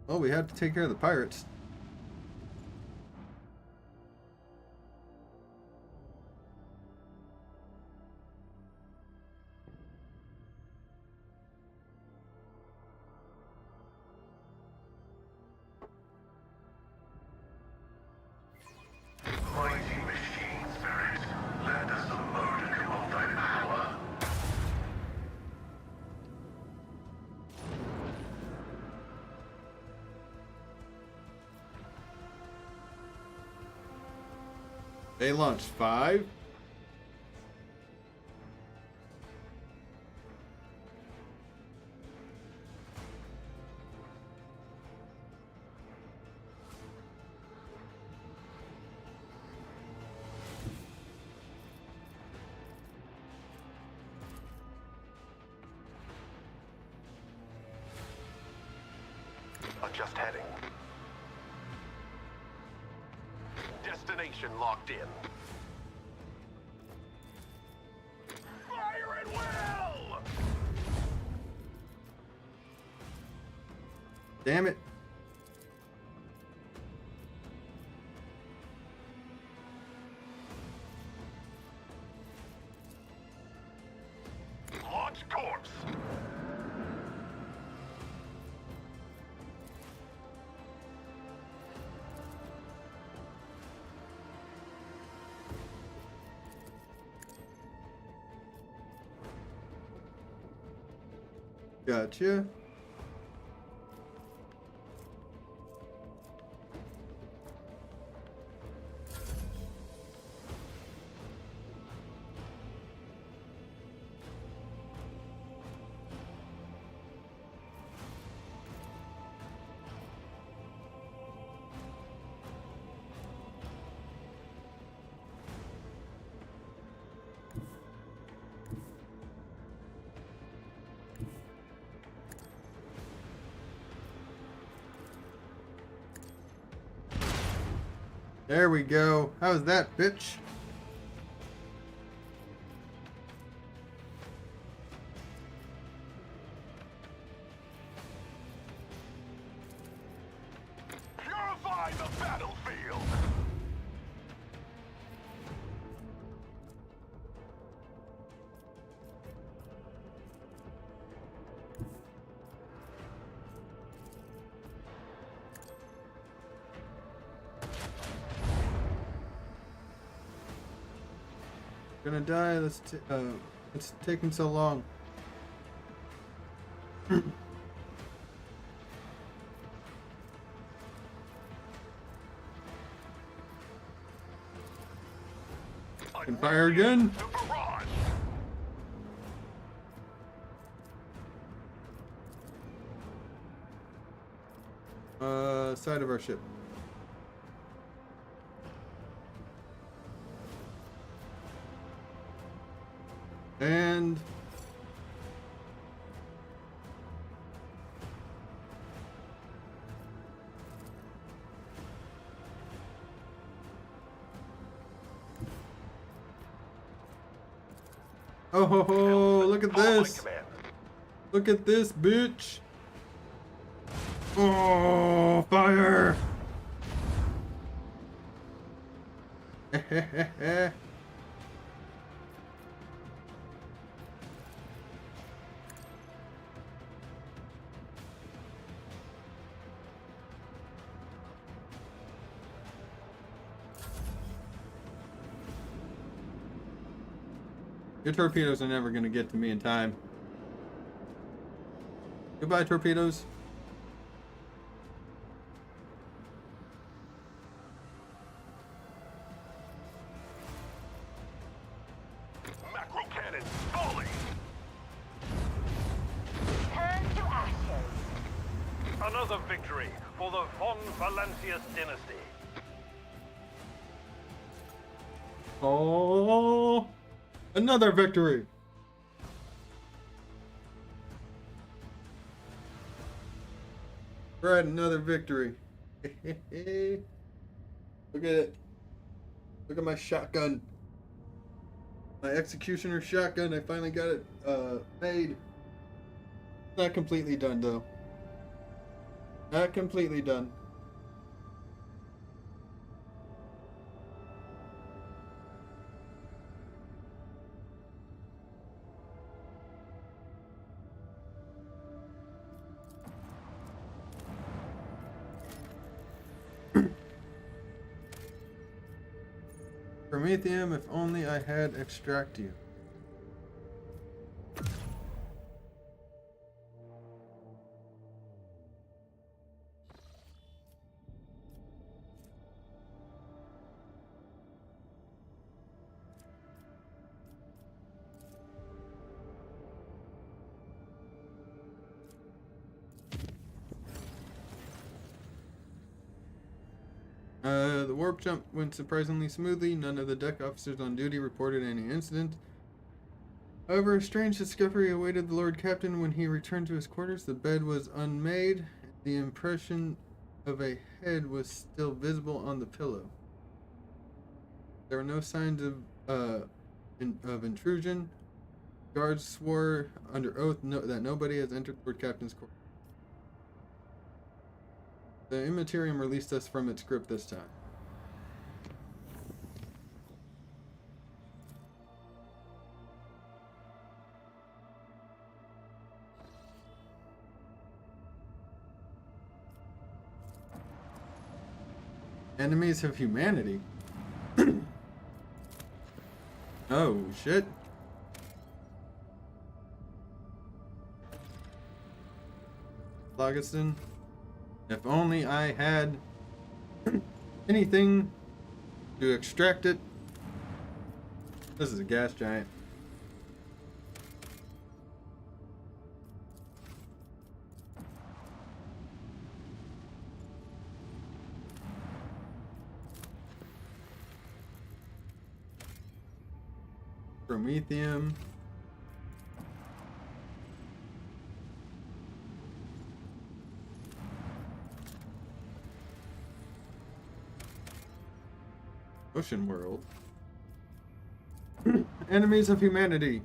Well, we have to take care of the pirates. Mighty machine spirit, lend us the modicum of thy power. They launched 5. Adjust heading. Destination locked in. Fire at will! Damn it. Launch course. Gotcha. There we go. How's that, bitch? Purify the battlefield. Gonna die. It's taking so long. Can fire again. Side of our ship. And oh ho ho, look at this. Look at this, bitch. Oh, fire! Your torpedoes are never gonna get to me in time. Goodbye, torpedoes. Macro cannons falling. Turn to ashes. Another victory for the Von Valancius dynasty. Oh, another victory. Right, another victory. Look at it. Look at my shotgun. My executioner shotgun. I finally got it made. Not completely done though. Not completely done. Promethium, if only I had extract you. The warp jump went surprisingly smoothly. None of the deck officers on duty reported any incident. However, a strange discovery awaited the Lord Captain when he returned to his quarters. The bed was unmade. The impression of a head was still visible on the pillow. There were no signs of intrusion. Guards swore under oath that nobody has entered Lord Captain's quarters. The Immaterium released us from its grip this time. Enemies of humanity? Oh, shit. Phlogiston. If only I had anything to extract it. This is a gas giant. Promethium. Ocean world. Enemies of humanity.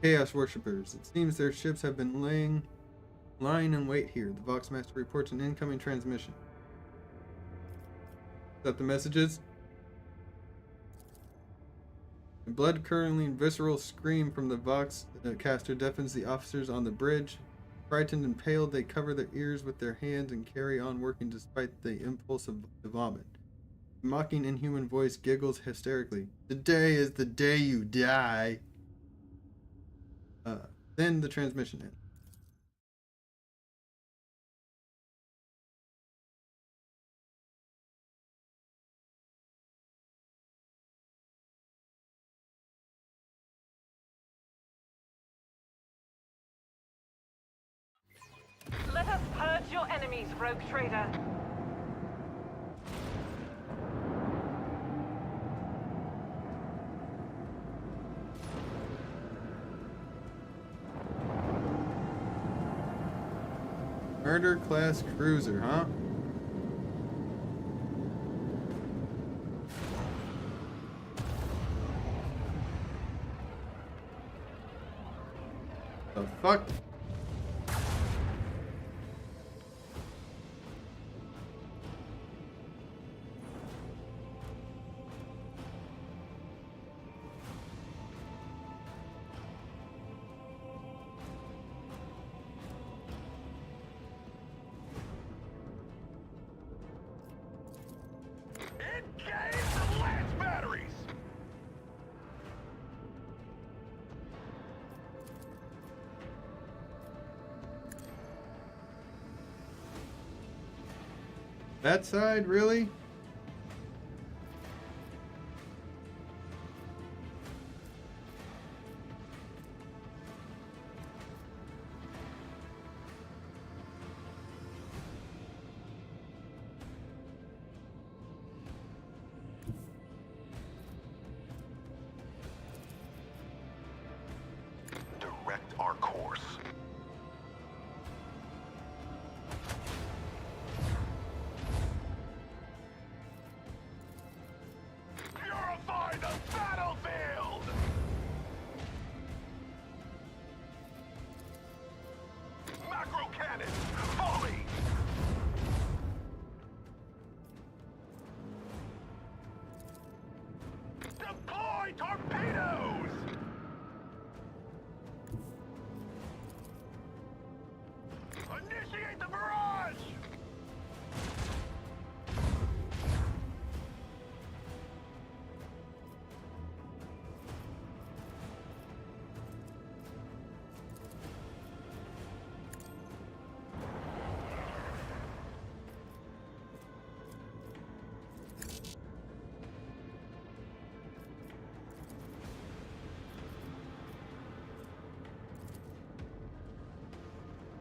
Chaos worshippers. It seems their ships have been lying in wait here. The Voxmaster reports an incoming transmission. Is that the messages? A blood-curdling, visceral scream from the Voxcaster deafens the officers on the bridge. Frightened and pale, they cover their ears with their hands and carry on working despite the impulse to vomit. The mocking, inhuman voice giggles hysterically. Today is the day you die. Then the transmission ends. Let us purge your enemies, rogue trader. Murder class cruiser, huh? The fuck? That side, really? Direct our course. Purify the battlefield! Macro cannon, volley! Deploy torpedoes! Initiate the barrage!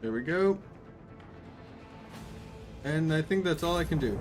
There we go. And I think that's all I can do.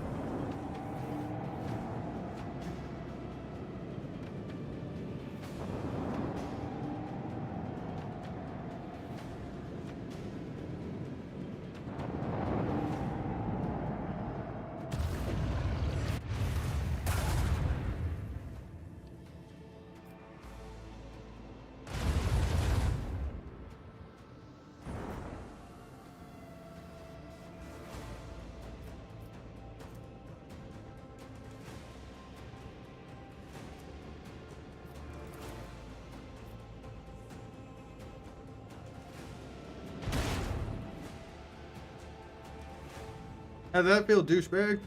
How'd that feel, douchebag?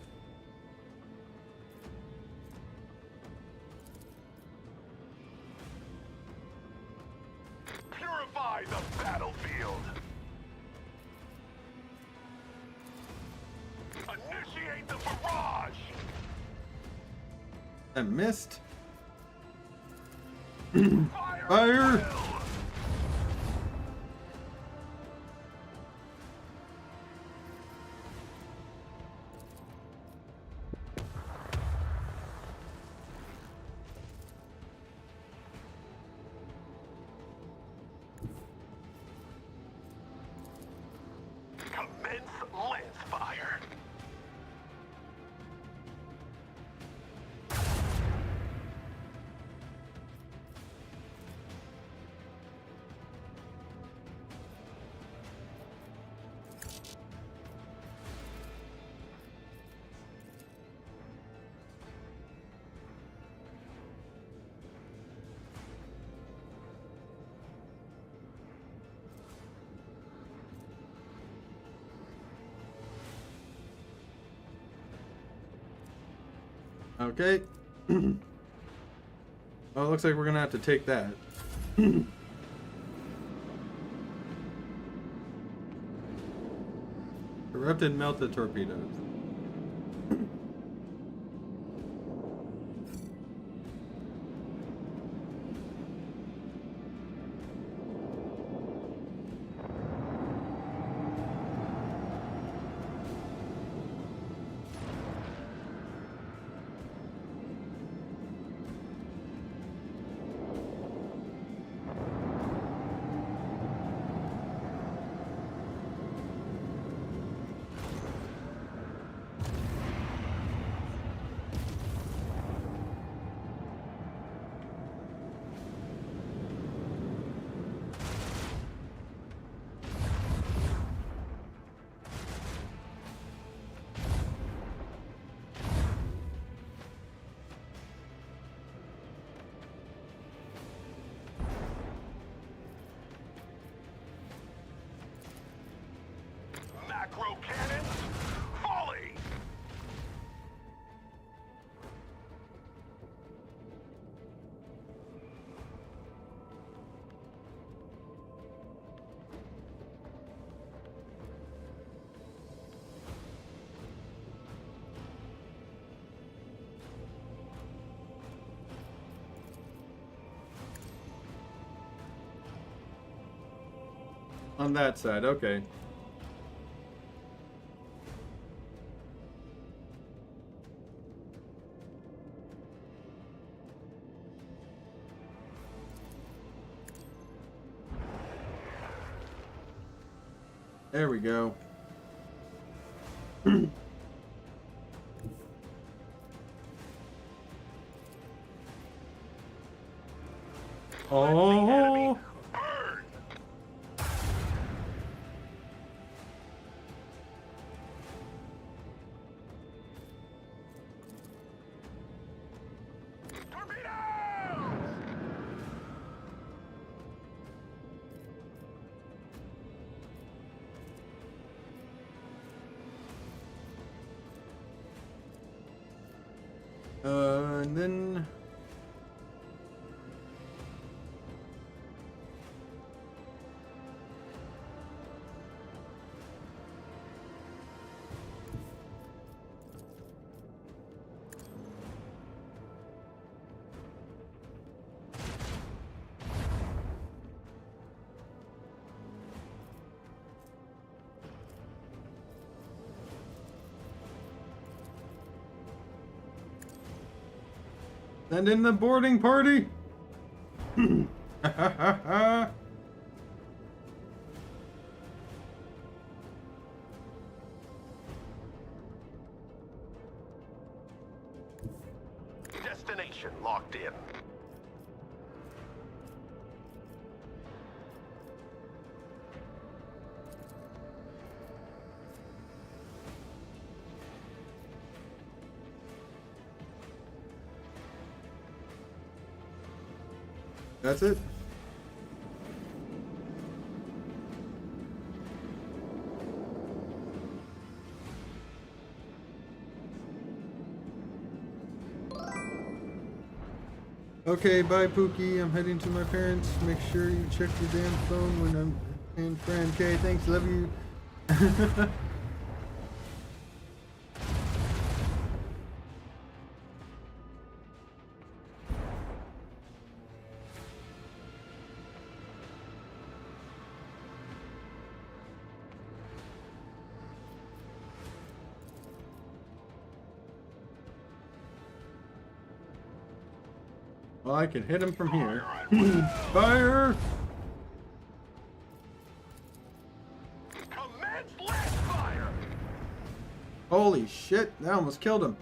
Purify the battlefield! Initiate the barrage! I missed. Fire! Fire! Commence lance fire! Okay. Well, it looks like we're gonna have to take that. Corrupted melted torpedoes. On that side, okay. There we go. Oh. And then and in the boarding party. Destination locked in. That's it. Okay, bye Pookie. I'm heading to my parents. Make sure you check your damn phone when I'm in friend. Okay, thanks. Love you. Well, I can hit him from here. Fire! Commence last fire! Holy shit, that almost killed him.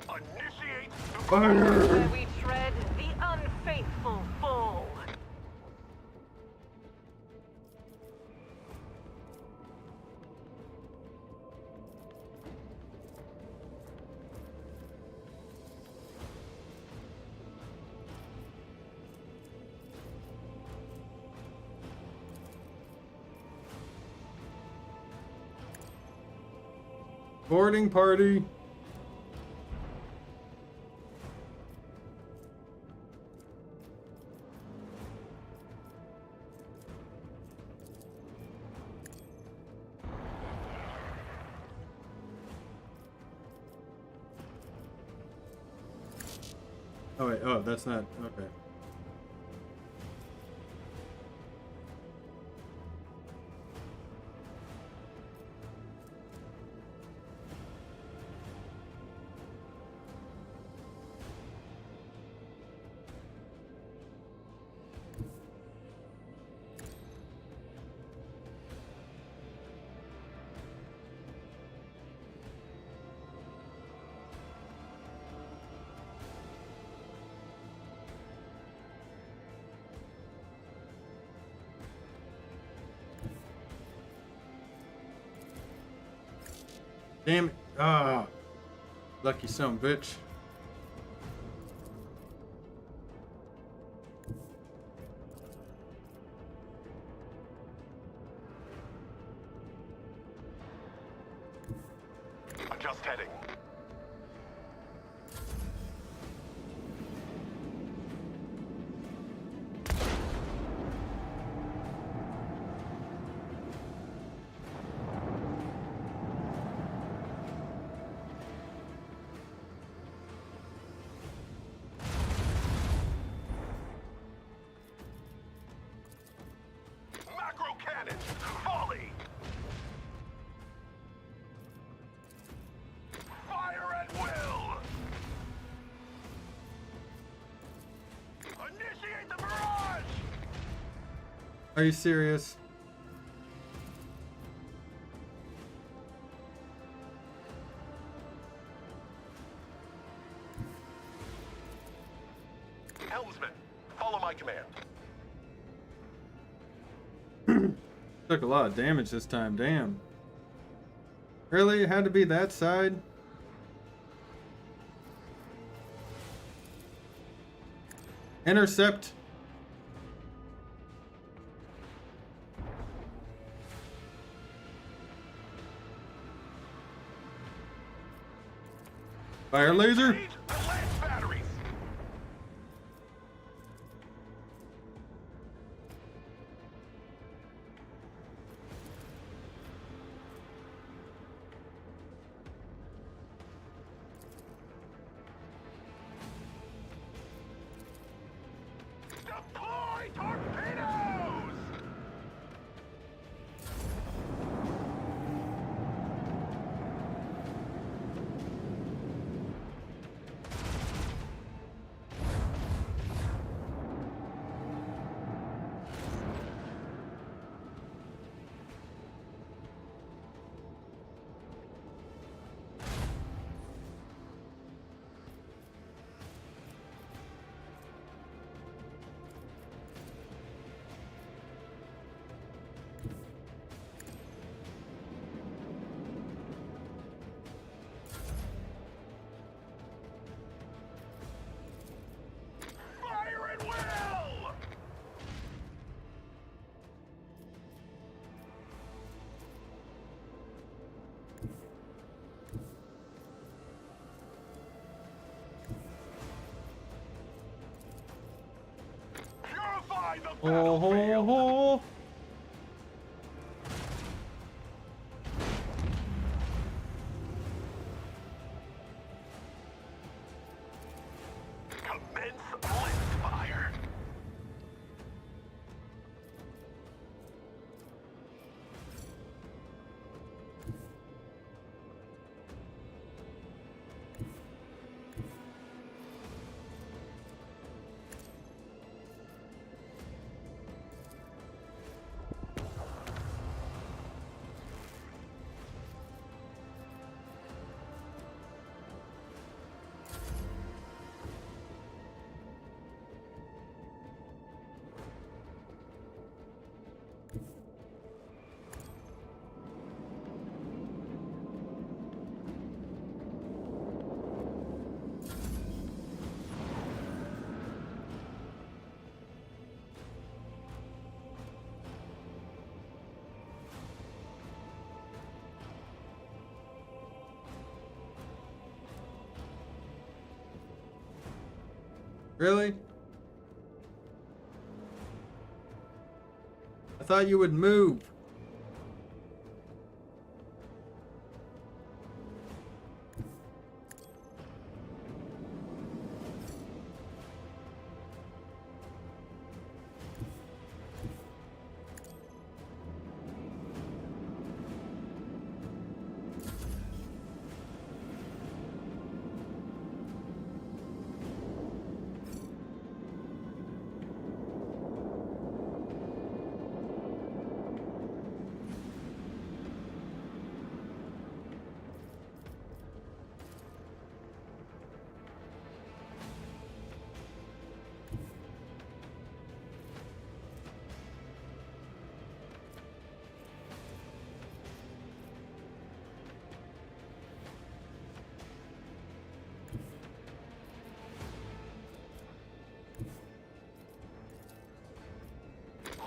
Initiate the Fire! Where we tread, the unfaithful fall. Boarding party. Oh wait, oh, that's not, okay. Damn it. Ah. Lucky son of a bitch. Just heading. Are you serious? Helmsman, follow my command. Took a lot of damage this time, damn. Really? It had to be that side? Intercept. Fire laser. Engage the lance batteries. Deploy torpedoes! Fire at will! Purify the Oh, ho, battlefield! ho. Commence blitz fire! Really? I thought you would move.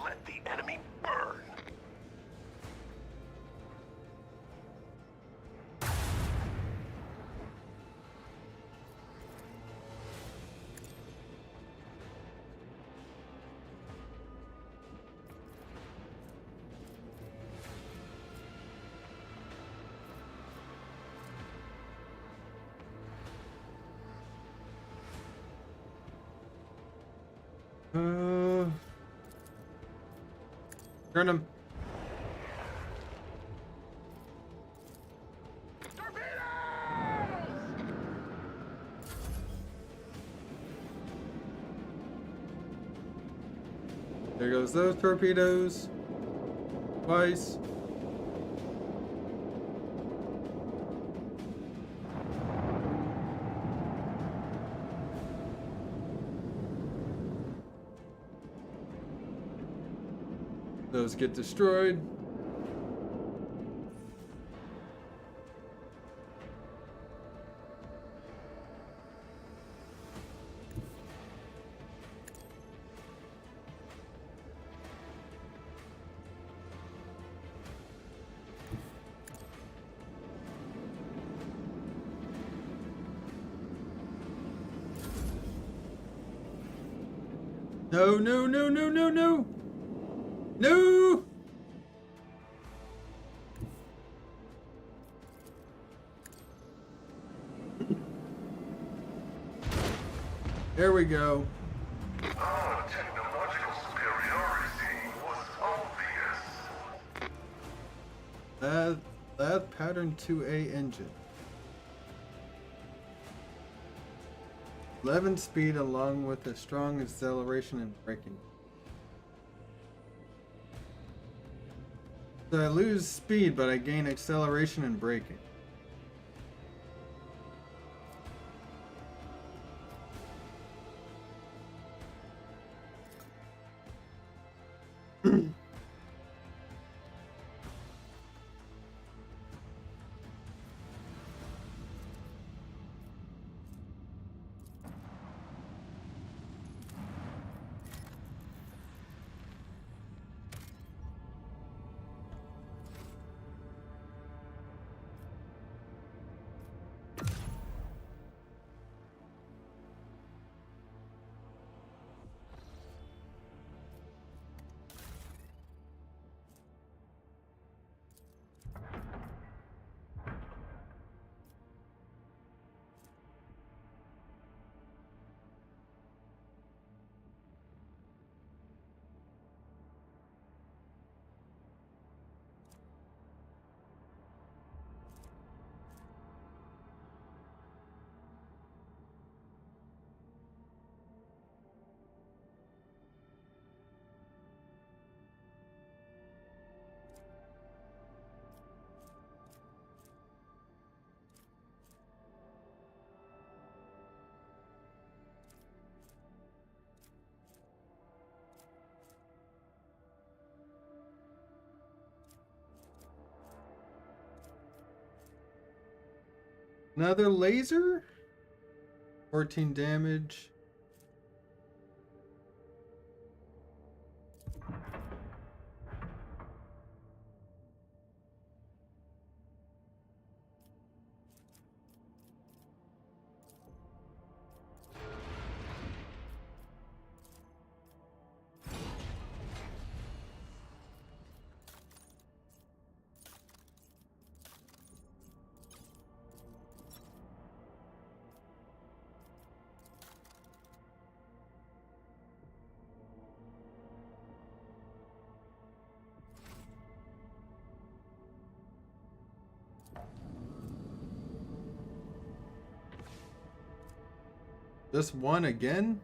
Let the enemy burn! Turn him. There goes those torpedoes. Twice. Those get destroyed. No, no, no, no, no, no! No! There we go. Our technological superiority was obvious. Lath pattern 2A engine. 11 speed along with a strong acceleration and braking. So I lose speed, but I gain acceleration and braking. Another laser? 14 damage. Just one again?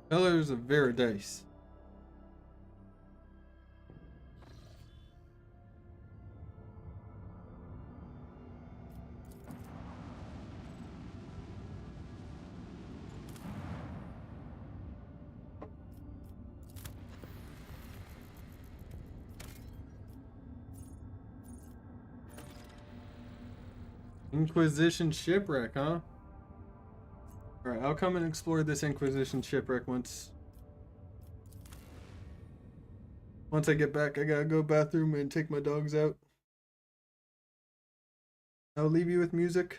Colors of Varadice. Inquisition shipwreck, huh? Alright, I'll come and explore this Inquisition shipwreck once I get back. I gotta go bathroom and take my dogs out. I'll leave you with music.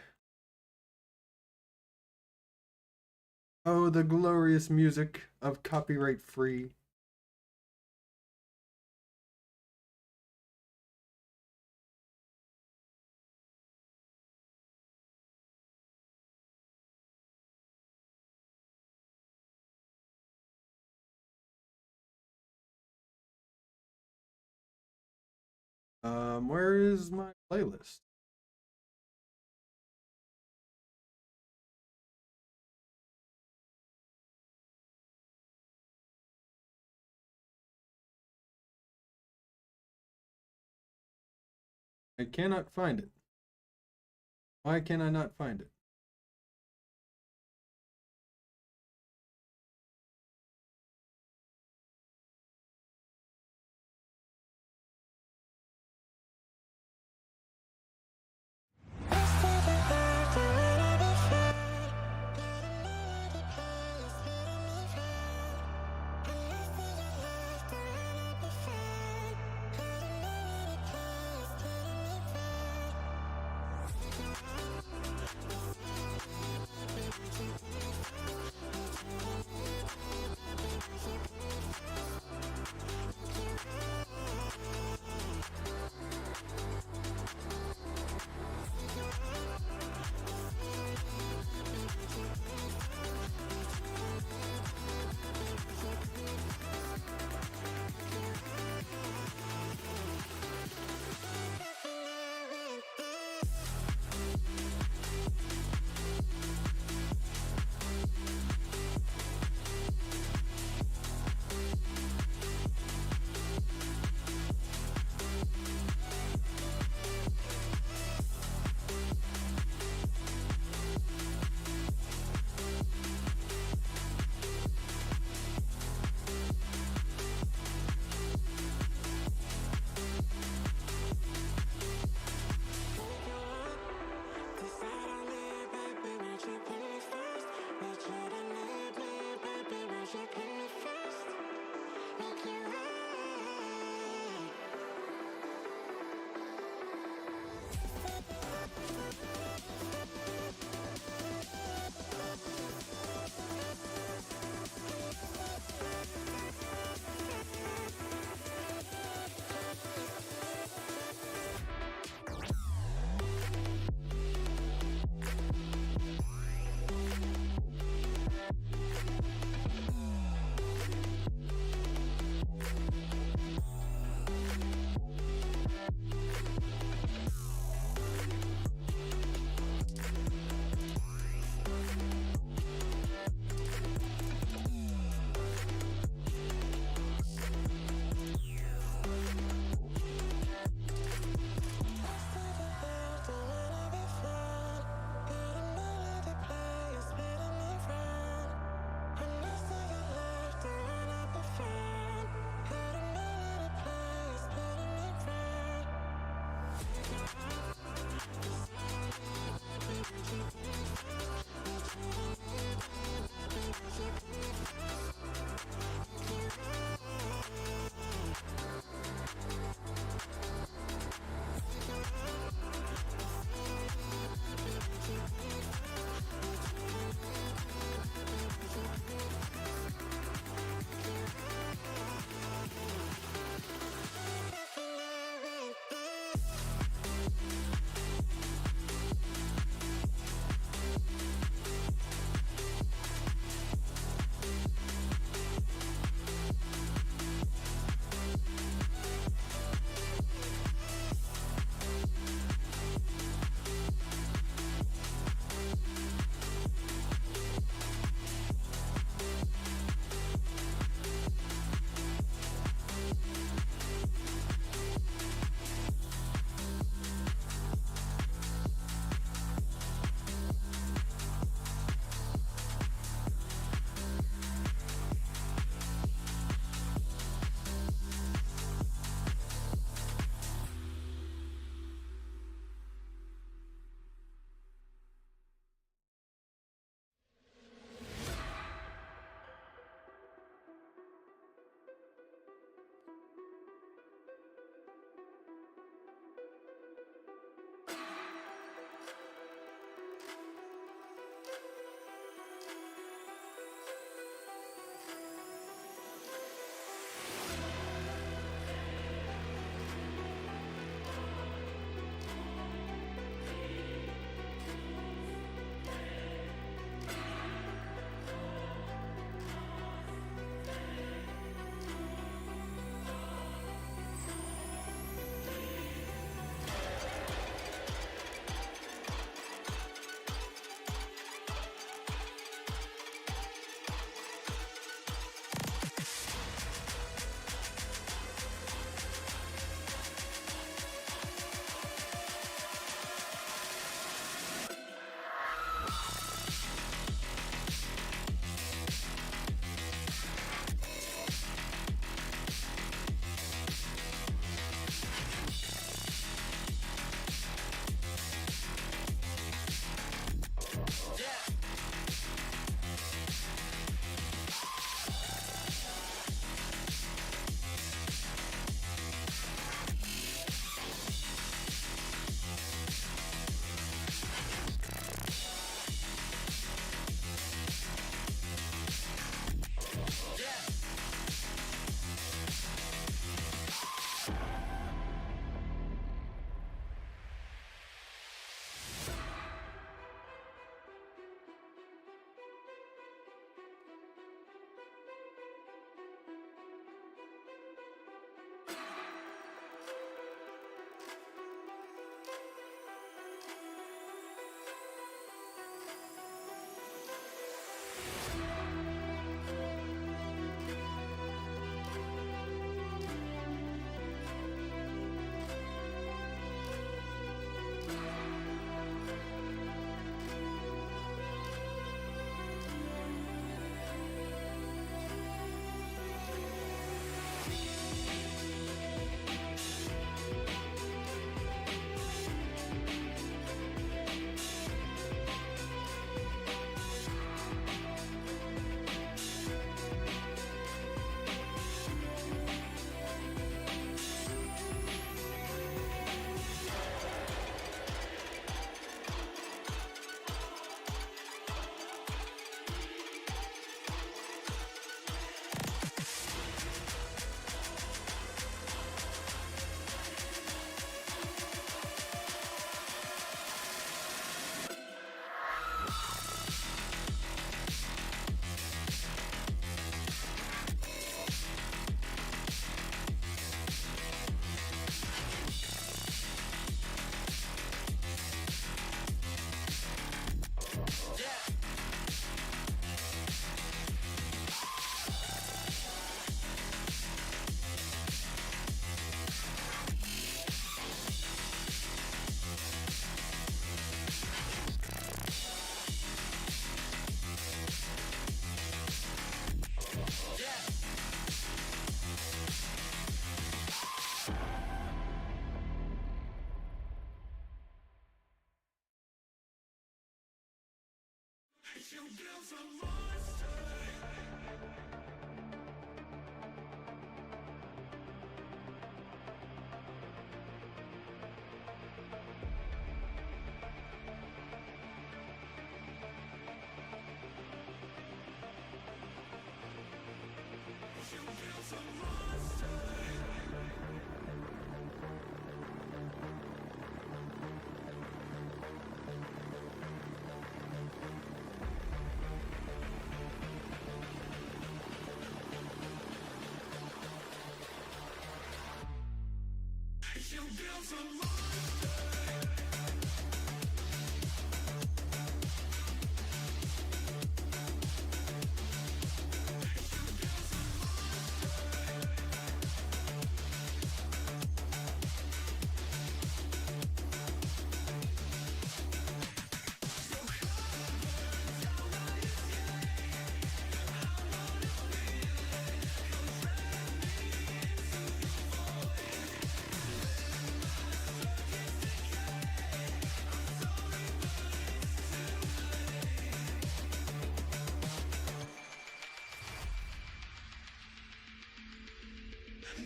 Oh, the glorious music of copyright free. Where is my playlist? I cannot find it. Why can I not find it?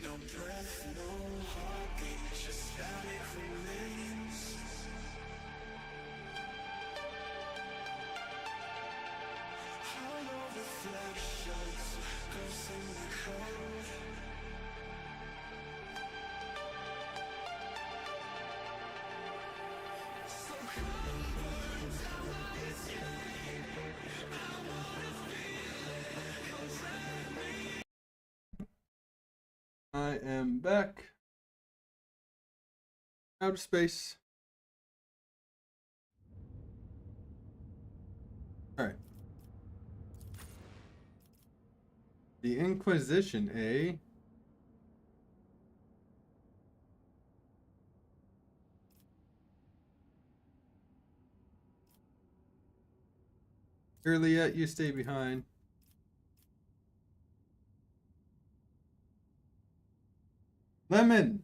No breath, no heartbeat, just static remains. Hollow reflections, ghosts in the cold. So come burn down my escape. I wanna feel it, control me. I am back. Outer space. Alright. The Inquisition, eh? Juliet, you stay behind. Lemon!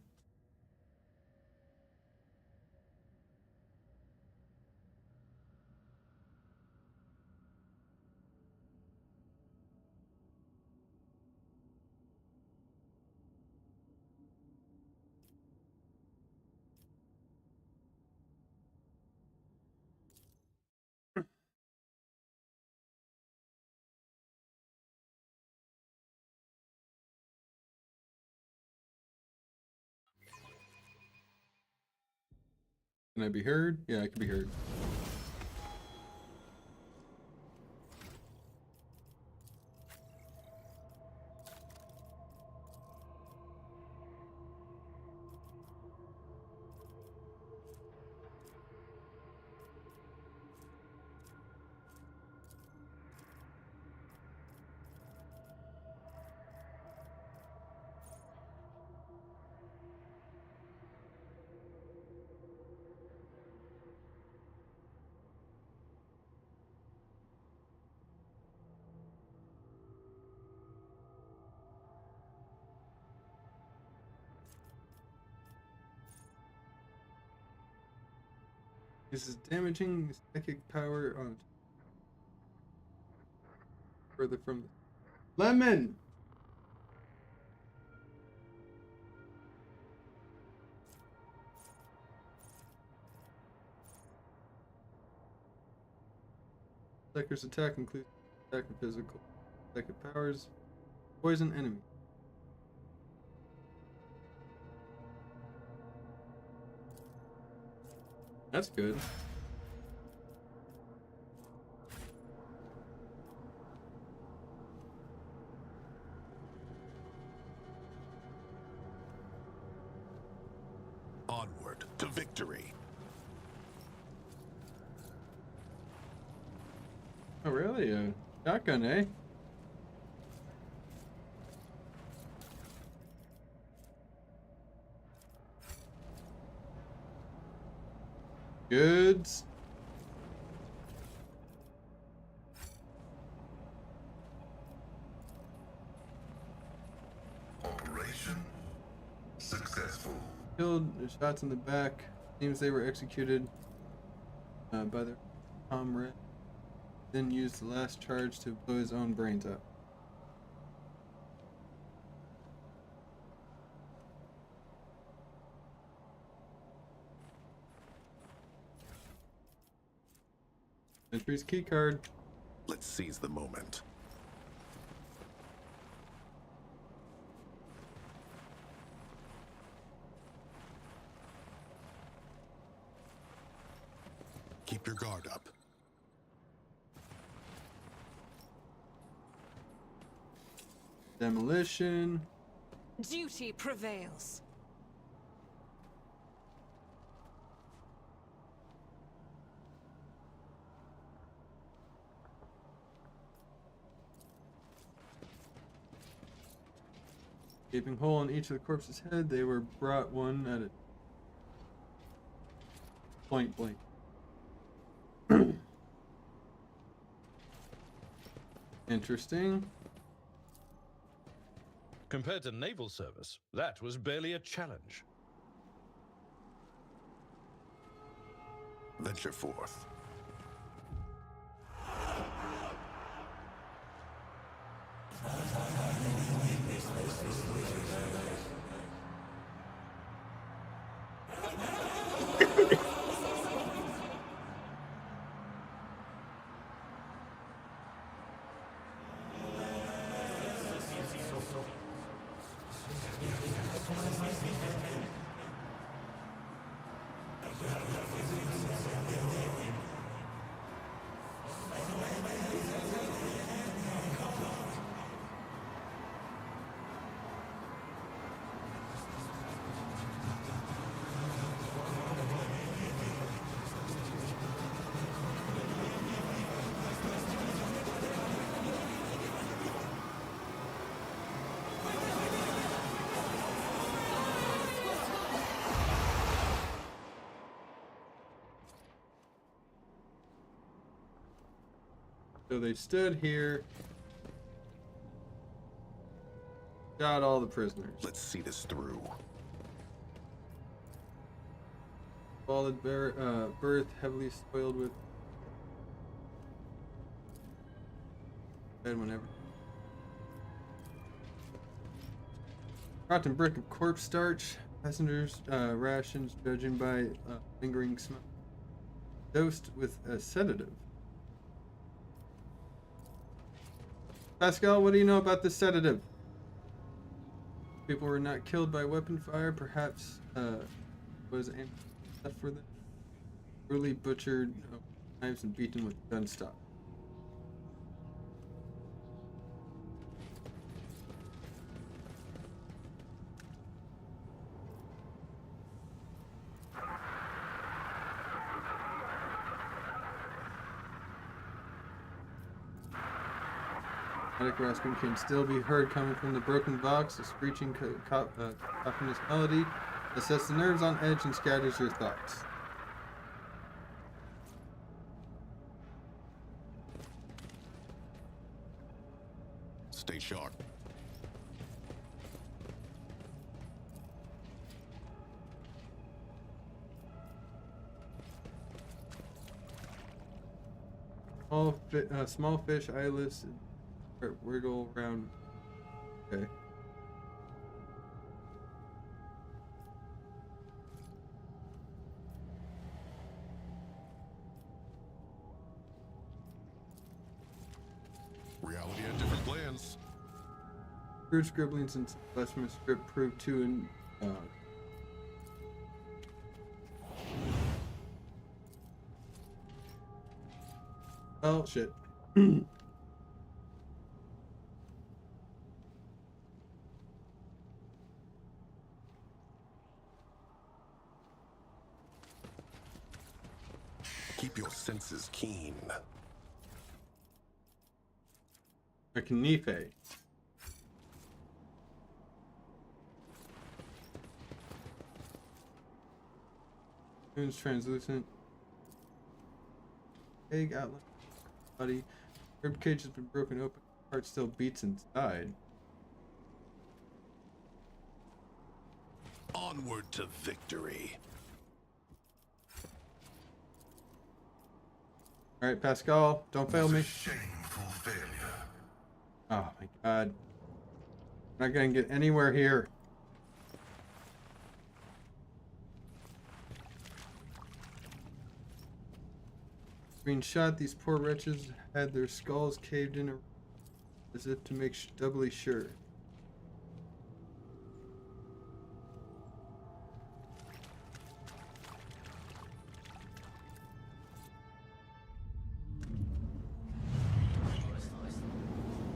Can I be heard? Yeah, I can be heard. This is damaging psychic power on further from the Lemon. Attacker's attack includes attack and physical psychic powers, poison enemy. That's good. Onward to victory. Oh, really? A shotgun, eh? Goods. Operation successful. Killed, shots in the back. Seems they were executed by their comrade. then used the last charge to blow his own brains out. Entry's key card. Let's seize the moment. Keep your guard up. Demolition. Duty prevails. Gaping hole in each of the corpse's head. They were brought one at a point blank. Interesting. Compared to naval service, that was barely a challenge. Venture forth. So they stood here, got all the prisoners. Let's see this through. Ballad birth heavily spoiled with bed whenever. Rotten brick of corpse starch, passengers rations judging by lingering smoke. Dosed with a sedative. Pascal, what do you know about the sedative? People were not killed by weapon fire, perhaps was aimed for them. Brutally butchered, knives and beaten with gun stock. Static rasping can still be heard coming from the broken box, a screeching cacophonous melody that sets the nerves on edge and scatters your thoughts. Stay sharp. Small fish, eyeless, wiggle around. Okay. Reality had different plans. Crude scribblings and blasphemous script proved to oh shit. Keep your senses keen. Akanife. Moon's translucent. Egg outline. Body. Rib cage has been broken open. Heart still beats inside. Onward to victory. Alright, Pascal, don't fail me. Shameful failure. Oh my god. I'm not gonna get anywhere here. Being shot, these poor wretches had their skulls caved in as if to make doubly sure.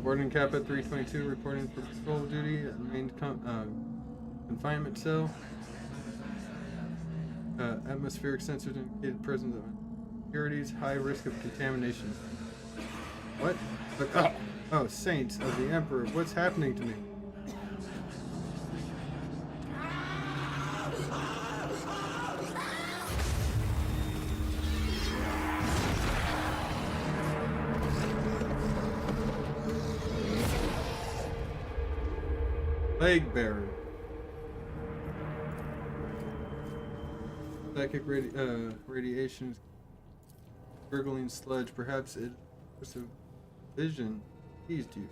Warden Kappa 322 reporting for patrol duty at the main confinement cell. Atmospheric sensors indicated presence of impurities, high risk of contamination. What? But, oh, saints of the Emperor, what's happening to me? Plague Bearer. Psychic radiation, gurgling sludge. Perhaps it was a vision teased you.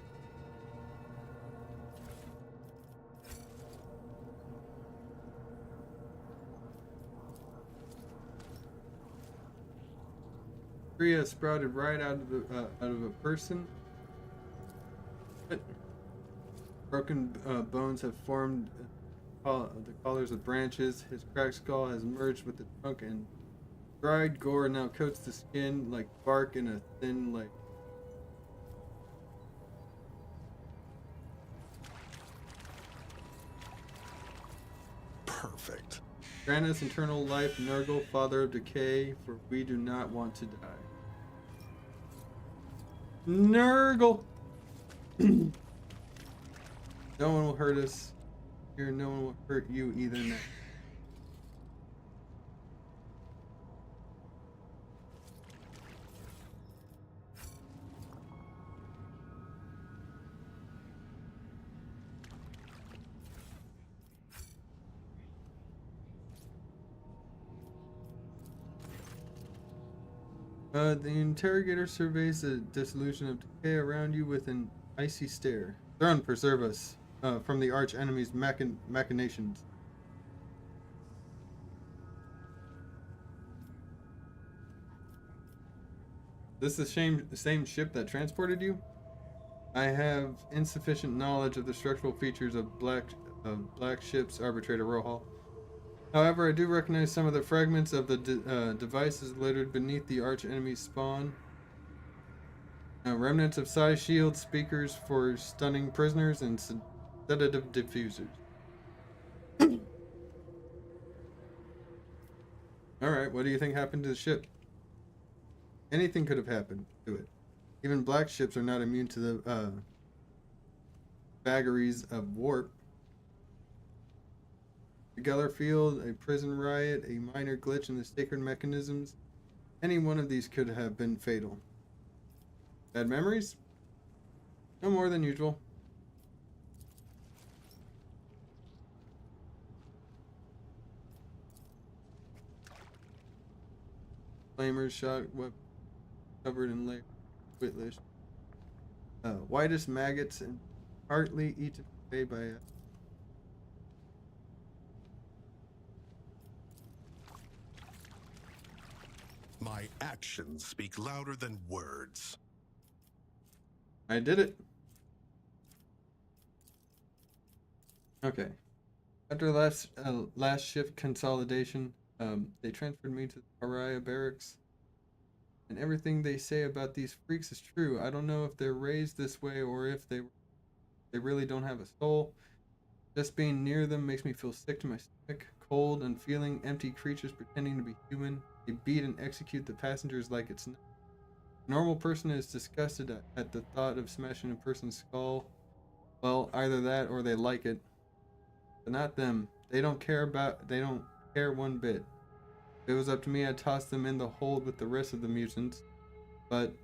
Kriya sprouted right out of a person. What? Broken bones have formed the collars of branches. His cracked skull has merged with the trunk, and dried gore now coats the skin like bark in a thin layer. Perfect. Grant us eternal life, Nurgle, father of decay, for we do not want to die. Nurgle! No one will hurt us. Here, no one will hurt you either now. The interrogator surveys the dissolution of decay around you with an icy stare. Throne, preserve us from the arch enemy's machinations. This the same ship that transported you? I have insufficient knowledge of the structural features of Black Ship's Arbitrator Rohal. However, I do recognize some of the fragments of the devices littered beneath the arch enemy's spawn. Remnants of psi shields, speakers for stunning prisoners, and sedative diffusers. Alright, what do you think happened to the ship? Anything could have happened to it. Even black ships are not immune to the vagaries of warp. The Geller Field, a prison riot, a minor glitch in the sacred mechanisms. Any one of these could have been fatal. Bad memories? No more than usual. Flamers shot covered in layer whitlish. Whitest maggots and partly eaten away by a My actions speak louder than words. I did it. Okay. After last shift consolidation, they transferred me to the Pariah barracks. And everything they say about these freaks is true. I don't know if they're raised this way or if they really don't have a soul. Just being near them makes me feel sick to my stomach, cold and feeling empty creatures pretending to be human. They beat and execute the passengers like it's not. A normal person is disgusted at the thought of smashing a person's skull. Well, either that or they like it. But not them. They don't care one bit. If it was up to me, I'd toss them in the hold with the rest of the mutants. But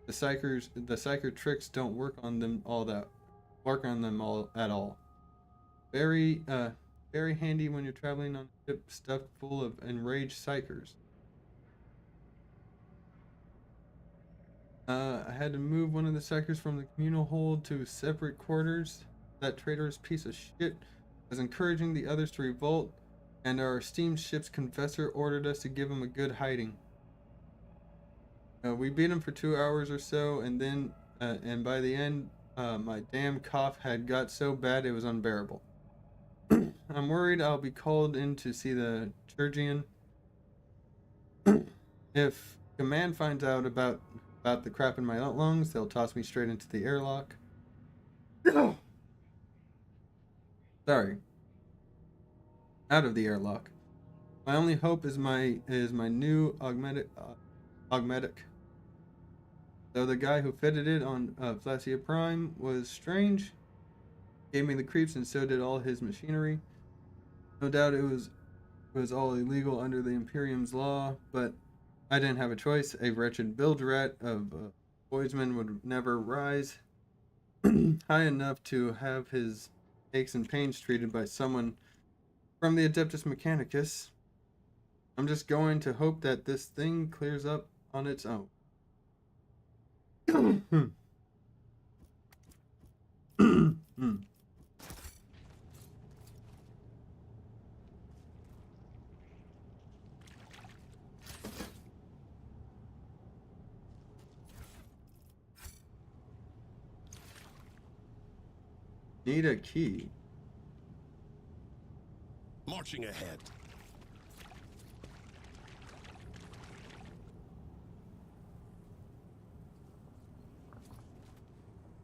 the psyker tricks don't work on them at all. Very handy when you're traveling on a ship stuffed full of enraged psykers. I had to move one of the sectors from the communal hold to separate quarters. That traitorous piece of shit was encouraging the others to revolt, and our esteemed ship's confessor ordered us to give him a good hiding. We beat him for 2 hours or so, and then, and by the end, my damn cough had got so bad it was unbearable. I'm worried I'll be called in to see the Chirurgian. If command finds out about the crap in my lungs, they'll toss me straight into the airlock. Sorry. Out of the airlock. My only hope is my new augmetic. Though the guy who fitted it on Flacia Prime was strange, gave me the creeps, and so did all his machinery. No doubt it was all illegal under the Imperium's law, but I didn't have a choice. A wretched bilge rat of poisman would never rise high enough to have his aches and pains treated by someone from the Adeptus Mechanicus. I'm just going to hope that this thing clears up on its own. Need a key. Marching ahead.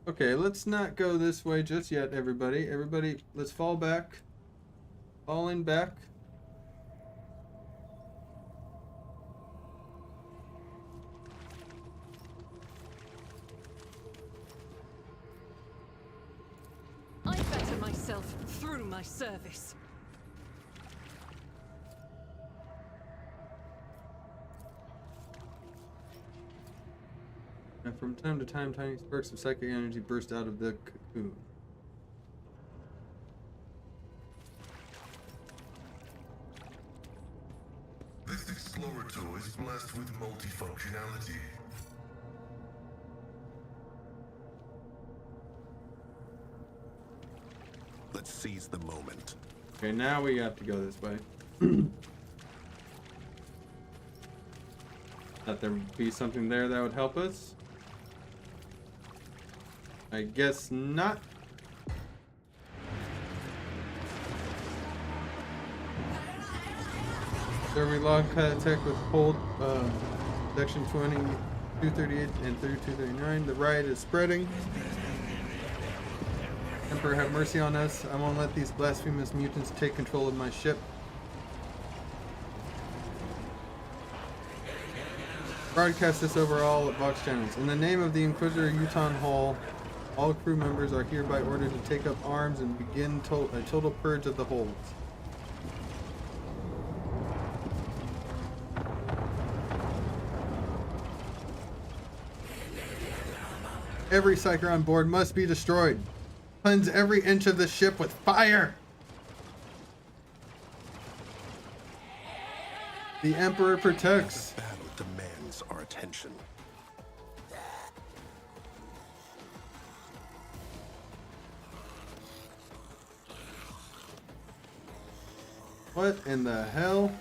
Okay, let's not go this way just yet, everybody. Everybody, let's fall back. Falling back. I better myself through my service. And from time to time, tiny sparks of psychic energy burst out of the cocoon. This explorator is blessed with multifunctionality. Let's seize the moment. Okay, now we have to go this way. Thought there would be something there that would help us. I guess not. Server log tech with hold section 20, 238 and 3239. The riot is spreading. Emperor, have mercy on us. I won't let these blasphemous mutants take control of my ship. Broadcast this over all Vox channels. In the name of the Inquisitor Uton Hall, all crew members are hereby ordered to take up arms and begin a total purge of the holds. Every psyker on board must be destroyed. Cleanse every inch of the ship with fire! The Emperor protects. The battle demands our attention. What in the hell?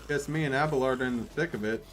Guess me and Abelard are in the thick of it.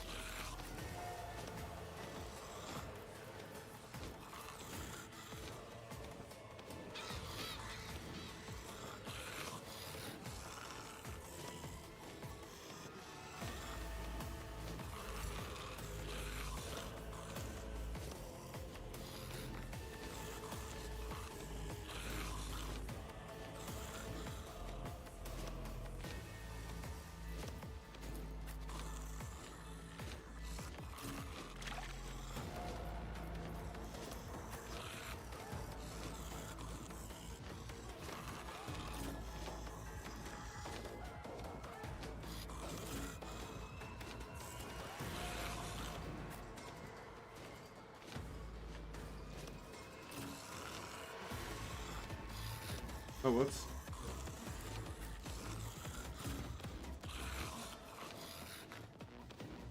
Oh, whoops.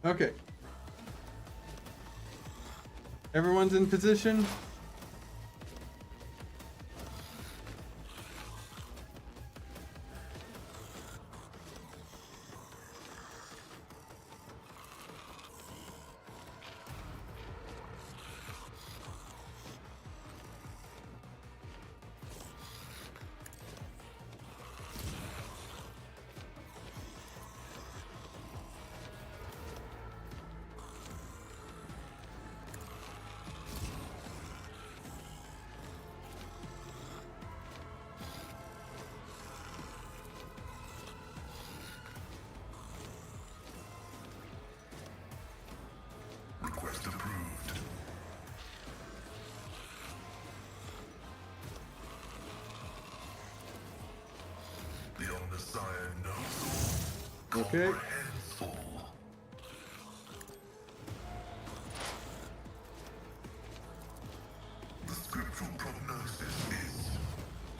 Okay. Everyone's in position. Request approved. The Omnissiah knows. Okay. Comprehensible. The scriptural prognosis is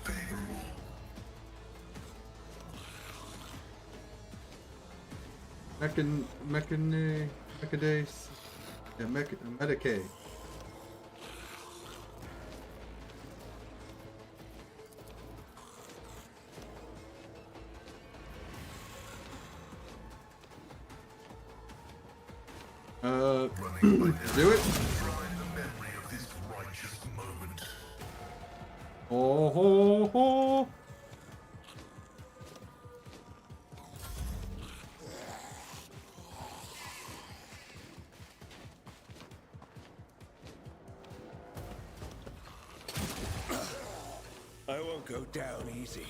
favorable. Mechadace. Yeah, Medicaid. Do it. Shrine the memory of this righteous moment. Oh ho ho. I won't go down easy.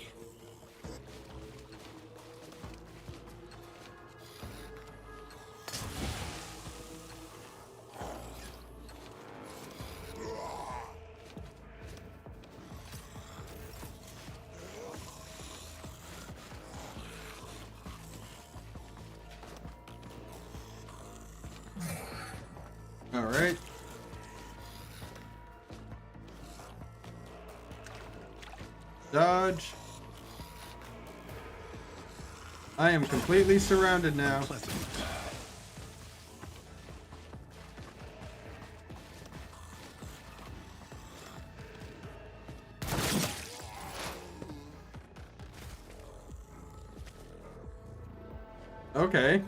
All right. Dodge. I am completely surrounded now. Okay.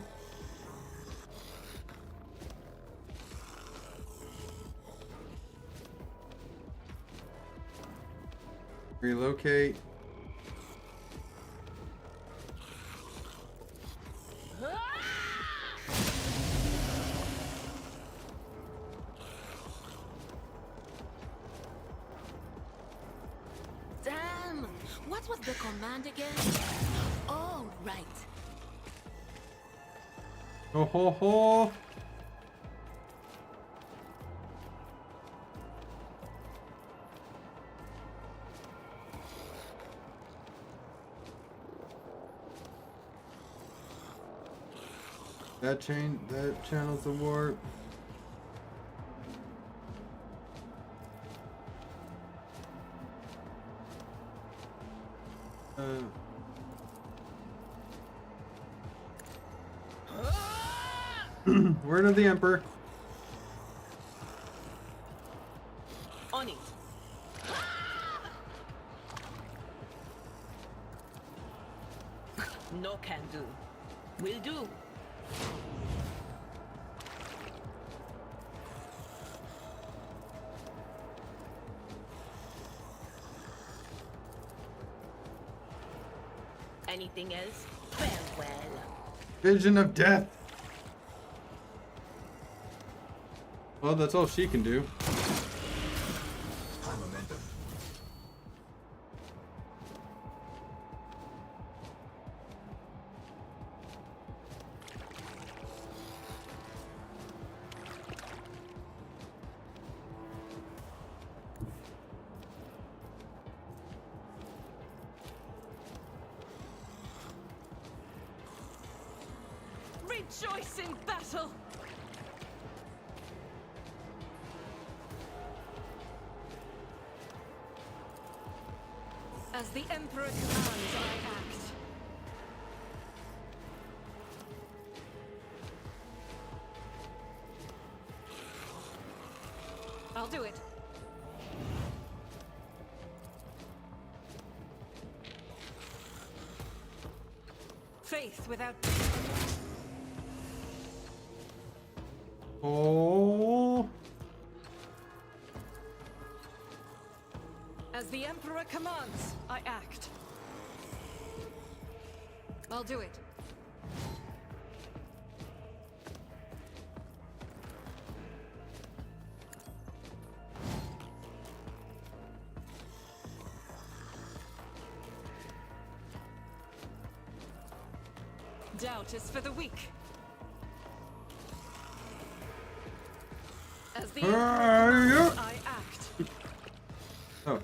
Relocate. Damn! What was the command again? Oh, right. Ho ho ho. That channels the warp. Word of the Emperor. On it. No can do. Will do. Anything else? Well. Vision of death. Well, that's all she can do. Rejoice in battle! As the Emperor commands, I act. I'll do it. Faith without... Oh. As the Emperor commands, I act. I'll do it. Doubt is for the weak. As the Emperor commands, I act. Oh.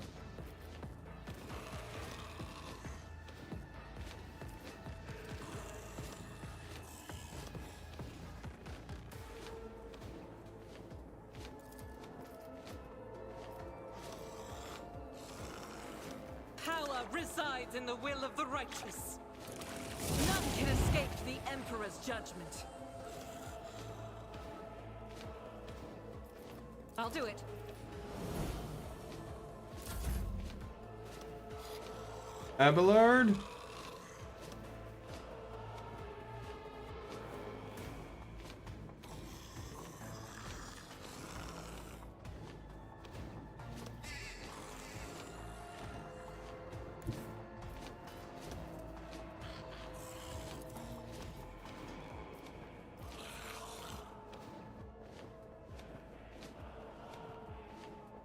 Power resides in the will of the righteous. None can escape the Emperor's judgment. I'll do it. Abelard?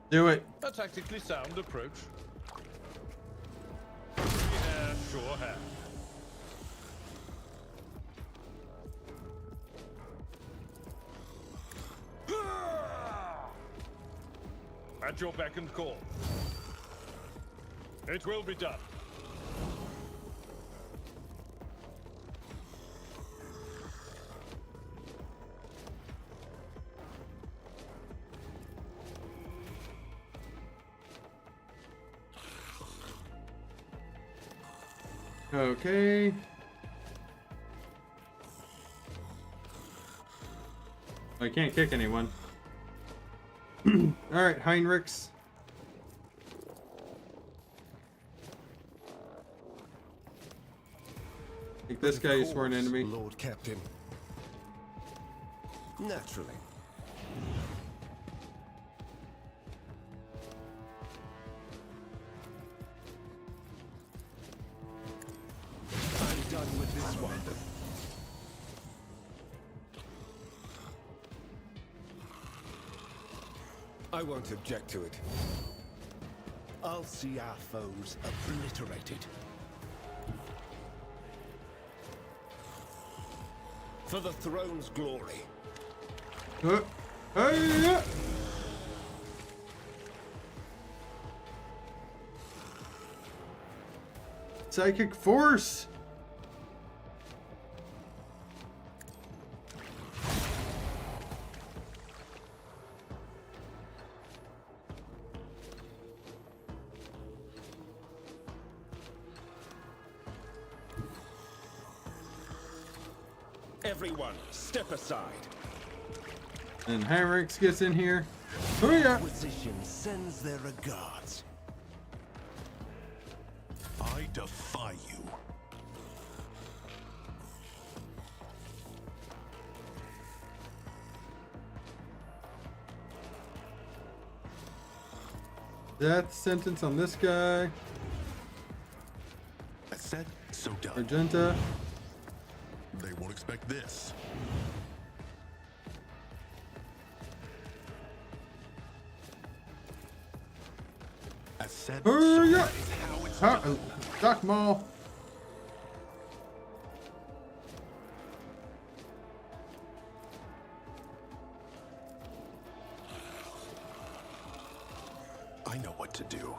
Do it. A tactically sound approach. Yeah, sure have. At your beck and call. It will be done. Okay. I can't kick anyone. Alright, Heinrichs. Think this guy is sworn enemy. Lord Captain. Naturally. I'm done with this one. I won't object to it. I'll see our foes obliterated. For the throne's glory. Hey! Psychic force! Everyone, step aside. And Heinrichs gets in here. Oh yeah! Inquisition sends their regards. I defy you. Death sentence on this guy. I said, so done. Argenta. They won't expect this. I said, Oh so yeah! that is how it's done. Doc Maul. I know what to do.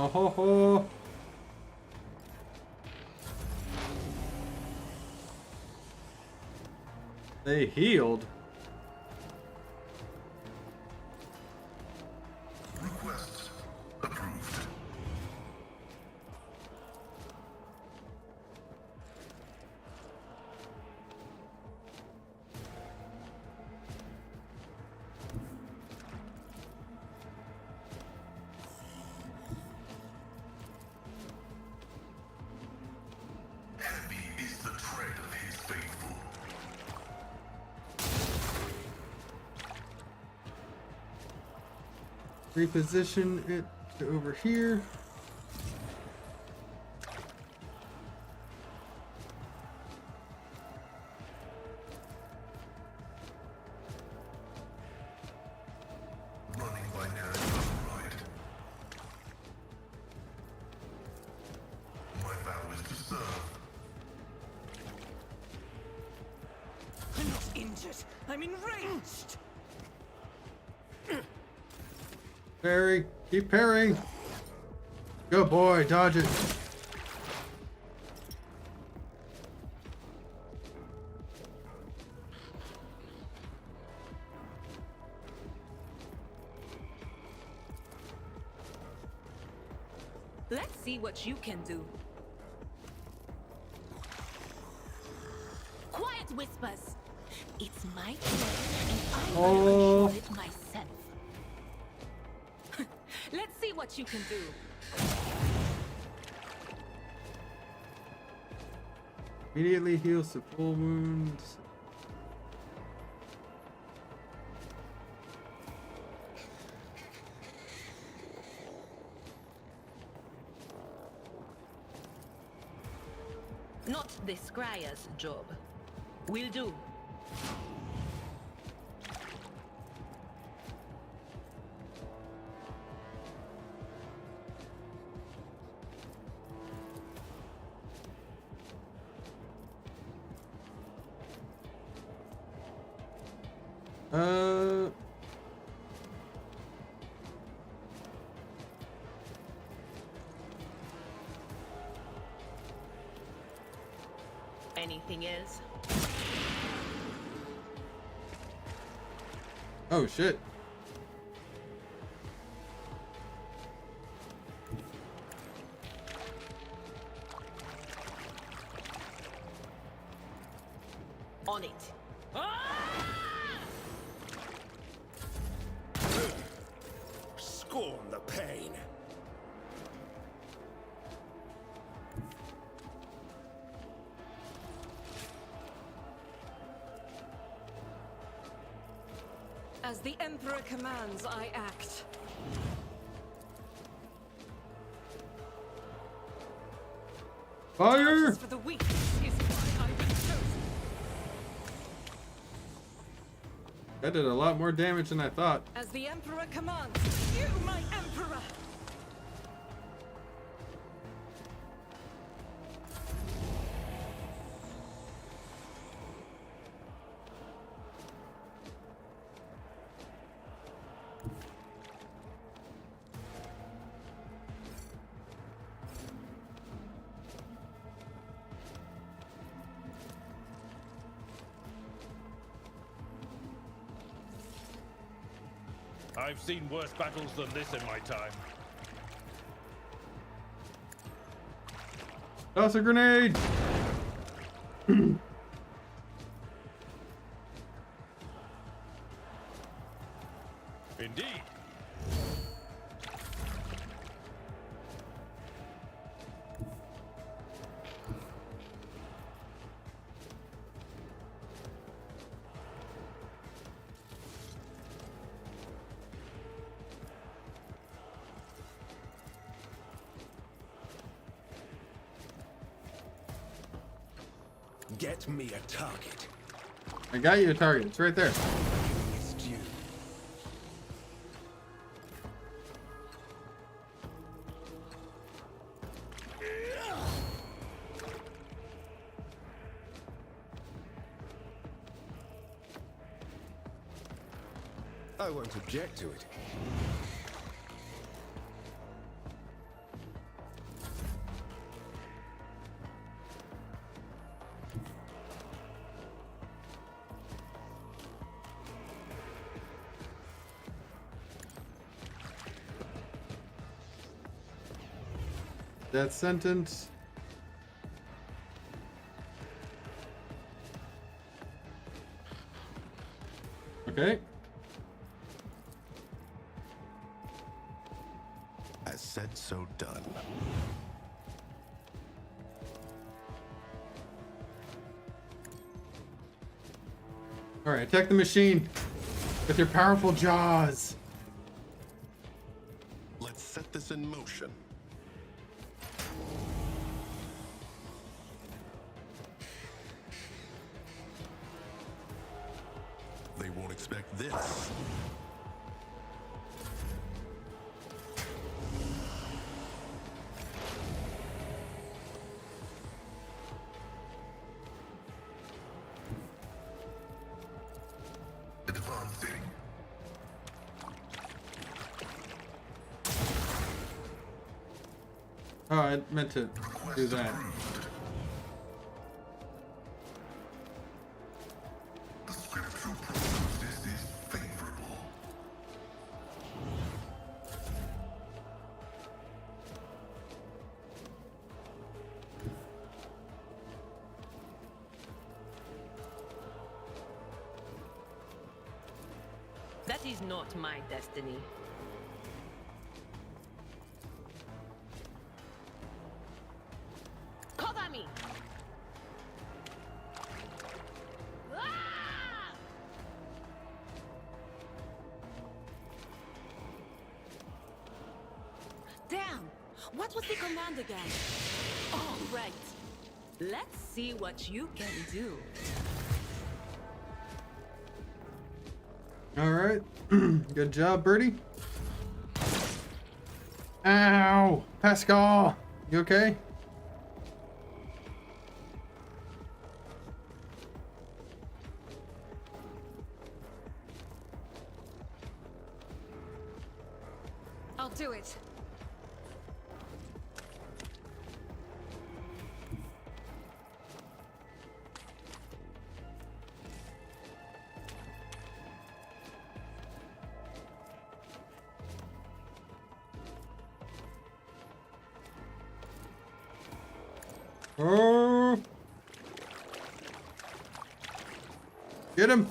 Oh ho ho! They healed. Request approved. reposition it to over here. Running binary override. My vow is to serve. I'm not injured. I'm enraged. Parry. Keep parrying. Good boy. Dodge it. Let's see what you can do. Quiet, Whispers. It's my turn, and I will control it myself. Let's see what you can do. Immediately heals to full wounds. Not the Scryer's job. Will do. Anything else? Oh shit. On it. Scorn the pain. As the Emperor commands, I act. Fire! Justice for the weak is why I've been chosen. That did a lot more damage than I thought. As the Emperor commands, you, my Emperor! I've seen worse battles than this in my time. Toss a grenade! Indeed. Get me a target. I got you a target. It's right there. It's due. I won't object to it. Death sentence. Okay. As said, so done. Alright, attack the machine with your powerful jaws. set this in motion. They won't expect this. Advancing. Oh, I meant to do that. The scriptural prognosis is favorable. That is not my destiny. Cover me! Ah! Damn! What was the command again? Oh, right. Let's see what you can do. All right. Good job, Birdie. Ow! Pascal! You okay? I'll do it. Oh! Get him!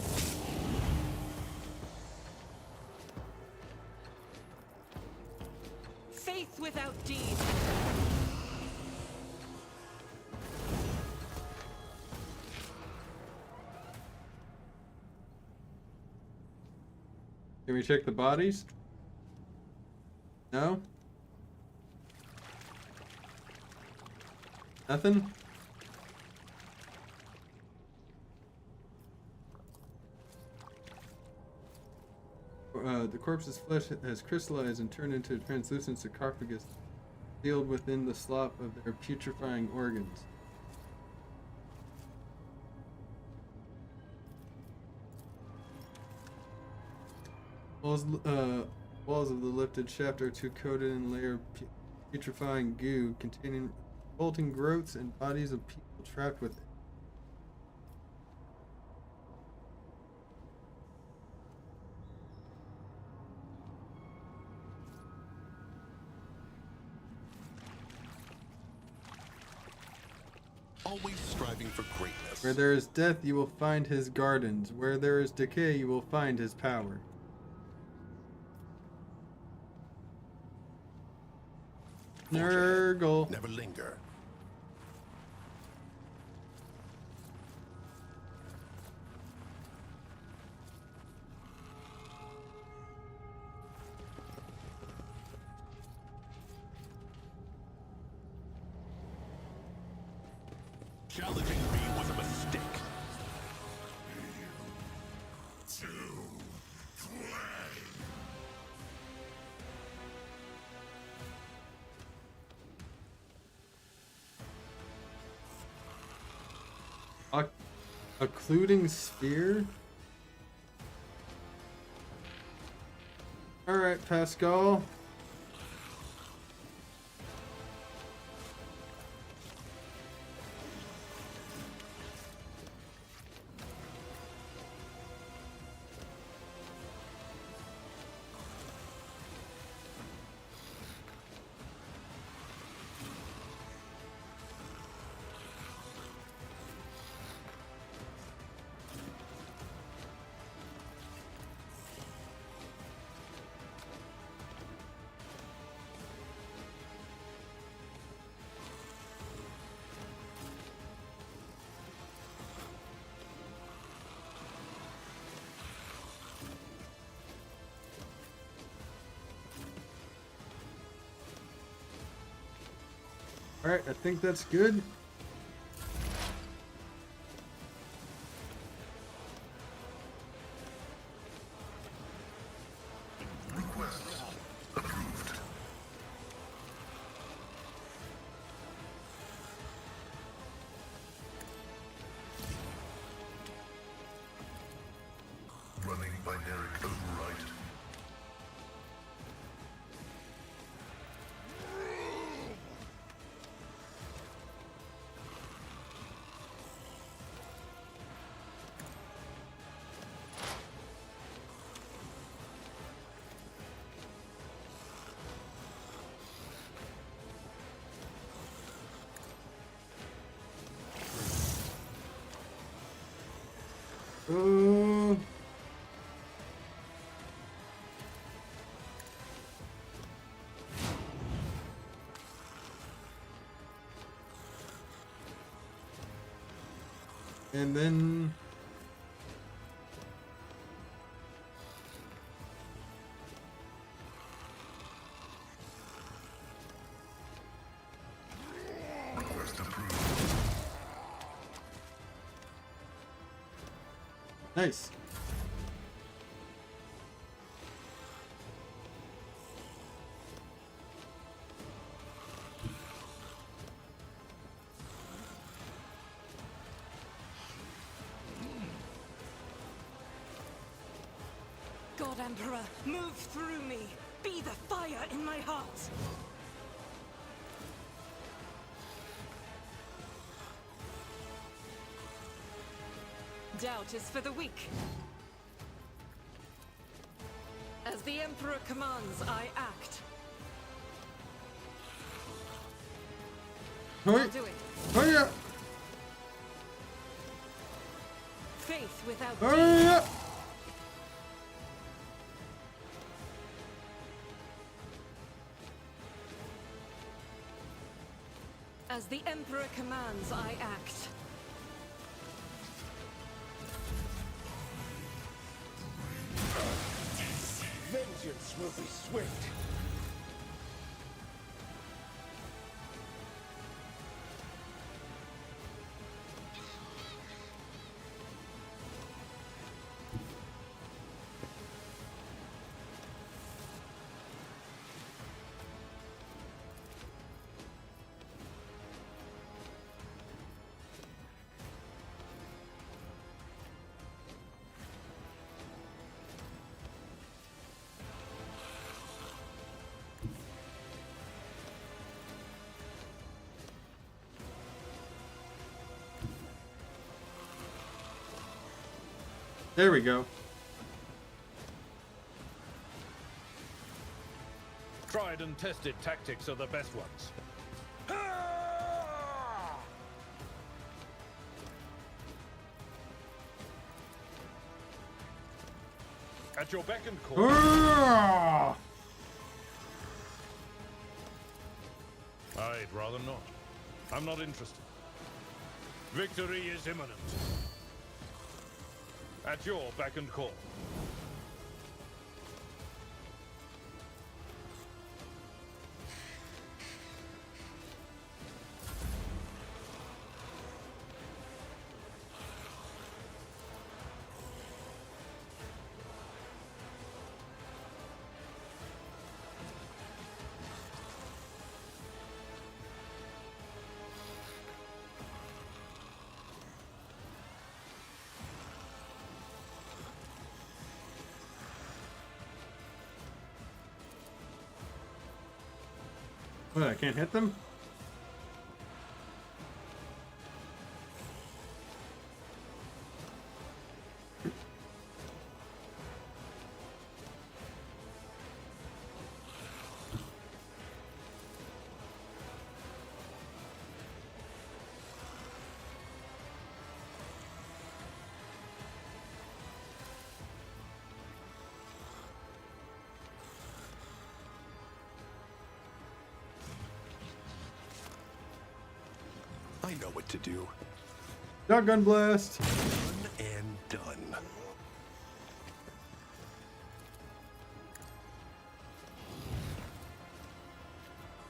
Faith without deed. Can we check the bodies? No? Nothing? The corpse's flesh has crystallized and turned into a translucent sarcophagus sealed within the slop of their putrefying organs. Walls of the lifted shaft are two coated in a layer of putrefying goo containing revolting growths and bodies of people trapped within. Always striving for greatness. Where there is death, you will find his gardens. Where there is decay, you will find his power. Nurgle. Never linger. Challenging me was a mistake. Occluding spear? Alright, Pascal. Alright, I think that's good. Requests approved. Running binaric override. Uh, and then Request approved. nice. God Emperor, move through me. Be the fire in my heart. Doubt is for the weak. As the Emperor commands, I act. I'll Alright. do it. Oh yeah. Faith without Oh deeds. yeah. As the Emperor commands, I act. Vengeance will be swift. There we go. Tried and tested tactics are the best ones. At your beck and call. Ah! I'd rather not. I'm not interested. Victory is imminent. At your beck and call. What, I can't hit them? I know what to do. Shotgun blast. Done and done.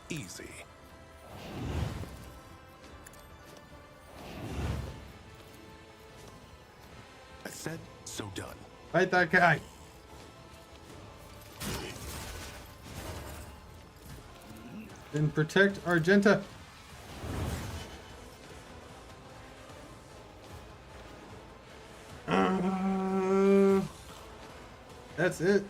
Easy. so done. Fight that guy. And protect Argenta. That's it.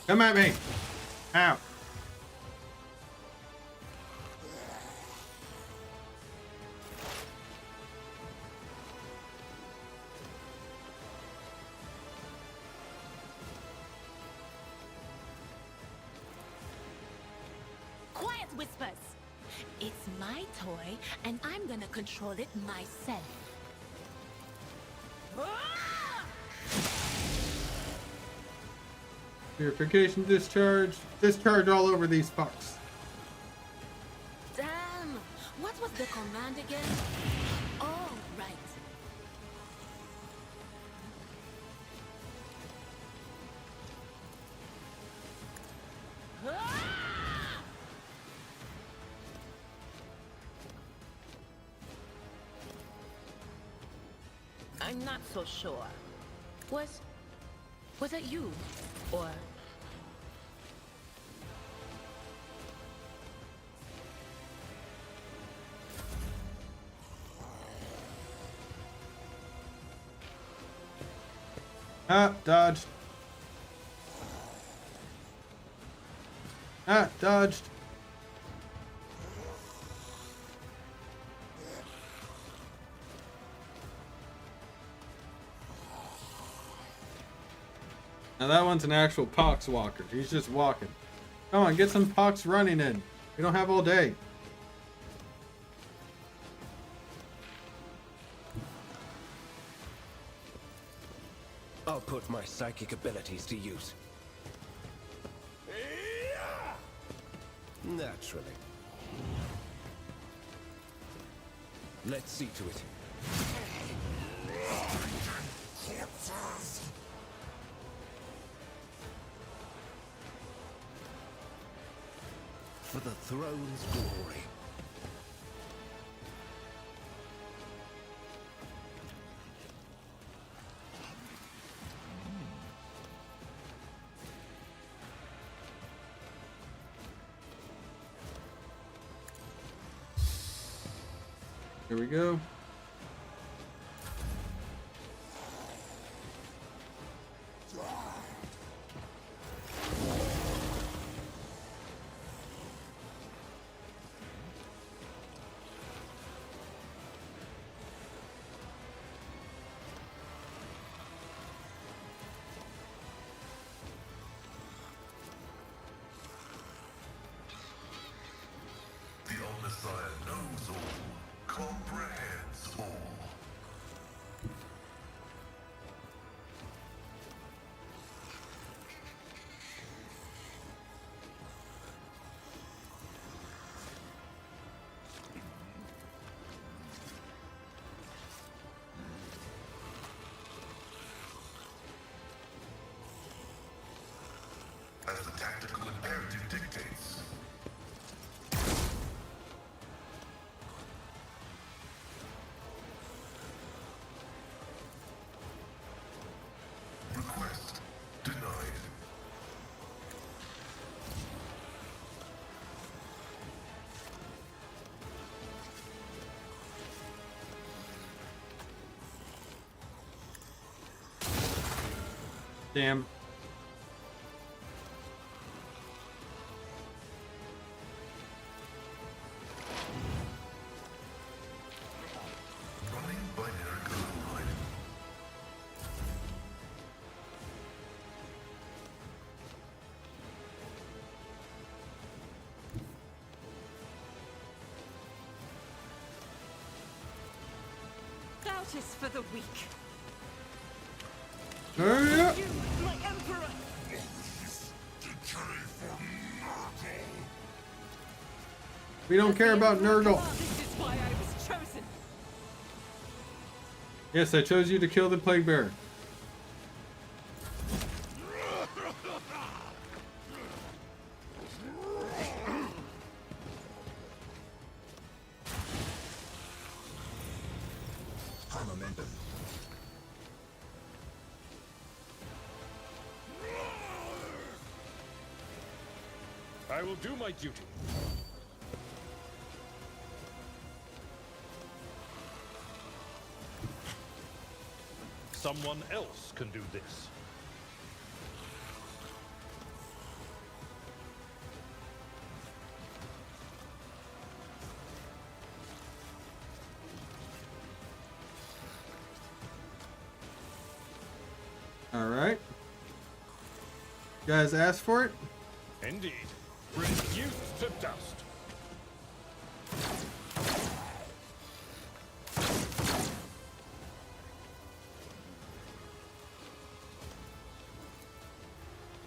Come at me. Ow. Quiet, Whispers! It's my toy, and I'm gonna control it myself. Purification discharge. Discharge all over these fucks. Damn! What was the command again? Oh, right. I'm not so sure. Was it you? Or... Ah, dodged. Ah, dodged. Now that one's an actual pox walker. He's just walking. Come on, get some pox running in. We don't have all day. I'll put my psychic abilities to use. Naturally. Let's see to it. For the throne's glory. Here we go. The Omnissiah knows all, comprehends all. As the tactical imperative dictates. Request denied. Damn. Running binary code line. Doubt is for the weak. Hurry up. You, my emperor! We don't care about Nurgle. This is why I was chosen. Yes, I chose you to kill the Plague Bearer. I will do my duty. Someone else can do this. All right. You guys asked for it? Indeed. Reduced to dust.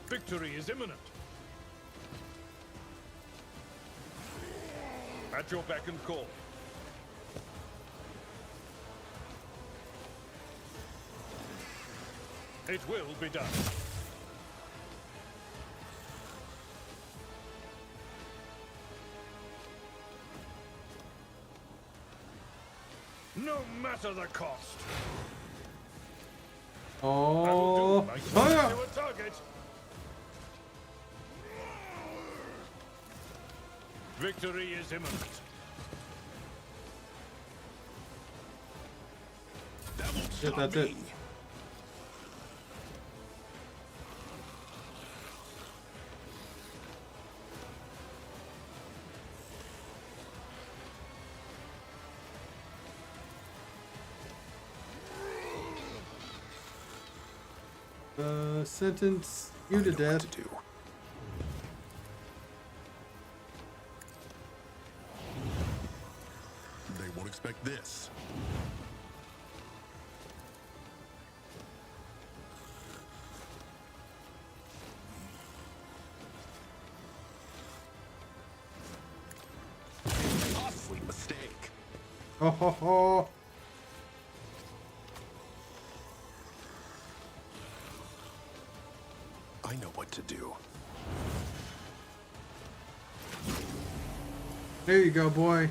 Victory is imminent. At your beck and call. It will be done. No matter the cost. Oh, I fire! to a target. Victory is imminent. Yep, that's it. Sentence you to death. They won't expect this. Costly mistake. Oh ho ho! I know what to do. There you go, boy.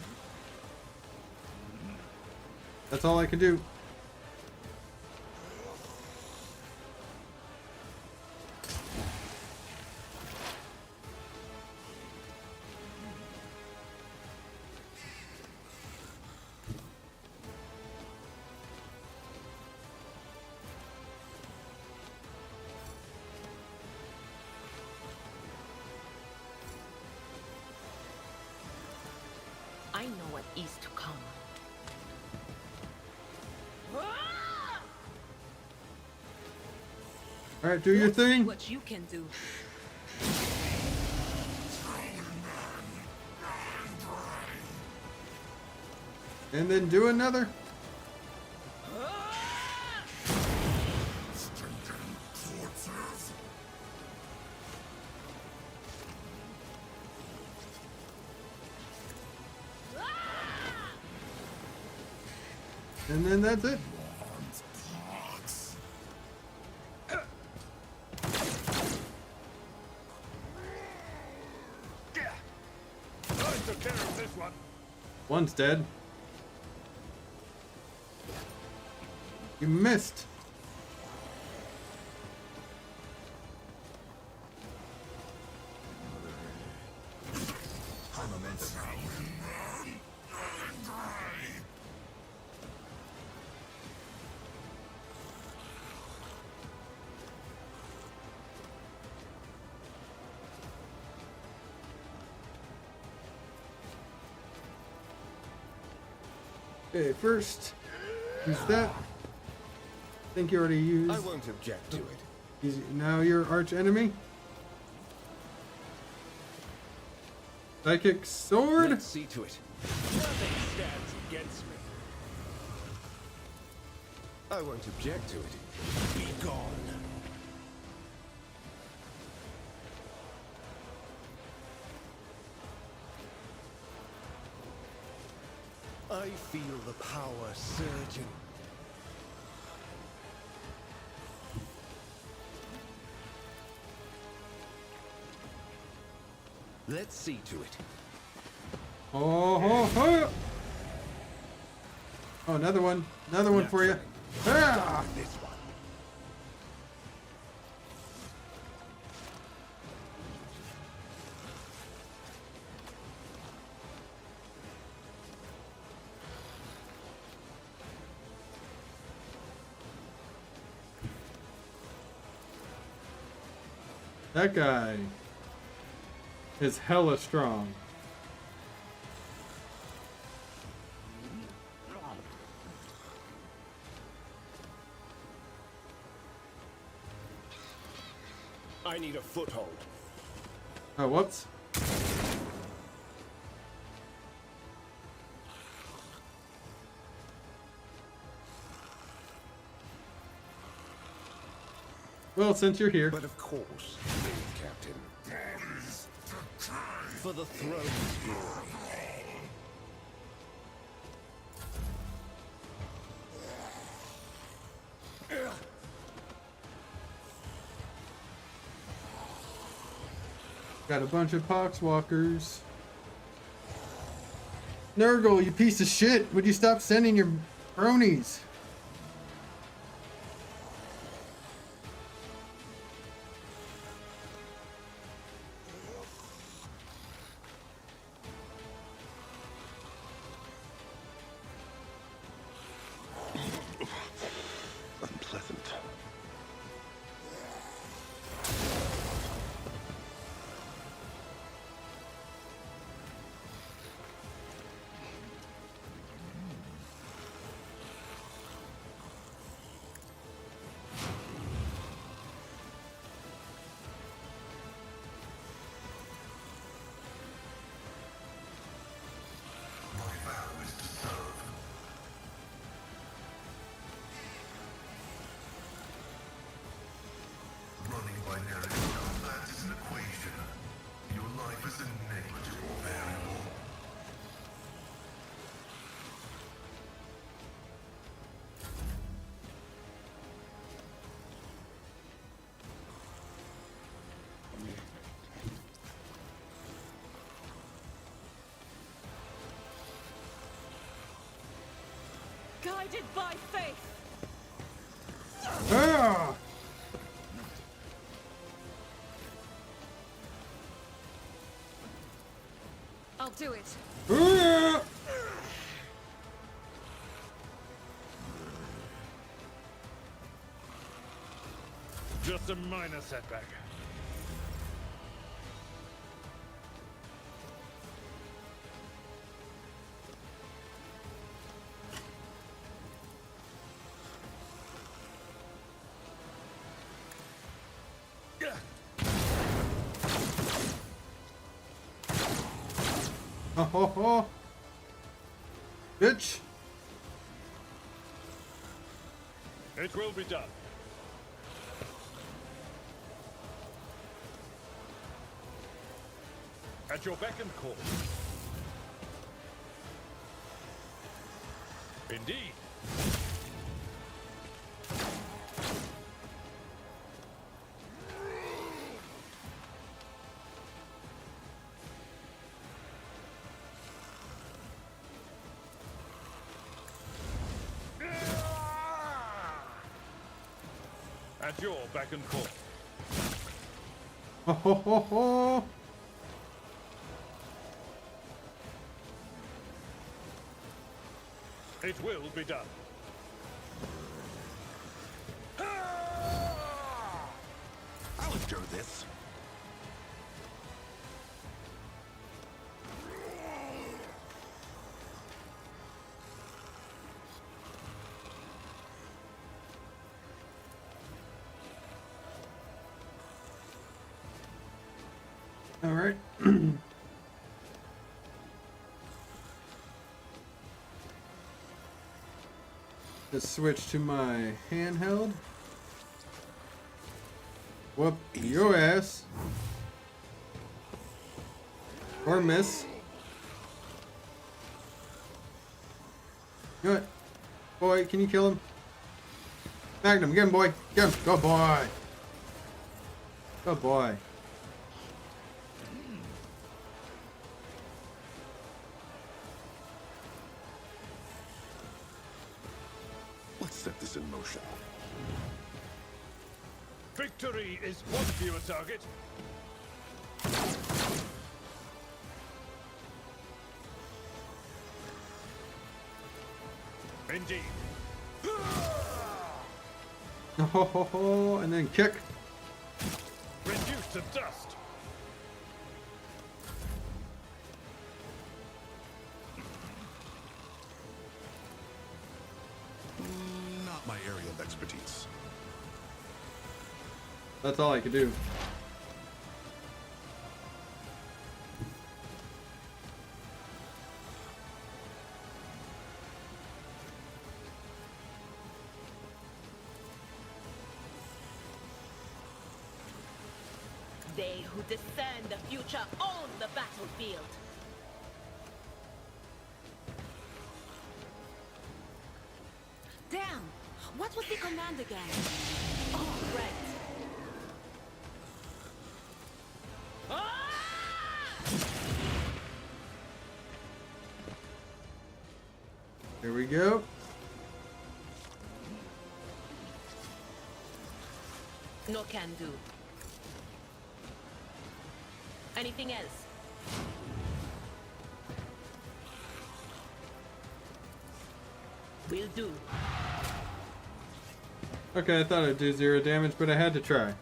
That's all I can do. I know what is to come. All right, do your Let's see thing. what you can do. And then do another. And then that's it. I took care of this one. One's dead. You missed. Okay, first, use that. I think you already used. I won't object to it. Now your arch enemy. Psychic sword. Let's see to it. Nothing stands against me. I won't object to it. Be gone. I feel the power surging. Let's see to it. Oh, ho, ho. Oh, another one. Another one for you. Ah! This one. That guy is hella strong. I need a foothold. Oh, whoops. Well, since you're here. But of course, Captain. For the throne's glory. Got a bunch of poxwalkers. Nurgle, you piece of shit! Would you stop sending your bronies? Unpleasant. My vow is to serve. Running binary combat is an equation. Your life is a negligible variable. Guided by faith. Ah! I'll do it. Ah! Just a minor setback. Ho ho ho! Bitch! It will be done. At your beck and call. Indeed. At your beck and call. Ho ho ho ho! It will be done. I'll endure this. All right. Let's switch to my handheld. Whoop your ass. Or miss. Good. Boy, can you kill him? Magnum, get him, boy. Get him. Good boy. Good boy. Let's set this in motion. Victory is one fewer target. Indeed. Ho ho ho, and then kick. Reduced to dust. Not my area of expertise. That's all I could do. They who discern the future own the battlefield. Damn! What was the command again? Oh, right. Here we go. No can do. Anything else? Will do. Okay, I thought I'd do 0 damage, but I had to try.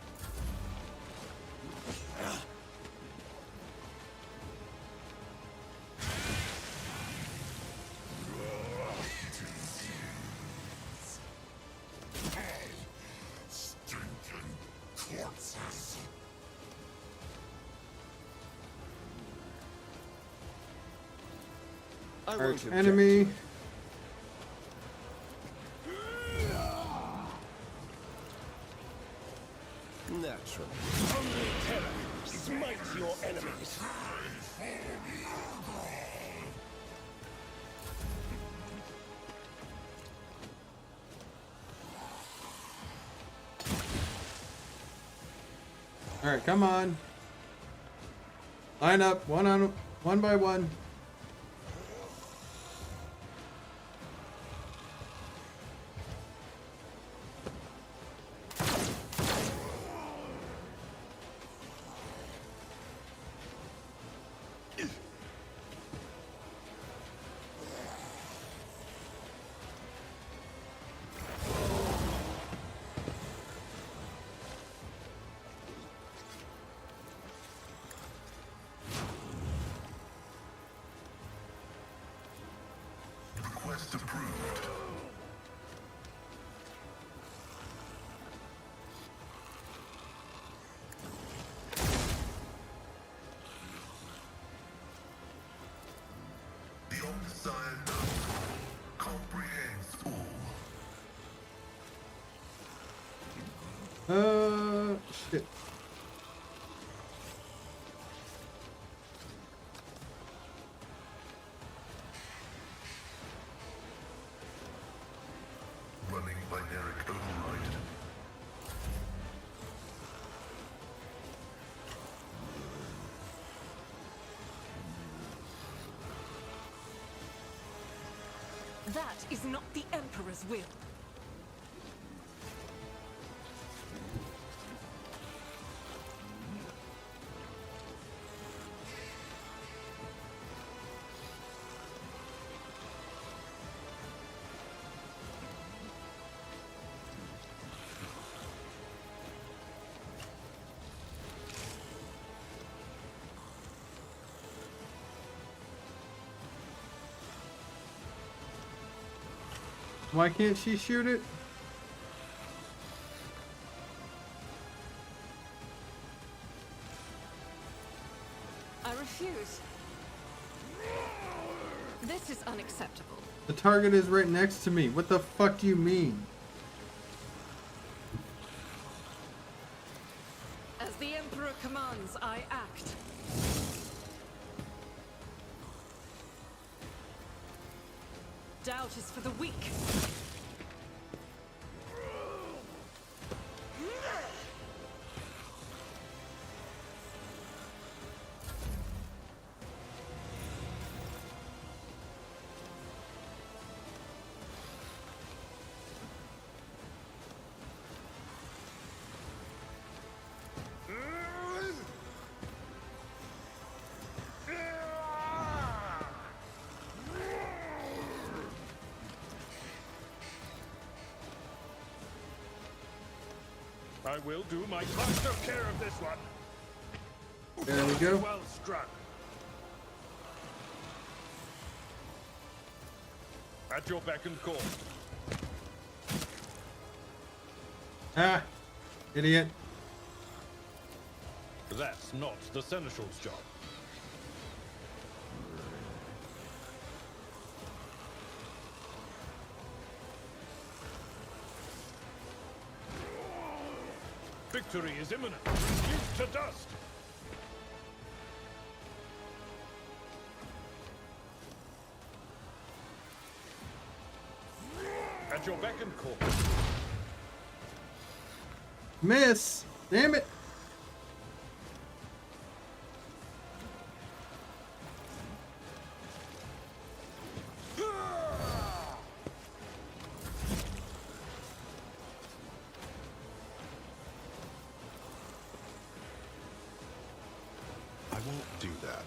Arch enemy. Natural. Hungry terror, smite your enemies. All right, come on. Line up, one by one. Request approved. The Omnissiah knows all, comprehends all. Shit. Running binaric override. That is not the Emperor's will. Why can't she shoot it? I refuse. This is unacceptable. The target is right next to me. What the fuck do you mean? As the Emperor commands, I act. Doubt is for the weak. I will do my part of care of this one. There we go. Well struck. At your beck and call. Ah, idiot. That's not the Seneschal's job. Victory is imminent. Reduced to dust. At your beck and call. Miss! Damn it! I won't do that.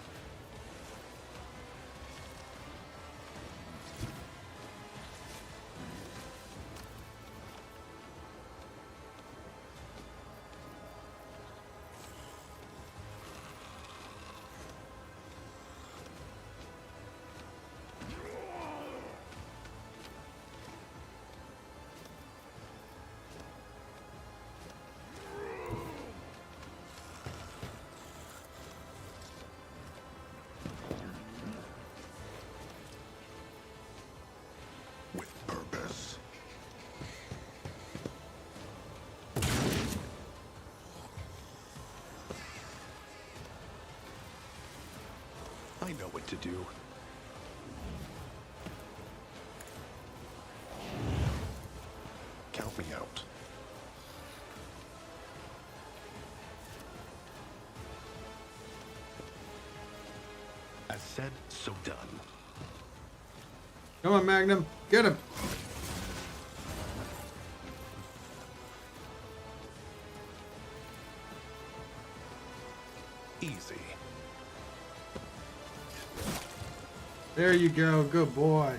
With purpose. I know what to do. Count me out. As said, so done. Come on, Magnum. Get him. Easy. There you go. Good boy.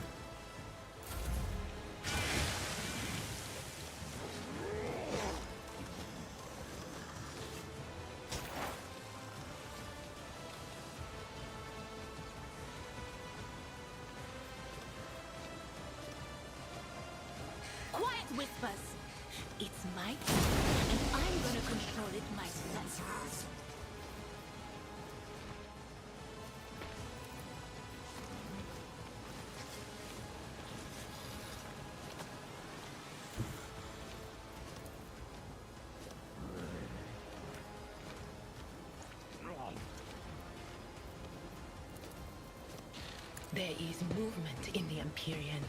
Quiet, Whispers. It's my turn, and I'm gonna control it myself. There is movement in the Empyrean.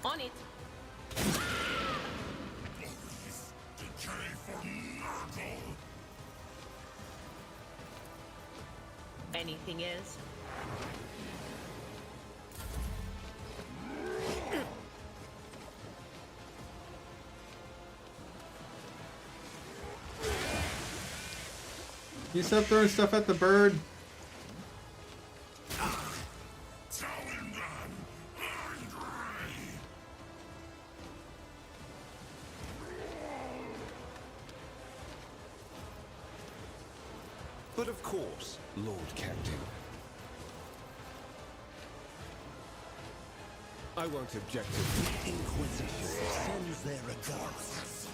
On it. Anything else? You stop throwing stuff at the bird. But of course, Lord Captain. I won't object to the Inquisition sends their regards.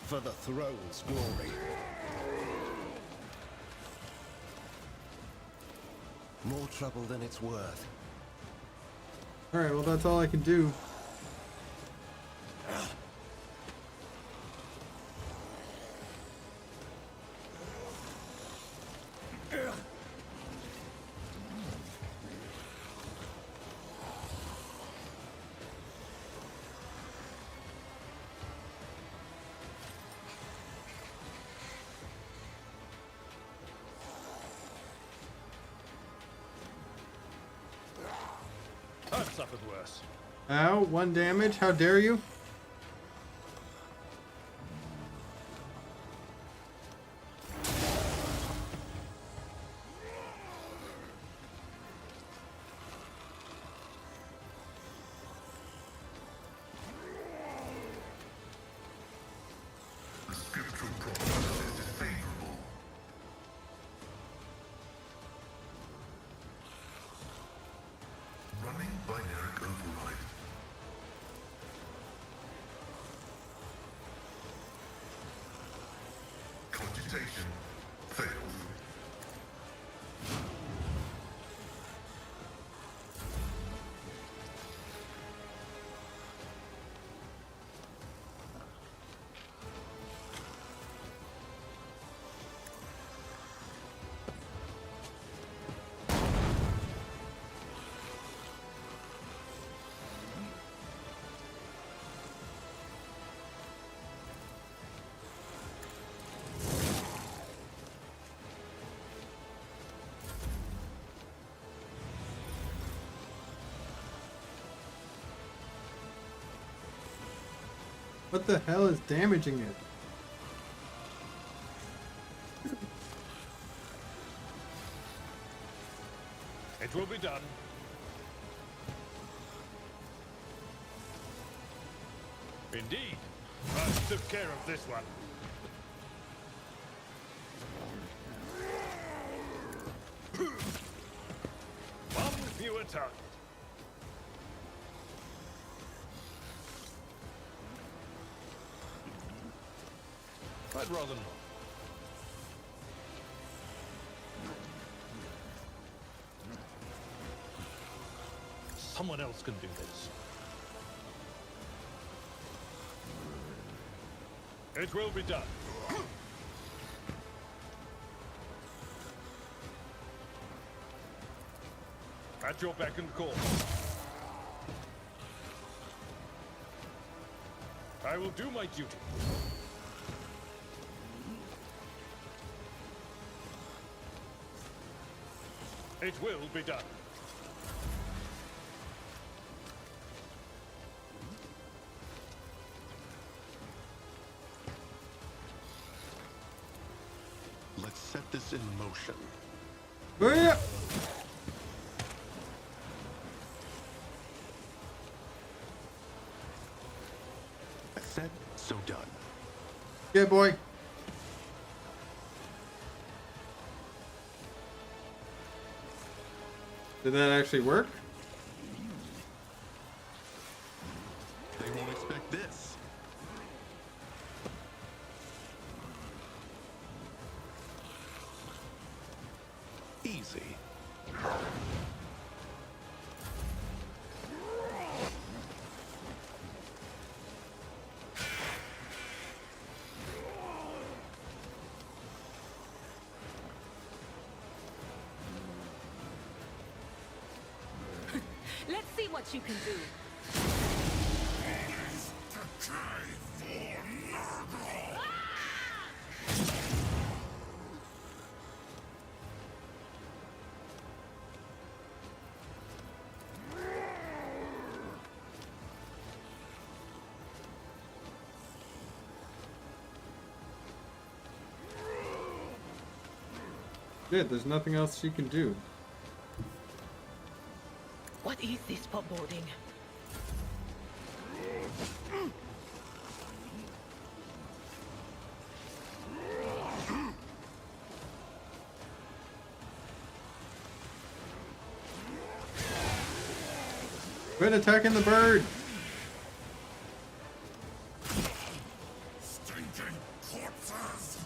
For the throne's glory. More trouble than it's worth. Alright, well that's all I can do. I've suffered worse. Ow, 1 damage. How dare you? Teleportation failed. What the hell is damaging it? It will be done. Indeed. I took care of this one. One fewer target. I'd rather not. Someone else can do this. It will be done. At your beck and call. I will do my duty. It will be done. Let's set this in motion. Yeah. Said, so done. Yeah, boy. Did that actually work? They won't expect this. Easy. Let's see what you can do. Good, there's nothing else she can do. What is this foreboding? Quit attacking the bird! Stinking corpses!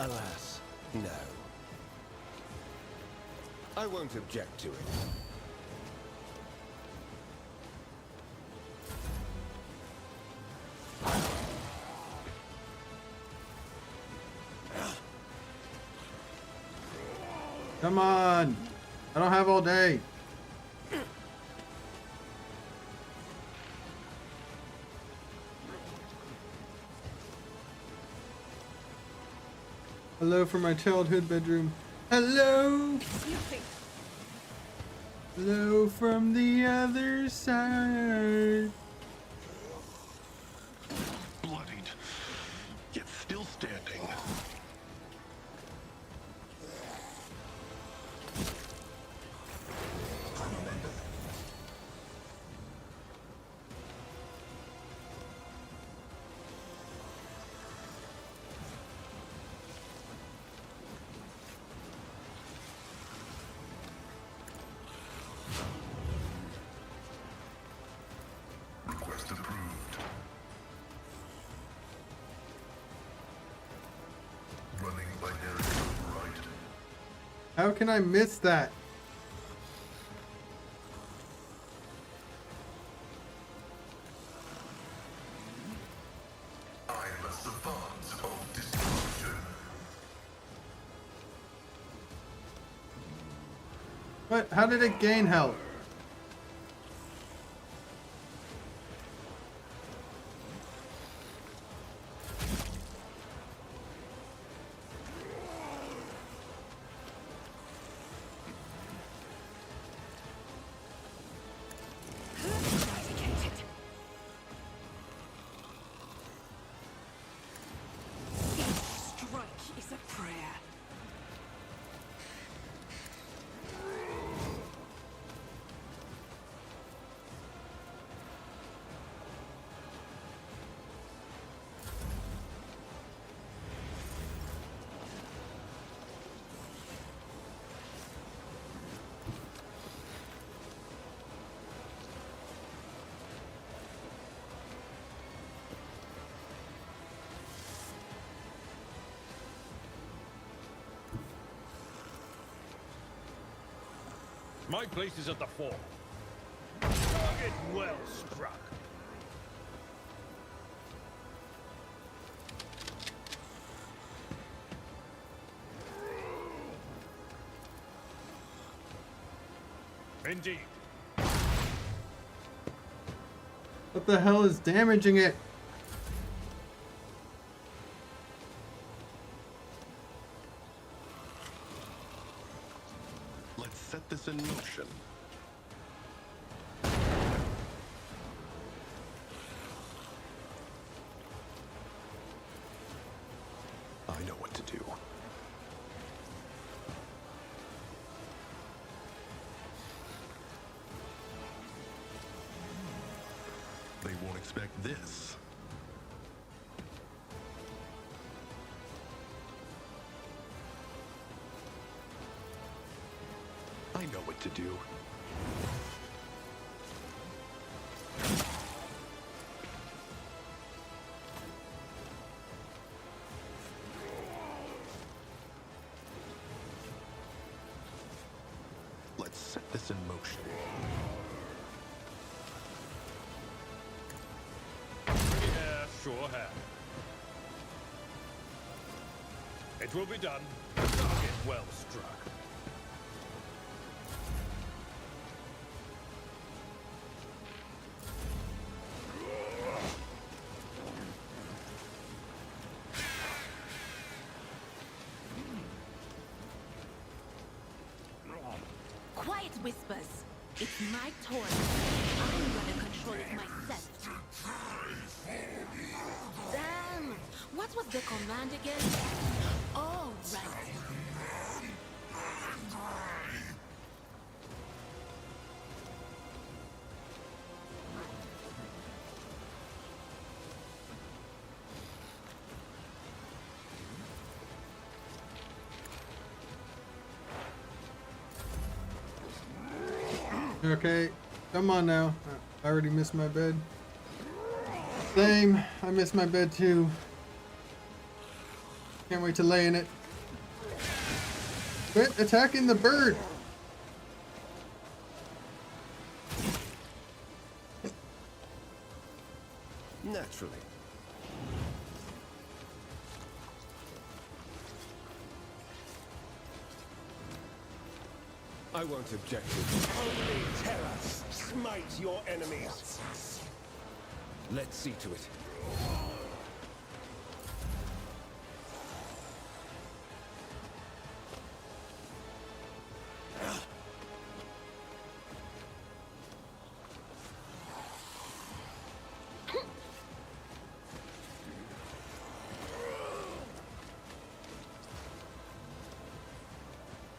Alas, no. I won't object to it. Come on! I don't have all day. Hello from my childhood bedroom. Hello! Hello from the other side. Bloodied, yet still standing. How can I miss that? I am a savant of destruction. What? How did it gain health? Strike is a prayer. My place is at the fore. Target well struck. Indeed. What the hell is damaging it? Let's set this in motion. I know what to do. They won't expect this. I know what to do. Let's set this in motion. Yeah, sure have. It will be done. Target well struck. Quiet, Whispers. It's my turn. I'm gonna control it myself. Damn! What was the command again? Oh, right. Okay, come on now. I already missed my bed. Same, I missed my bed too. Can't wait to lay in it. Quit attacking the bird! Naturally. I won't object to it. Only Terras smite your enemies. Let's see to it.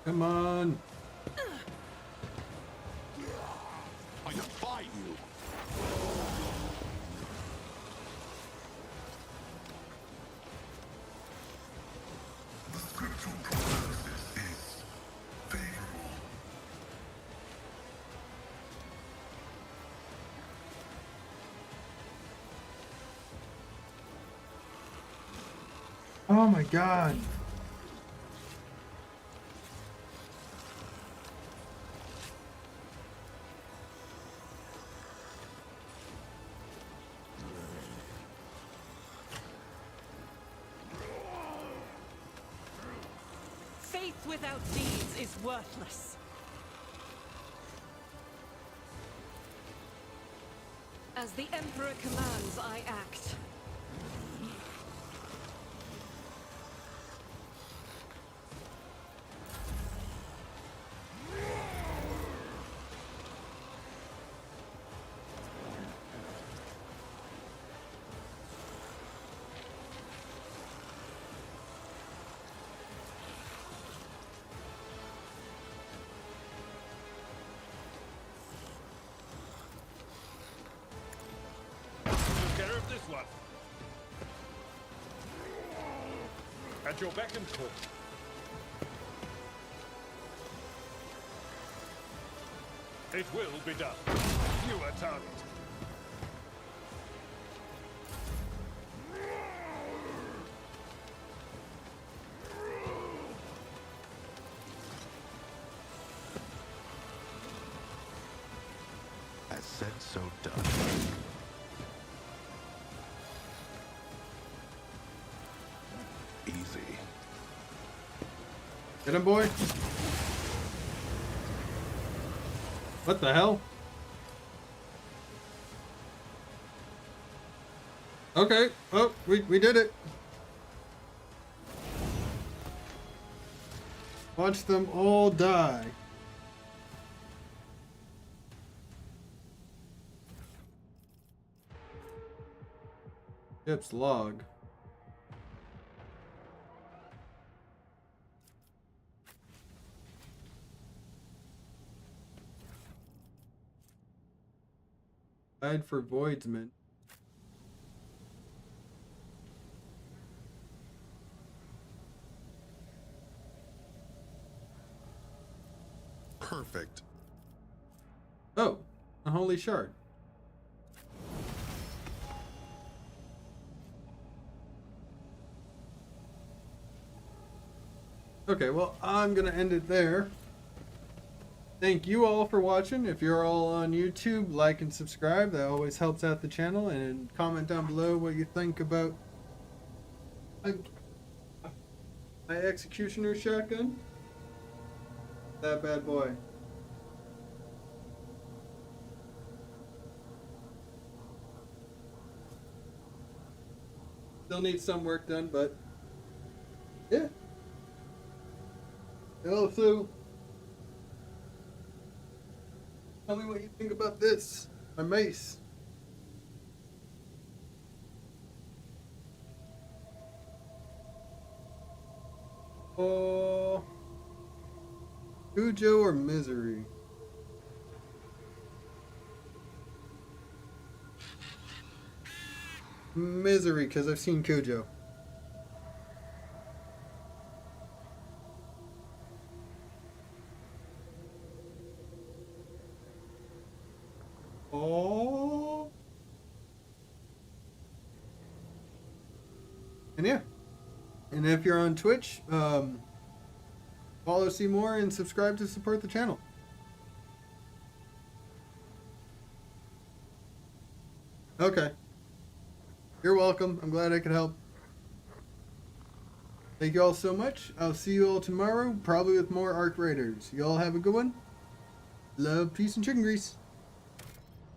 Come on! I defy you! The scriptural prognosis is favorable. Oh my god! Strength without deeds is worthless. As the Emperor commands, I act. Care of this one. At your beck and call. It will be done. Fewer target. As said, so done. Easy. Get him, boy. What the hell? Okay. Oh, we did it. Watch them all die. Ship's log. Guide for Voidsman. Perfect. Oh, a holy shard. Okay, well, I'm gonna end it there. Thank you all for watching. If you're all on YouTube, like and subscribe. That always helps out the channel. And comment down below what you think about my Executioner shotgun. That bad boy. Still needs some work done, but yeah. Hello, Sue. Tell me what you think about this. My mace. Oh, Cujo or Misery? Misery, because I've seen Cujo. Oh. And yeah. And if you're on Twitch, follow Seymour and subscribe to support the channel. Okay. You're welcome. I'm glad I could help. Thank you all so much. I'll see you all tomorrow, probably with more Arc Raiders. You all have a good one. Love, peace, and chicken grease.